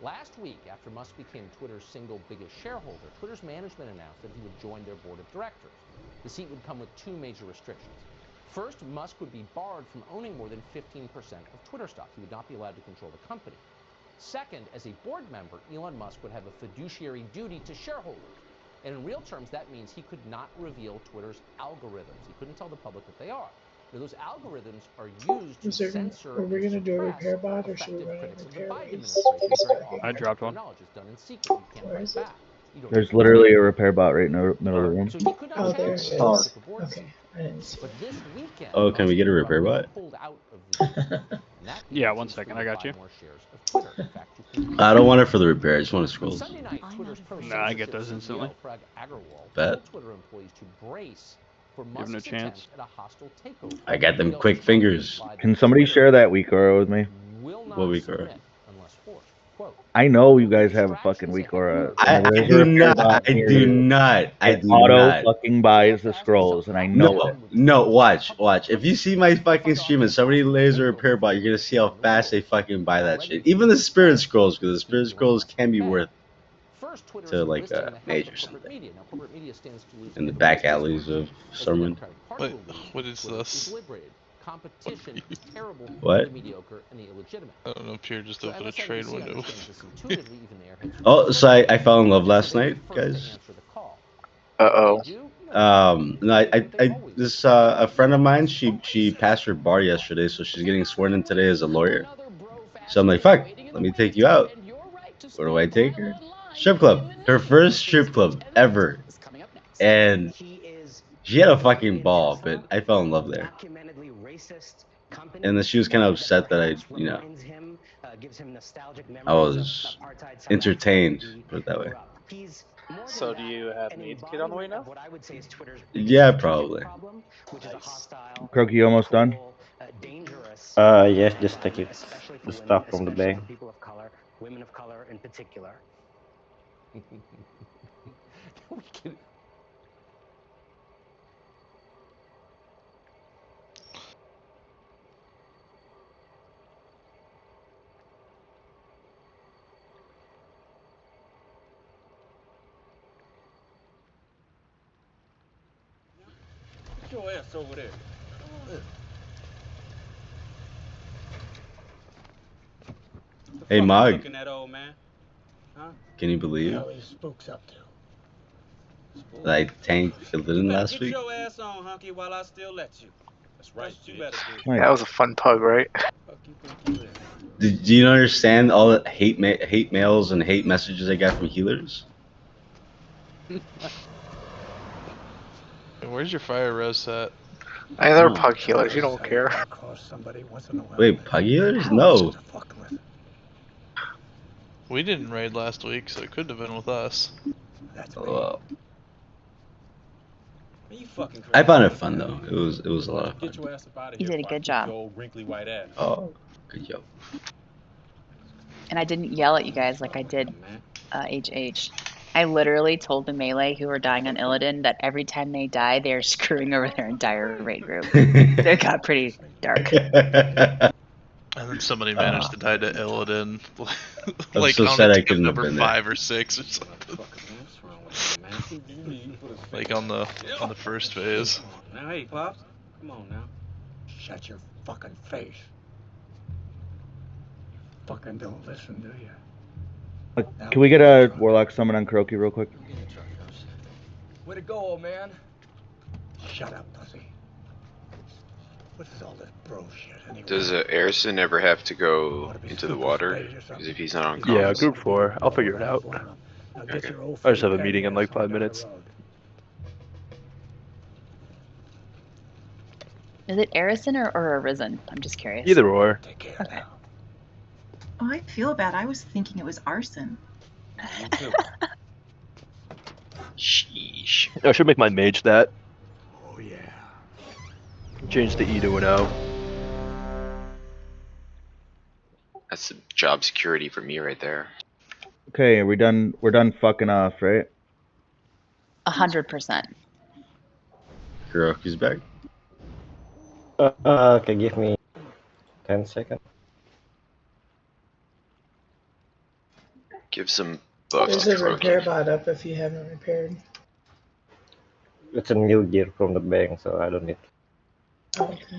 Last week, after Musk became Twitter's single biggest shareholder, Twitter's management announced that he would join their board of directors. The seat would come with two major restrictions. First, Musk would be barred from owning more than 15% of Twitter stock. He would not be allowed to control the company. Second, as a board member, Elon Musk would have a fiduciary duty to shareholders. And in real terms, that means he could not reveal Twitter's algorithms. He couldn't tell the public what they are. Now, those algorithms are used to censor Are we going to do a suppress repair bot or should we effective run a critics of the repair Biden race? administration. I dropped one. Knowledge is done in secret. You can't Where fight is it? back. You don't There's know. literally a repair bot right in the middle of the room. So he could not Oh, there it challenge is. the board Okay, I didn't see But this weekend, Oh, can we get a repair bot? pulled out of the and that Yeah, means 1 he's second. free I to got buy you. more shares of Twitter. In fact, you can I don't want it for the repair. I just want to scroll. Sunday night, Twitter's Nah, I get those instantly. Pagle Agarwal Bet. told Twitter employees to brace for Give 'em a Musk's chance. attempt at a hostile takeover. I got them quick fingers. Can somebody share that WeakAura with me? Will not What WeakAura? submit unless forced. Quote, I know you guys have a fucking WeakAura. I do not. I do not. I do Auto not. fucking buys the scrolls, and I know No, it. no, watch. If you see my fucking stream and somebody lays a repair bot, you're gonna see how fast they fucking buy that shit. Even the spirit scrolls, because the spirit scrolls can be worth first, Twitter to is like enlisting the help mage of or corporate something. media. Now, corporate media stands to lose In the back alleys of Sermon. What is this? Competition is terrible What? for the mediocre and the illegitimate. I don't know if Pierre just So opened a MSNBC trade window. understands this intuitively, even the airheads Oh, so I fell in love last night, guys. Uh-oh. No, this a friend of mine. She passed her bar yesterday, so she's getting sworn in today as a lawyer. So I'm like, fuck, let me take you out. Where do I take her? Strip club. Her first strip club ever, and she had a fucking ball. But I fell in love there. And then she was kind of upset that I was entertained, put it that way. So do you have Nate's kid on the way now? Yeah, probably. Croaky, you almost done? Yes, just take it. The stuff from the bag. People of color, women of color in particular. We can- Get your ass over there. Hey, Mog. Looking at old man. Huh? Can you believe What these spooks up to? that I tanked Illidan last Get week? your ass on, hunky, while I still let you. That's right. You better do. That was a fun pug, right? Do you understand all the hate mails and hate messages I got from healers? Where's your fire res at? Hey, they're pug healers. You don't care. Wait, pug healers? No. We didn't raid last week, so it couldn't have been with us. Well, You fucking I found it fun though. It was a lot of fun. Get your ass up out of You here. did a before I good kick job. your old wrinkly white ass. Oh, good job. And I didn't yell at you guys like I did HH. I literally told the melee who were dying on Illidan that every time they die, they're screwing over their entire raid group. It got pretty dark. And then somebody managed to die to Illidan, I'm like so on sad the I team couldn't have number been there. 5 or 6 or something. Like on the first phase. Now, hey, Pops. Come on now. Shut your fucking face. fucking don't listen, do you? Can we get a Warlock summon on Kuroki real quick? Way to go, old man. Shut up, pussy. What is all this bro shit anyway? Does Arison ever have to go into the water? Because if he's not on Yeah, comms. group 4. I'll figure it out. Okay. I just have a meeting in like 5 minutes. Is it Arison or Arisen? I'm just curious. Either or. Okay. Oh, I feel bad. I was thinking it was arson. Sheesh. I should make my mage that. Oh yeah. Change the E to an O. That's the job security for me right there. Okay, are we done? We're done fucking off, right? 100%. Kuroki's back. Okay, give me 10 seconds. Give some buffs There's to a Kuroki. repair bot up if you haven't repaired. It's a new gear from the bank, so I don't need.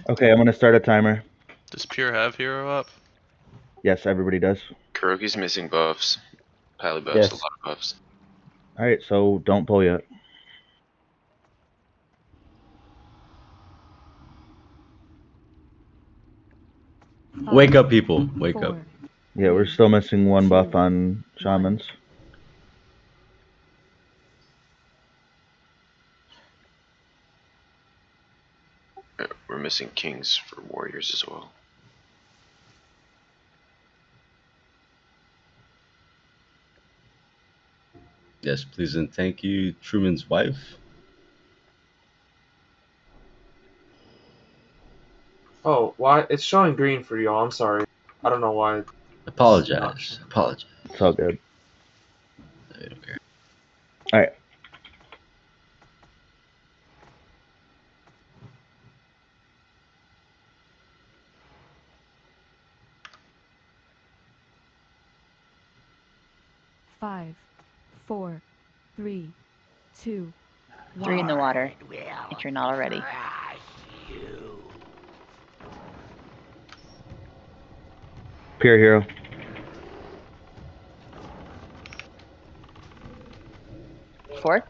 Okay, I'm gonna start a timer. Does Pure have hero up? Yes, everybody does. Kuroki's missing buffs. Pagle buffs, Yes. a lot of buffs. All right, so don't pull yet. Wake up, people. Wake up. Yeah, we're still missing one buff on shamans. We're missing kings for warriors as well. Yes, please and thank you, Truman's wife. Oh, why? It's showing green for y'all. I'm sorry. I don't know why. Apologize. Apologize. It's all good. I don't care. All right. Five, 4, 3, 2, 3 in the water, if you're not already. Pure hero. Fourth?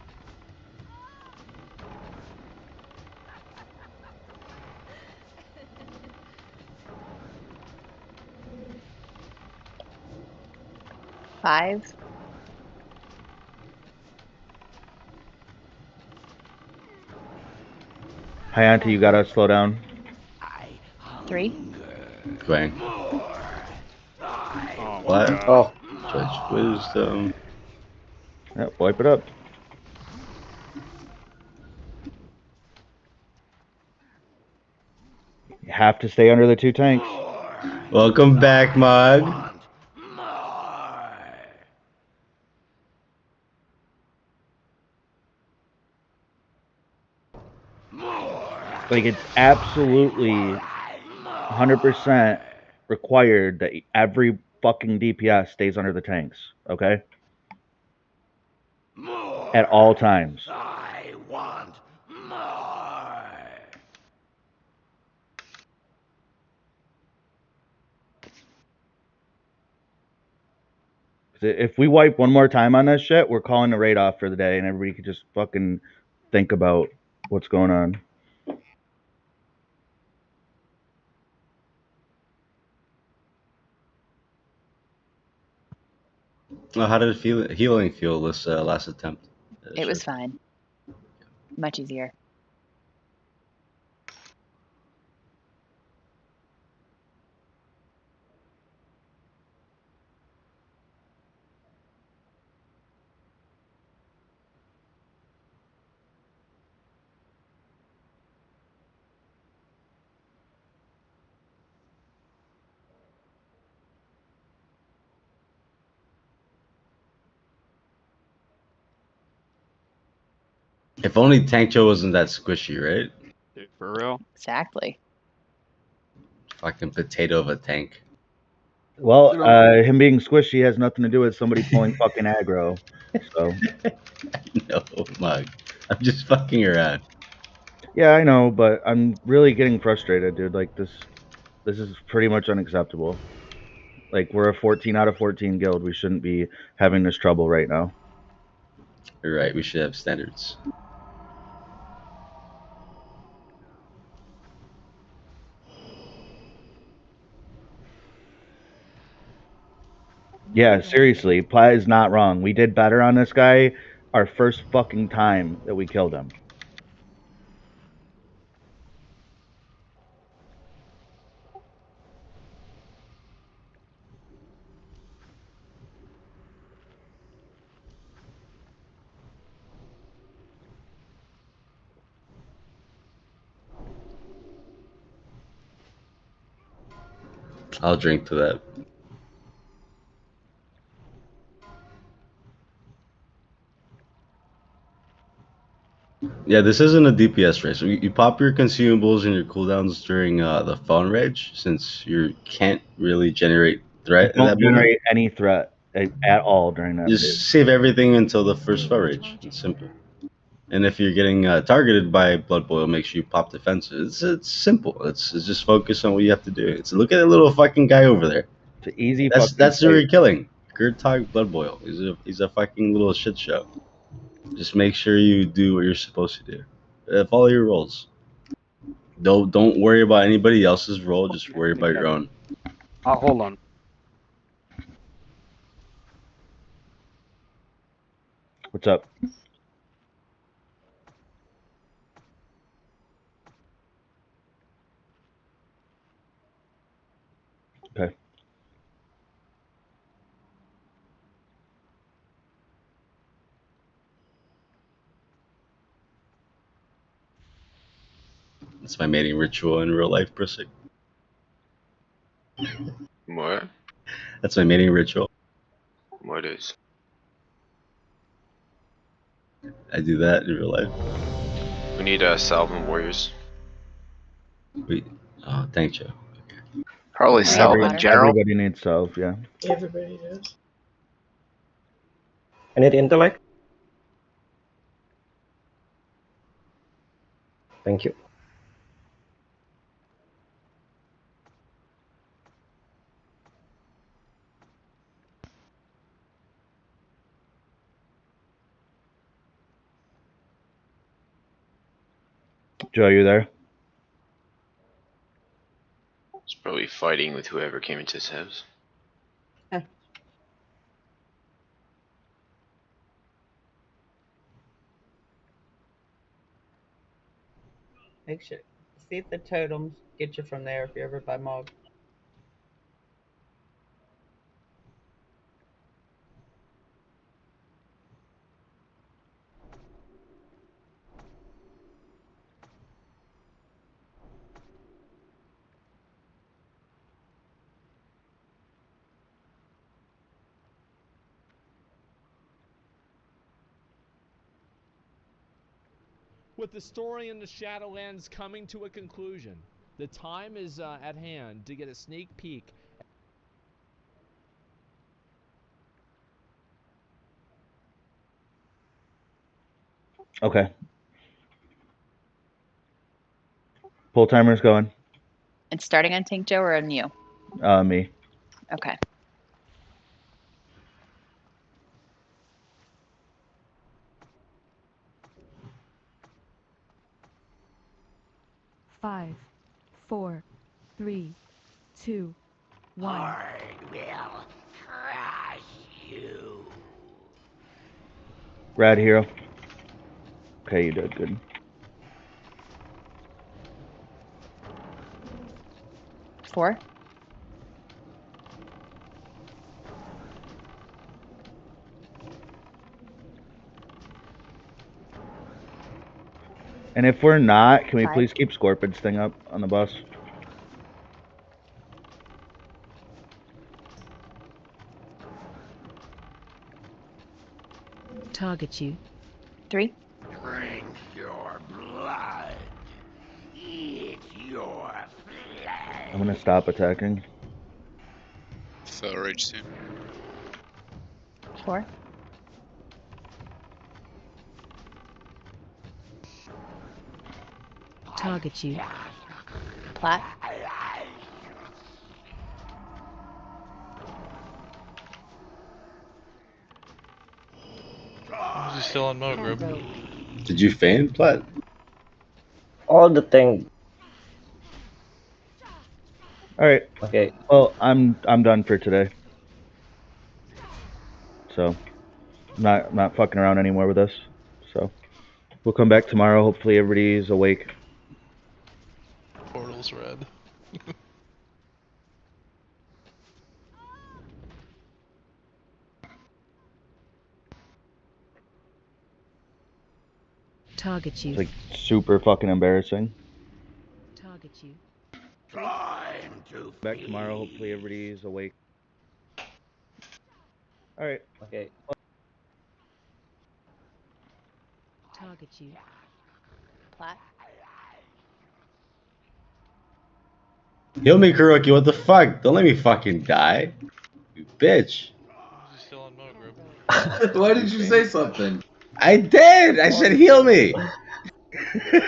Five. Hi, Auntie, you gotta slow down. 3. Bang. Oh, What? God. Oh, Judge Wisdom. Yep, wipe it up. You have to stay under the 2 tanks. Welcome back, Mug. Like, it's absolutely 100% required that every fucking DPS stays under the tanks, okay? At all times. I want more. If we wipe one more time on this shit, we're calling the raid off for the day, and everybody could just fucking think about what's going on. How did healing feel this last attempt? It was fine. Much easier. If only Tank Joe wasn't that squishy, right? Dude, for real? Exactly. Fucking potato of a tank. Well, him being squishy has nothing to do with somebody pulling fucking aggro. So. No, Mug. I'm just fucking around. Yeah, I know, but I'm really getting frustrated, dude. Like, this is pretty much unacceptable. Like, we're a 14 out of 14 guild. We shouldn't be having this trouble right now. You're right. We should have standards. Yeah, seriously, Plat is not wrong. We did better on this guy our first fucking time that we killed him. I'll drink to that. Yeah, this isn't a DPS race. You pop your consumables and your cooldowns during the phone rage, since you can't really generate threat in Don't that moment. generate any threat at all during that phase. Just save everything until the first phone rage. It's simple. And if you're getting targeted by Blood Boil, make sure you pop defenses. It's simple. It's just focus on what you have to do. It's look at that little fucking guy over there. It's an easy. That's who you're killing. Gertog Blood Boil. He's a fucking little shit show. Just make sure you do what you're supposed to do. Follow your roles. Don't worry about anybody else's role. Just worry about your own. Hold on. What's up? Okay. It's my mating ritual in real life, Brissy. What? That's my mating ritual. What is? I do that in real life. We need Salvin Warriors. Wait. Oh, thank you. Probably salve in general. Everybody needs salve, yeah. Everybody does. I need intellect. Thank you. Joe, you there? He's probably fighting with whoever came into his house. Make sure. See if the totems get you from there if you're ever by Mog. With the story in the Shadowlands coming to a conclusion, the time is at hand to get a sneak peek. Okay. Pull timer's going. It's starting on Tank Joe or on you? Me. Okay. Five, 4, 3, 2, 1. I will crush you. Rad hero. Okay, you did good. Four. And if we're not, can we 5. please keep Scorpion's thing up on the bus? Target you. 3. Drink your blood. Eat your flesh. I'm gonna stop attacking. Fell rage soon. 4. Target you. Plat. still on Mo group. Did you faint, Plat? All the thing. All right. Okay. Well, I'm done for today. So, not fucking around anymore with this. So, we'll come back tomorrow. Hopefully, everybody's awake. Portal's red. Target you. It's like super fucking embarrassing. Target you. Back tomorrow. Hopefully, everybody's awake. All right. Okay. Target you. Plat. Heal me, Kuroki. What the fuck? Don't let me fucking die. You bitch. He's still on Mo group. Why did you say something? I did. I said heal me. Oh,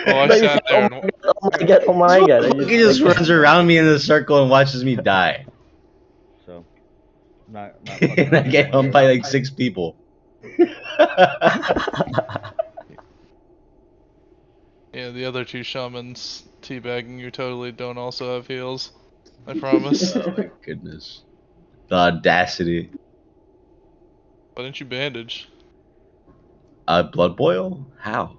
I sat there and Oh my god. He just runs around me in a circle and watches me die. So, not And I get home by like 6 people. yeah, the other two shamans teabagging you totally don't also have heals. I promise. Oh my goodness. The audacity. Why didn't you bandage? Blood boil? How?